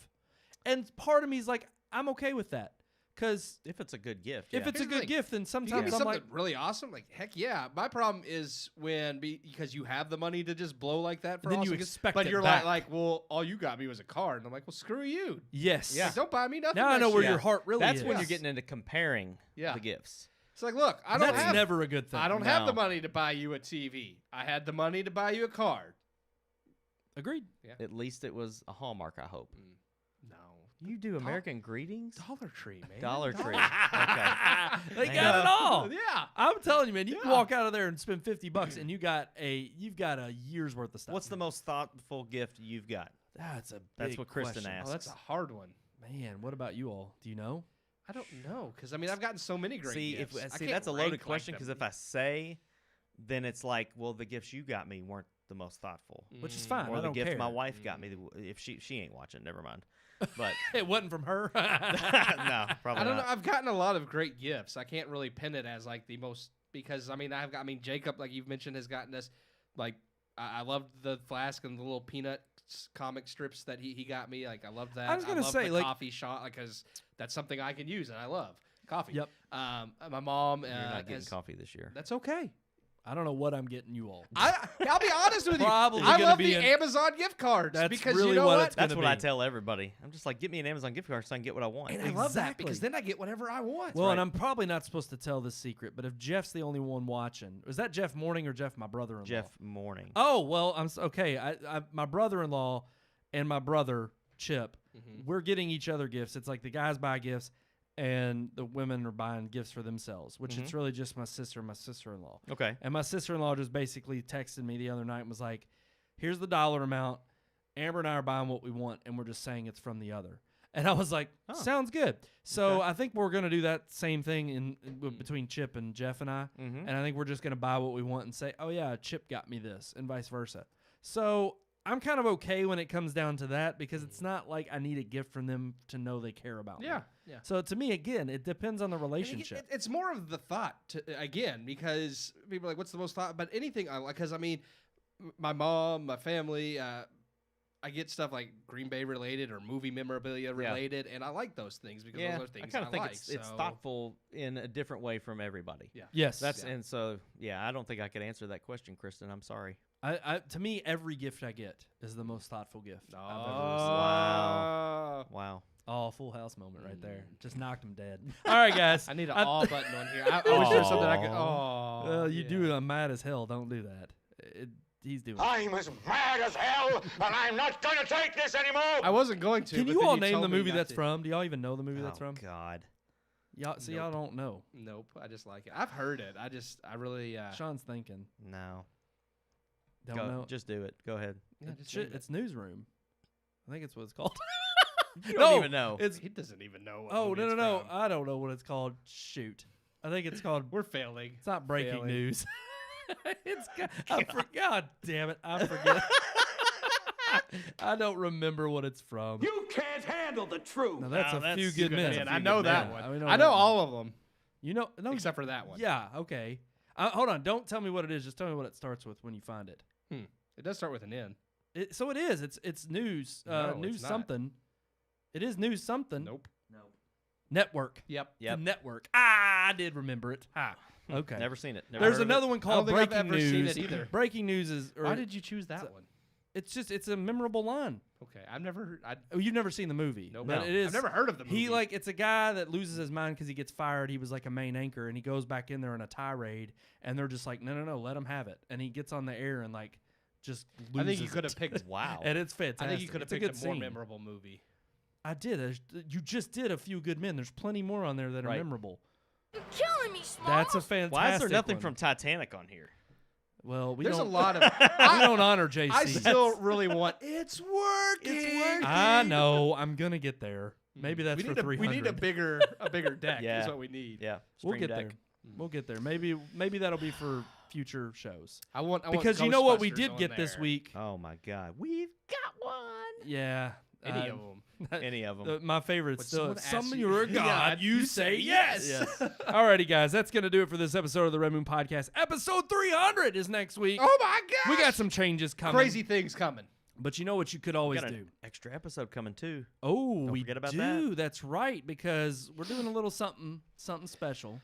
Speaker 2: And part of me is like, I'm okay with that. Because
Speaker 3: If it's a good gift,
Speaker 2: if
Speaker 3: yeah.
Speaker 2: it's a
Speaker 4: Here's the
Speaker 2: good
Speaker 4: thing.
Speaker 2: gift, then
Speaker 4: if you give me
Speaker 2: sometimes I'm
Speaker 4: something
Speaker 2: like,
Speaker 4: really awesome, like heck yeah. My problem is when because you have the money to just blow like that for
Speaker 2: Then you
Speaker 4: awesome gifts,
Speaker 2: expect
Speaker 4: but
Speaker 2: it
Speaker 4: you're
Speaker 2: back.
Speaker 4: like, well, all you got me was a card, and I'm like, well, screw you.
Speaker 2: yes.
Speaker 3: Yeah.
Speaker 4: Like, don't buy me nothing.
Speaker 2: Now I
Speaker 4: that
Speaker 2: know where
Speaker 4: shit.
Speaker 2: your heart really
Speaker 3: That's
Speaker 2: is.
Speaker 3: when you're getting into comparing
Speaker 4: Yeah.
Speaker 3: the gifts.
Speaker 4: It's like, look, I don't
Speaker 2: That's
Speaker 4: have
Speaker 2: never a good thing.
Speaker 4: I don't have the
Speaker 3: No.
Speaker 4: money to buy you a TV. I had the money to buy you a card.
Speaker 2: Agreed.
Speaker 3: At least it was a Hallmark, I hope.
Speaker 4: No,
Speaker 3: You do American Greetings?
Speaker 5: Dollar Tree, man.
Speaker 3: Dollar Tree. Okay.
Speaker 2: They
Speaker 3: Dang.
Speaker 2: got it all.
Speaker 5: Yeah.
Speaker 2: I'm telling you, man. You can walk out of there and spend $50, and you've got a year's worth of stuff.
Speaker 3: What's the most thoughtful gift you've got?
Speaker 2: That's a
Speaker 3: That's
Speaker 2: big
Speaker 3: what Kristen
Speaker 2: question.
Speaker 3: asked.
Speaker 4: Oh, that's a hard one.
Speaker 2: Man, what about you all? Do you know?
Speaker 4: I don't know because I mean I've gotten so many great gifts. I can't
Speaker 3: that's a
Speaker 4: rank
Speaker 3: loaded
Speaker 4: like
Speaker 3: question
Speaker 4: them.
Speaker 3: because if I say, then it's like, well, the gifts you got me weren't the most thoughtful.
Speaker 2: Which is fine.
Speaker 3: Or
Speaker 2: I
Speaker 3: the
Speaker 2: don't
Speaker 3: gift
Speaker 2: care.
Speaker 3: my wife got me, if she ain't watching, never mind. But
Speaker 2: It wasn't from her.
Speaker 3: no, probably
Speaker 4: I don't know.
Speaker 3: not.
Speaker 4: I've gotten a lot of great gifts. I can't really pin it as like the most because I mean Jacob, like you've mentioned, has gotten us like I loved the flask and the little peanut comic strips that he got me. Like I love that.
Speaker 2: I was gonna
Speaker 4: love
Speaker 2: say,
Speaker 4: the
Speaker 2: like-
Speaker 4: coffee shot because that's something I can use and I love coffee.
Speaker 2: Yep.
Speaker 4: My mom.
Speaker 3: You're not getting
Speaker 4: has-
Speaker 3: coffee this year.
Speaker 4: That's okay.
Speaker 2: I don't know what I'm getting you all.
Speaker 4: I'll be honest with you.
Speaker 2: Probably
Speaker 4: I
Speaker 2: gonna
Speaker 4: love
Speaker 2: be
Speaker 4: the
Speaker 2: an-
Speaker 4: Amazon gift cards
Speaker 2: That's
Speaker 4: because
Speaker 2: really
Speaker 4: you know
Speaker 2: what
Speaker 4: what?
Speaker 2: it's
Speaker 3: That's
Speaker 2: gonna
Speaker 3: what I
Speaker 2: be.
Speaker 3: tell everybody. I'm just like, get me an Amazon gift card so I can get what I want.
Speaker 4: And I love that
Speaker 2: Exactly.
Speaker 4: because then I get whatever I want.
Speaker 2: Well, and I'm probably not supposed to tell this secret, but if Jeff's the only one watching, was that Jeff Morning or Jeff, my brother-in-law?
Speaker 3: Jeff Morning.
Speaker 2: Oh well, okay. My brother-in-law and my brother Chip, we're getting each other gifts. It's like the guys buy gifts, and the women are buying gifts for themselves. Which it's really just my sister and my sister-in-law.
Speaker 3: Okay.
Speaker 2: And my sister-in-law just basically texted me the other night and was like, "Here's the dollar amount. Amber and I are buying what we want, and we're just saying it's from the other." And I was like,
Speaker 3: Oh.
Speaker 2: "Sounds good." So
Speaker 3: Okay.
Speaker 2: I think we're gonna do that same thing in between Chip and Jeff and I.
Speaker 3: Mm-hmm.
Speaker 2: And I think we're just going to buy what we want and say, oh, yeah, Chip got me this, and vice versa. So I'm kind of okay when it comes down to that because it's not like I need a gift from them to know they care about me.
Speaker 4: yeah.
Speaker 2: So to me, again, it depends on the
Speaker 4: And again,
Speaker 2: relationship.
Speaker 4: it's more of the thought again because people are like, "What's the most thought?" But anything I like, because I mean, my mom, my family, I get stuff like Green Bay related or movie memorabilia related, and I like those things because
Speaker 3: Yeah,
Speaker 4: those are
Speaker 3: I
Speaker 4: things
Speaker 3: kind of think
Speaker 4: like.
Speaker 3: it's
Speaker 4: so-
Speaker 3: thoughtful in a different way from everybody.
Speaker 4: Yeah.
Speaker 2: Yes.
Speaker 3: That's and so I don't think I could answer that question, Kristen. I'm sorry.
Speaker 2: To me, every gift I get is the most thoughtful gift I've ever received.
Speaker 3: Wow. Wow.
Speaker 2: Oh, full house moment right there. Just knocked him dead. All right, guys.
Speaker 4: I need an all button on here. I wish there was something I could. Oh,
Speaker 2: Well, you do. I'm mad as hell. Don't do that. He's doing.
Speaker 7: I'm as mad as hell, and I'm not gonna take this anymore!
Speaker 4: I wasn't going to.
Speaker 2: Can
Speaker 4: but
Speaker 2: you
Speaker 4: then
Speaker 2: all name
Speaker 4: told
Speaker 2: the
Speaker 4: me
Speaker 2: movie
Speaker 4: not
Speaker 2: that's
Speaker 4: to.
Speaker 2: from? Do y'all even know the movie that's from?
Speaker 3: God.
Speaker 2: Y'all, so y'all don't know.
Speaker 4: Nope. I just like it. I've heard it. I really.
Speaker 2: Sean's thinking.
Speaker 3: No.
Speaker 2: Don't
Speaker 3: Go,
Speaker 2: know.
Speaker 3: Just do it. Go ahead.
Speaker 4: Yeah, just
Speaker 2: Shit,
Speaker 4: name it.
Speaker 2: it's Newsroom. I think it's what it's called.
Speaker 3: You don't even know.
Speaker 2: It's
Speaker 4: He doesn't even know. What
Speaker 2: oh
Speaker 4: movie
Speaker 2: no
Speaker 4: it's
Speaker 2: no no.
Speaker 4: from.
Speaker 2: I don't know what it's called. Shoot. I think it's called.
Speaker 4: We're failing.
Speaker 2: It's not breaking
Speaker 4: Failing.
Speaker 2: news. I forgot. God damn it! I forget. I don't remember what it's from.
Speaker 7: You can't handle the truth!
Speaker 2: Now that's
Speaker 3: Now,
Speaker 2: a
Speaker 3: that's
Speaker 2: few
Speaker 3: a
Speaker 2: good
Speaker 3: good
Speaker 2: men.
Speaker 3: man.
Speaker 4: I know that
Speaker 2: men.
Speaker 4: one.
Speaker 2: We know
Speaker 4: I know
Speaker 2: that one.
Speaker 4: all of them
Speaker 2: You know, no,
Speaker 4: except for that one.
Speaker 2: yeah, okay. Hold on. Don't tell me what it is. Just tell me what it starts with when you find it.
Speaker 4: It does start with an N.
Speaker 2: So it is. It's news.
Speaker 4: No,
Speaker 2: News
Speaker 4: it's not.
Speaker 2: something. It is news something.
Speaker 4: Nope.
Speaker 2: Network.
Speaker 4: Yep.
Speaker 3: Yep.
Speaker 2: The network. I did remember it. Okay.
Speaker 3: Never seen it. Never
Speaker 2: There's
Speaker 3: heard of
Speaker 2: another
Speaker 3: it.
Speaker 2: one
Speaker 4: I
Speaker 2: called
Speaker 4: don't think I've
Speaker 2: Breaking
Speaker 4: ever seen
Speaker 2: News.
Speaker 4: it either.
Speaker 2: Breaking News is.
Speaker 4: Why did you choose that one?
Speaker 2: It's a memorable line.
Speaker 4: Okay, I've never.
Speaker 2: Oh, you've never seen the movie.
Speaker 4: Nope.
Speaker 2: But
Speaker 3: No.
Speaker 2: it is.
Speaker 4: I've never heard of the movie.
Speaker 2: It's a guy that loses his mind because he gets fired. He was like a main anchor, and he goes back in there in a tirade, and they're just like, no, let him have it. And he gets on the air and like just loses.
Speaker 4: I think you could have
Speaker 2: it.
Speaker 4: picked.
Speaker 3: Wow.
Speaker 2: And it's fantastic.
Speaker 4: I think you could have
Speaker 2: It's a
Speaker 4: picked
Speaker 2: good
Speaker 4: a more
Speaker 2: scene.
Speaker 4: memorable movie.
Speaker 2: I did. You just did a few good men. There's plenty more on there that are
Speaker 3: Right.
Speaker 2: memorable.
Speaker 8: You're killing me, Smalls.
Speaker 2: That's a fantastic.
Speaker 3: Why is there nothing
Speaker 2: one.
Speaker 3: from Titanic on here?
Speaker 2: Well, we
Speaker 4: There's a
Speaker 2: don't.
Speaker 4: lot of.
Speaker 2: We don't honor JC.
Speaker 4: I still really want. It's working.
Speaker 2: I know. I'm gonna get there. Maybe that's
Speaker 4: we
Speaker 2: for
Speaker 4: need
Speaker 2: 300.
Speaker 4: we need a bigger deck.
Speaker 3: Yeah.
Speaker 4: Is what we need.
Speaker 3: Yeah.
Speaker 2: We'll
Speaker 3: Stream
Speaker 2: get
Speaker 3: Deck.
Speaker 2: there. We'll get there. Maybe that'll be for future shows.
Speaker 4: I want
Speaker 2: Because you know what we
Speaker 4: Ghostbusters
Speaker 2: did
Speaker 4: on
Speaker 2: get this
Speaker 4: there.
Speaker 2: week?
Speaker 3: Oh my God. We've got one.
Speaker 2: Yeah.
Speaker 4: Any of them.
Speaker 3: Any of them.
Speaker 2: My favorite
Speaker 4: Would
Speaker 2: still.
Speaker 4: someone
Speaker 2: Some
Speaker 4: ask
Speaker 2: of
Speaker 4: you-
Speaker 2: you are
Speaker 4: Yeah,
Speaker 2: God. You say yes.
Speaker 3: Yes.
Speaker 2: Alrighty, guys. That's gonna do it for this episode of the Red Moon Podcast. Episode 300 is next week.
Speaker 4: Oh my God.
Speaker 2: We got some changes coming.
Speaker 4: crazy things coming.
Speaker 2: But you know what you could
Speaker 3: We
Speaker 2: always
Speaker 3: got
Speaker 2: do?
Speaker 3: an extra episode coming too.
Speaker 2: Oh,
Speaker 3: Don't
Speaker 2: we
Speaker 3: forget about
Speaker 2: do. That's right, because we're doing a little something special.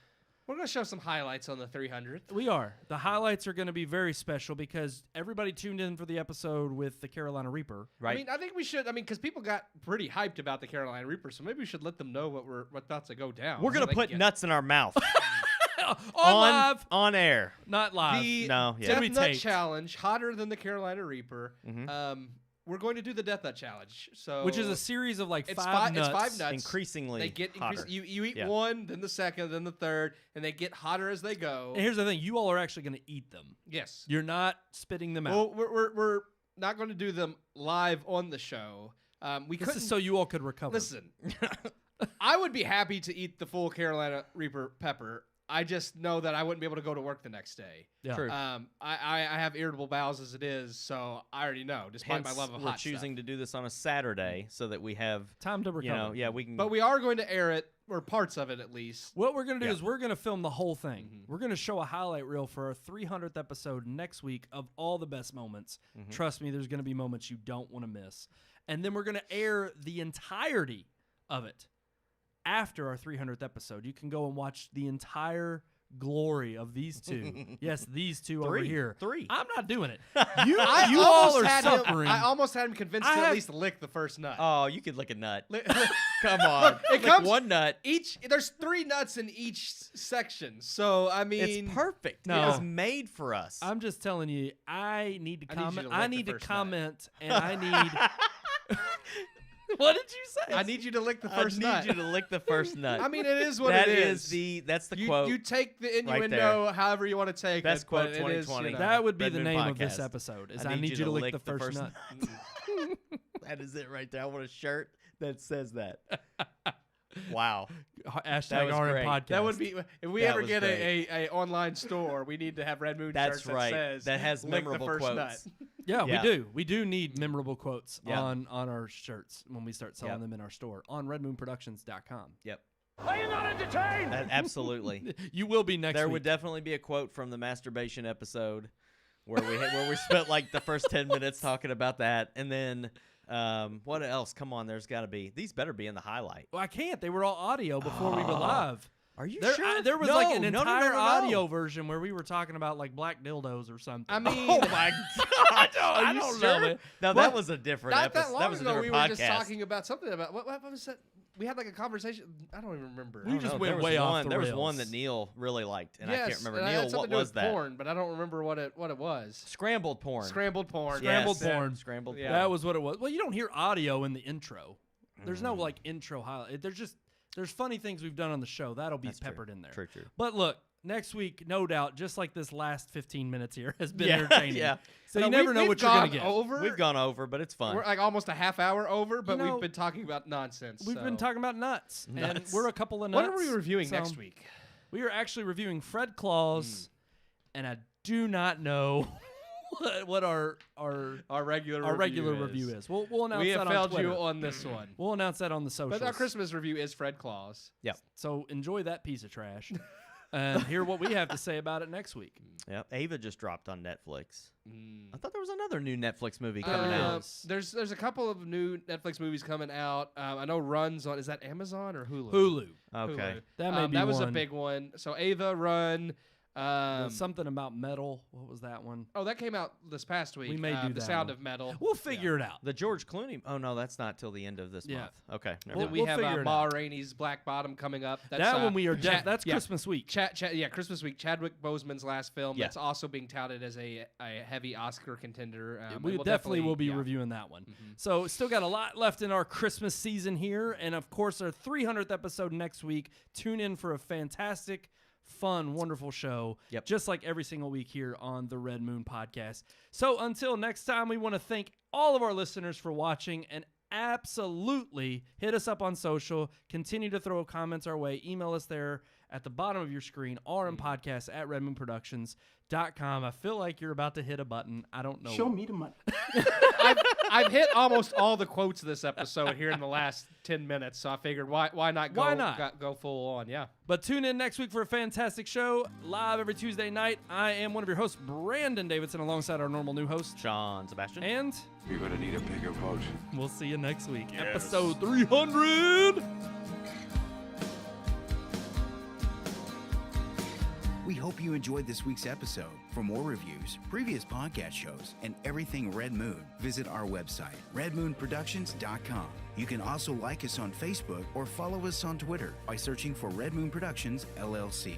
Speaker 4: We're gonna show some highlights on the 300th.
Speaker 2: We are. The highlights are going to be very special because everybody tuned in for the episode with the Carolina Reaper.
Speaker 3: Right.
Speaker 4: I mean, I think we should. I mean, because people got pretty hyped about the Carolina Reaper, so maybe we should let them know what about to go down.
Speaker 3: We're
Speaker 4: so
Speaker 3: gonna
Speaker 4: they
Speaker 3: put
Speaker 4: can get-
Speaker 3: nuts in our mouth
Speaker 2: On live,
Speaker 3: on air.
Speaker 2: not live.
Speaker 4: The
Speaker 3: No, yeah.
Speaker 2: Gonna
Speaker 4: Death
Speaker 2: be
Speaker 4: Nut
Speaker 2: taped.
Speaker 4: Challenge, hotter than the Carolina Reaper.
Speaker 3: Mhm.
Speaker 4: we're going to do the Death Nut Challenge. So
Speaker 2: Which is a series of like
Speaker 4: it's
Speaker 2: five nuts.
Speaker 4: It's 5 nuts.
Speaker 3: Increasingly
Speaker 4: They get
Speaker 3: hotter.
Speaker 4: You eat
Speaker 3: Yeah.
Speaker 4: one, then the second, then the third, and they get hotter as they go.
Speaker 2: And here's the thing: you all are actually going to eat them.
Speaker 4: Yes.
Speaker 2: You're not spitting them
Speaker 4: Well,
Speaker 2: out.
Speaker 4: we're not going to do them live on the show. We
Speaker 2: This
Speaker 4: couldn't.
Speaker 2: is so you all could recover.
Speaker 4: Listen, I would be happy to eat the full Carolina Reaper pepper. I just know that I wouldn't be able to go to work the next day.
Speaker 2: Yeah.
Speaker 3: True.
Speaker 4: I have irritable bowels as it is, so I already know, despite
Speaker 3: Hence,
Speaker 4: my love of
Speaker 3: we're
Speaker 4: hot
Speaker 3: choosing
Speaker 4: stuff.
Speaker 3: to do this on a Saturday so that we have
Speaker 2: Time to recover.
Speaker 3: we can.
Speaker 4: But we are going to air it, or parts of it at least.
Speaker 2: What we're going to do
Speaker 3: Yeah.
Speaker 2: is we're going to film the whole thing. We're going to show a highlight reel for our 300th episode next week of all the best moments. Trust me, there's going to be moments you don't want to miss. And then we're going to air the entirety of it after our 300th episode. You can go and watch the entire glory of these two. Yes, these two over here.
Speaker 3: Three.
Speaker 2: I'm not doing it.
Speaker 4: I
Speaker 2: You
Speaker 4: almost
Speaker 2: all are
Speaker 4: had him-
Speaker 2: suffering.
Speaker 4: I almost had him convinced
Speaker 2: I
Speaker 4: to
Speaker 2: have-
Speaker 4: at least lick the first nut.
Speaker 3: Oh, you could lick a nut.
Speaker 4: Lick-
Speaker 3: Come on.
Speaker 4: Look, it
Speaker 3: Lick
Speaker 4: comes-
Speaker 3: one nut.
Speaker 4: there's 3 nuts in each section, so I mean,
Speaker 3: It's perfect.
Speaker 2: No.
Speaker 3: It was made for us.
Speaker 2: I'm just telling you, I need to
Speaker 4: I need you
Speaker 2: comment.
Speaker 4: to
Speaker 2: I
Speaker 4: lick the
Speaker 2: need to
Speaker 4: first nut.
Speaker 2: comment, and I need. What did you say?
Speaker 4: I need you to lick the
Speaker 3: I
Speaker 4: first
Speaker 3: need
Speaker 4: nut.
Speaker 3: you to lick the first nut.
Speaker 4: I mean, it is what
Speaker 3: That
Speaker 4: it
Speaker 3: is
Speaker 4: is.
Speaker 3: that's the
Speaker 4: you,
Speaker 3: quote.
Speaker 4: You take the
Speaker 3: right
Speaker 4: innuendo however you want to take
Speaker 3: Best
Speaker 4: it.
Speaker 3: quote
Speaker 4: but it is,
Speaker 3: 2020.
Speaker 4: you know.
Speaker 2: That would be
Speaker 3: Red
Speaker 2: the
Speaker 3: Moon
Speaker 2: name of this
Speaker 3: Podcast.
Speaker 2: episode. Is I need you to lick the first nut.
Speaker 3: That is it right there. I want a shirt that says that. Wow.
Speaker 2: Hashtag
Speaker 3: was
Speaker 2: RM
Speaker 3: great.
Speaker 2: podcast.
Speaker 4: That would be if we
Speaker 3: That
Speaker 4: ever
Speaker 3: was
Speaker 4: get
Speaker 3: great.
Speaker 4: a online store. We need to have Red Moon
Speaker 3: That's
Speaker 4: shirts
Speaker 3: right.
Speaker 4: that says
Speaker 3: That has
Speaker 4: lick
Speaker 3: memorable
Speaker 4: the first
Speaker 3: quotes.
Speaker 4: nut.
Speaker 2: Yeah,
Speaker 3: Yeah.
Speaker 2: we do. We do need memorable quotes
Speaker 3: Yeah.
Speaker 2: on our shirts when we start selling
Speaker 3: Yep.
Speaker 2: them in our store on redmoonproductions.com.
Speaker 3: Yep.
Speaker 7: Are you not entertained?
Speaker 3: Absolutely.
Speaker 2: You will be next
Speaker 3: There
Speaker 2: week.
Speaker 3: would definitely be a quote from the masturbation episode where we spent like the first 10 minutes talking about that, and then what else? Come on, there's got to be. These better be in the highlight.
Speaker 2: Well, I can't. They were all audio before we were live.
Speaker 3: Are you
Speaker 2: There,
Speaker 3: sure?
Speaker 2: there was
Speaker 3: No,
Speaker 2: like an
Speaker 3: no,
Speaker 2: entire
Speaker 3: no.
Speaker 2: audio version where we were talking about like black dildos or something.
Speaker 4: I mean,
Speaker 3: Oh my god!
Speaker 2: I
Speaker 3: Are you
Speaker 2: don't
Speaker 3: sure?
Speaker 2: know, man.
Speaker 3: No,
Speaker 2: Well,
Speaker 3: that was a different
Speaker 4: not
Speaker 3: episode.
Speaker 4: that long
Speaker 3: That was a
Speaker 4: ago,
Speaker 3: different
Speaker 4: we were
Speaker 3: podcast.
Speaker 4: just talking about something about what was that? We had like a conversation. I don't even remember.
Speaker 2: We just
Speaker 3: No,
Speaker 2: went
Speaker 3: there was
Speaker 2: way off
Speaker 3: one,
Speaker 2: the
Speaker 3: There was
Speaker 2: rails.
Speaker 3: one that Neil really liked, and I can't remember.
Speaker 4: and it
Speaker 3: Neil,
Speaker 4: had something
Speaker 3: what
Speaker 4: to do
Speaker 3: was
Speaker 4: with
Speaker 3: that?
Speaker 4: porn, but I don't remember what it was.
Speaker 3: Scrambled porn.
Speaker 4: Scrambled porn.
Speaker 2: Scrambled
Speaker 3: Yes.
Speaker 2: porn.
Speaker 3: Scrambled
Speaker 4: Yeah.
Speaker 3: porn.
Speaker 2: That was what it was. Well, you don't hear audio in the intro. There's no like intro highlight. There's funny things we've done on the show. That'll be
Speaker 3: That's true.
Speaker 2: peppered in there.
Speaker 3: True.
Speaker 2: But look, next week, no doubt, just like this last 15 minutes here has been
Speaker 3: Yeah,
Speaker 2: entertaining.
Speaker 3: yeah.
Speaker 2: So
Speaker 4: No,
Speaker 2: you never
Speaker 4: we've-
Speaker 2: know
Speaker 4: we've
Speaker 2: what you're going
Speaker 4: gone
Speaker 2: to get.
Speaker 4: Over.
Speaker 3: We've gone over, but it's fun.
Speaker 4: We're like almost a half hour over, but
Speaker 2: You know,
Speaker 4: we've been talking about nonsense.
Speaker 2: We've been
Speaker 4: so.
Speaker 2: talking about nuts, and
Speaker 3: Nuts.
Speaker 2: we're a couple of nuts.
Speaker 4: What are we reviewing
Speaker 2: so
Speaker 4: next week?
Speaker 2: We are actually reviewing Fred Claus, and I do not know what our
Speaker 4: Our regular
Speaker 2: review is. We'll announce
Speaker 4: We
Speaker 2: that
Speaker 4: have
Speaker 2: on
Speaker 4: failed
Speaker 2: Twitter.
Speaker 4: you on this one.
Speaker 2: We'll announce that on the socials.
Speaker 4: But our Christmas review is Fred Claus.
Speaker 2: So enjoy that piece of trash, and hear what we have to say about it next week.
Speaker 3: Yeah, Ava just dropped on Netflix. I thought there was another new Netflix movie coming
Speaker 2: There
Speaker 3: out.
Speaker 2: is.
Speaker 4: There's a couple of new Netflix movies coming out. I know Run's on. Is that Amazon or Hulu?
Speaker 2: Hulu.
Speaker 3: Okay.
Speaker 4: Hulu.
Speaker 2: That may be
Speaker 4: that was a
Speaker 2: one.
Speaker 4: big one. So Ava, Run.
Speaker 2: Something about metal. What was that one?
Speaker 4: Oh, that came out this past week.
Speaker 2: We may do
Speaker 4: The
Speaker 2: that
Speaker 4: Sound
Speaker 2: one.
Speaker 4: of Metal.
Speaker 2: We'll figure it out.
Speaker 3: The George Clooney. Oh no, that's not till the end of this
Speaker 2: Yeah.
Speaker 3: month. Okay. never
Speaker 2: Well,
Speaker 3: mind.
Speaker 4: We
Speaker 2: we'll
Speaker 4: have
Speaker 2: figure it
Speaker 4: Ma
Speaker 2: out.
Speaker 4: Rainey's Black Bottom coming up. That's,
Speaker 2: That one we are that's
Speaker 4: yeah.
Speaker 2: Christmas week.
Speaker 4: Christmas week. Chadwick Boseman's last film.
Speaker 3: Yeah.
Speaker 4: That's also being touted as a heavy Oscar contender.
Speaker 2: We
Speaker 4: we'll
Speaker 2: definitely will be
Speaker 4: yeah.
Speaker 2: reviewing that one. So still got a lot left in our Christmas season here, and of course our 300th episode next week. Tune in for a fantastic, fun, wonderful show,
Speaker 3: Yep.
Speaker 2: just like every single week here on the Red Moon Podcast. So until next time, we want to thank all of our listeners for watching, and absolutely hit us up on social. Continue to throw comments our way. Email us there at the bottom of your screen, RMPodcast at redmoonproductions.com. I feel like you're about to hit a button. I don't know.
Speaker 9: Show me the money.
Speaker 4: I've hit almost all the quotes this episode here in the last 10 minutes, so I figured why not go
Speaker 2: Why not?
Speaker 4: go full on, yeah.
Speaker 2: But tune in next week for a fantastic show, live every Tuesday night. I am one of your hosts, Brandon Davidson, alongside our normal new host,
Speaker 3: Sean Sebastian.
Speaker 2: and
Speaker 9: You're gonna need a bigger boat.
Speaker 2: we'll see you next week. Episode 300!
Speaker 1: We hope you enjoyed this week's episode. For more reviews, previous podcast shows, and everything Red Moon, visit our website, redmoonproductions.com. You can also like us on Facebook or follow us on Twitter by searching for Red Moon Productions, LLC.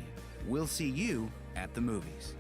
Speaker 1: We'll see you at the movies.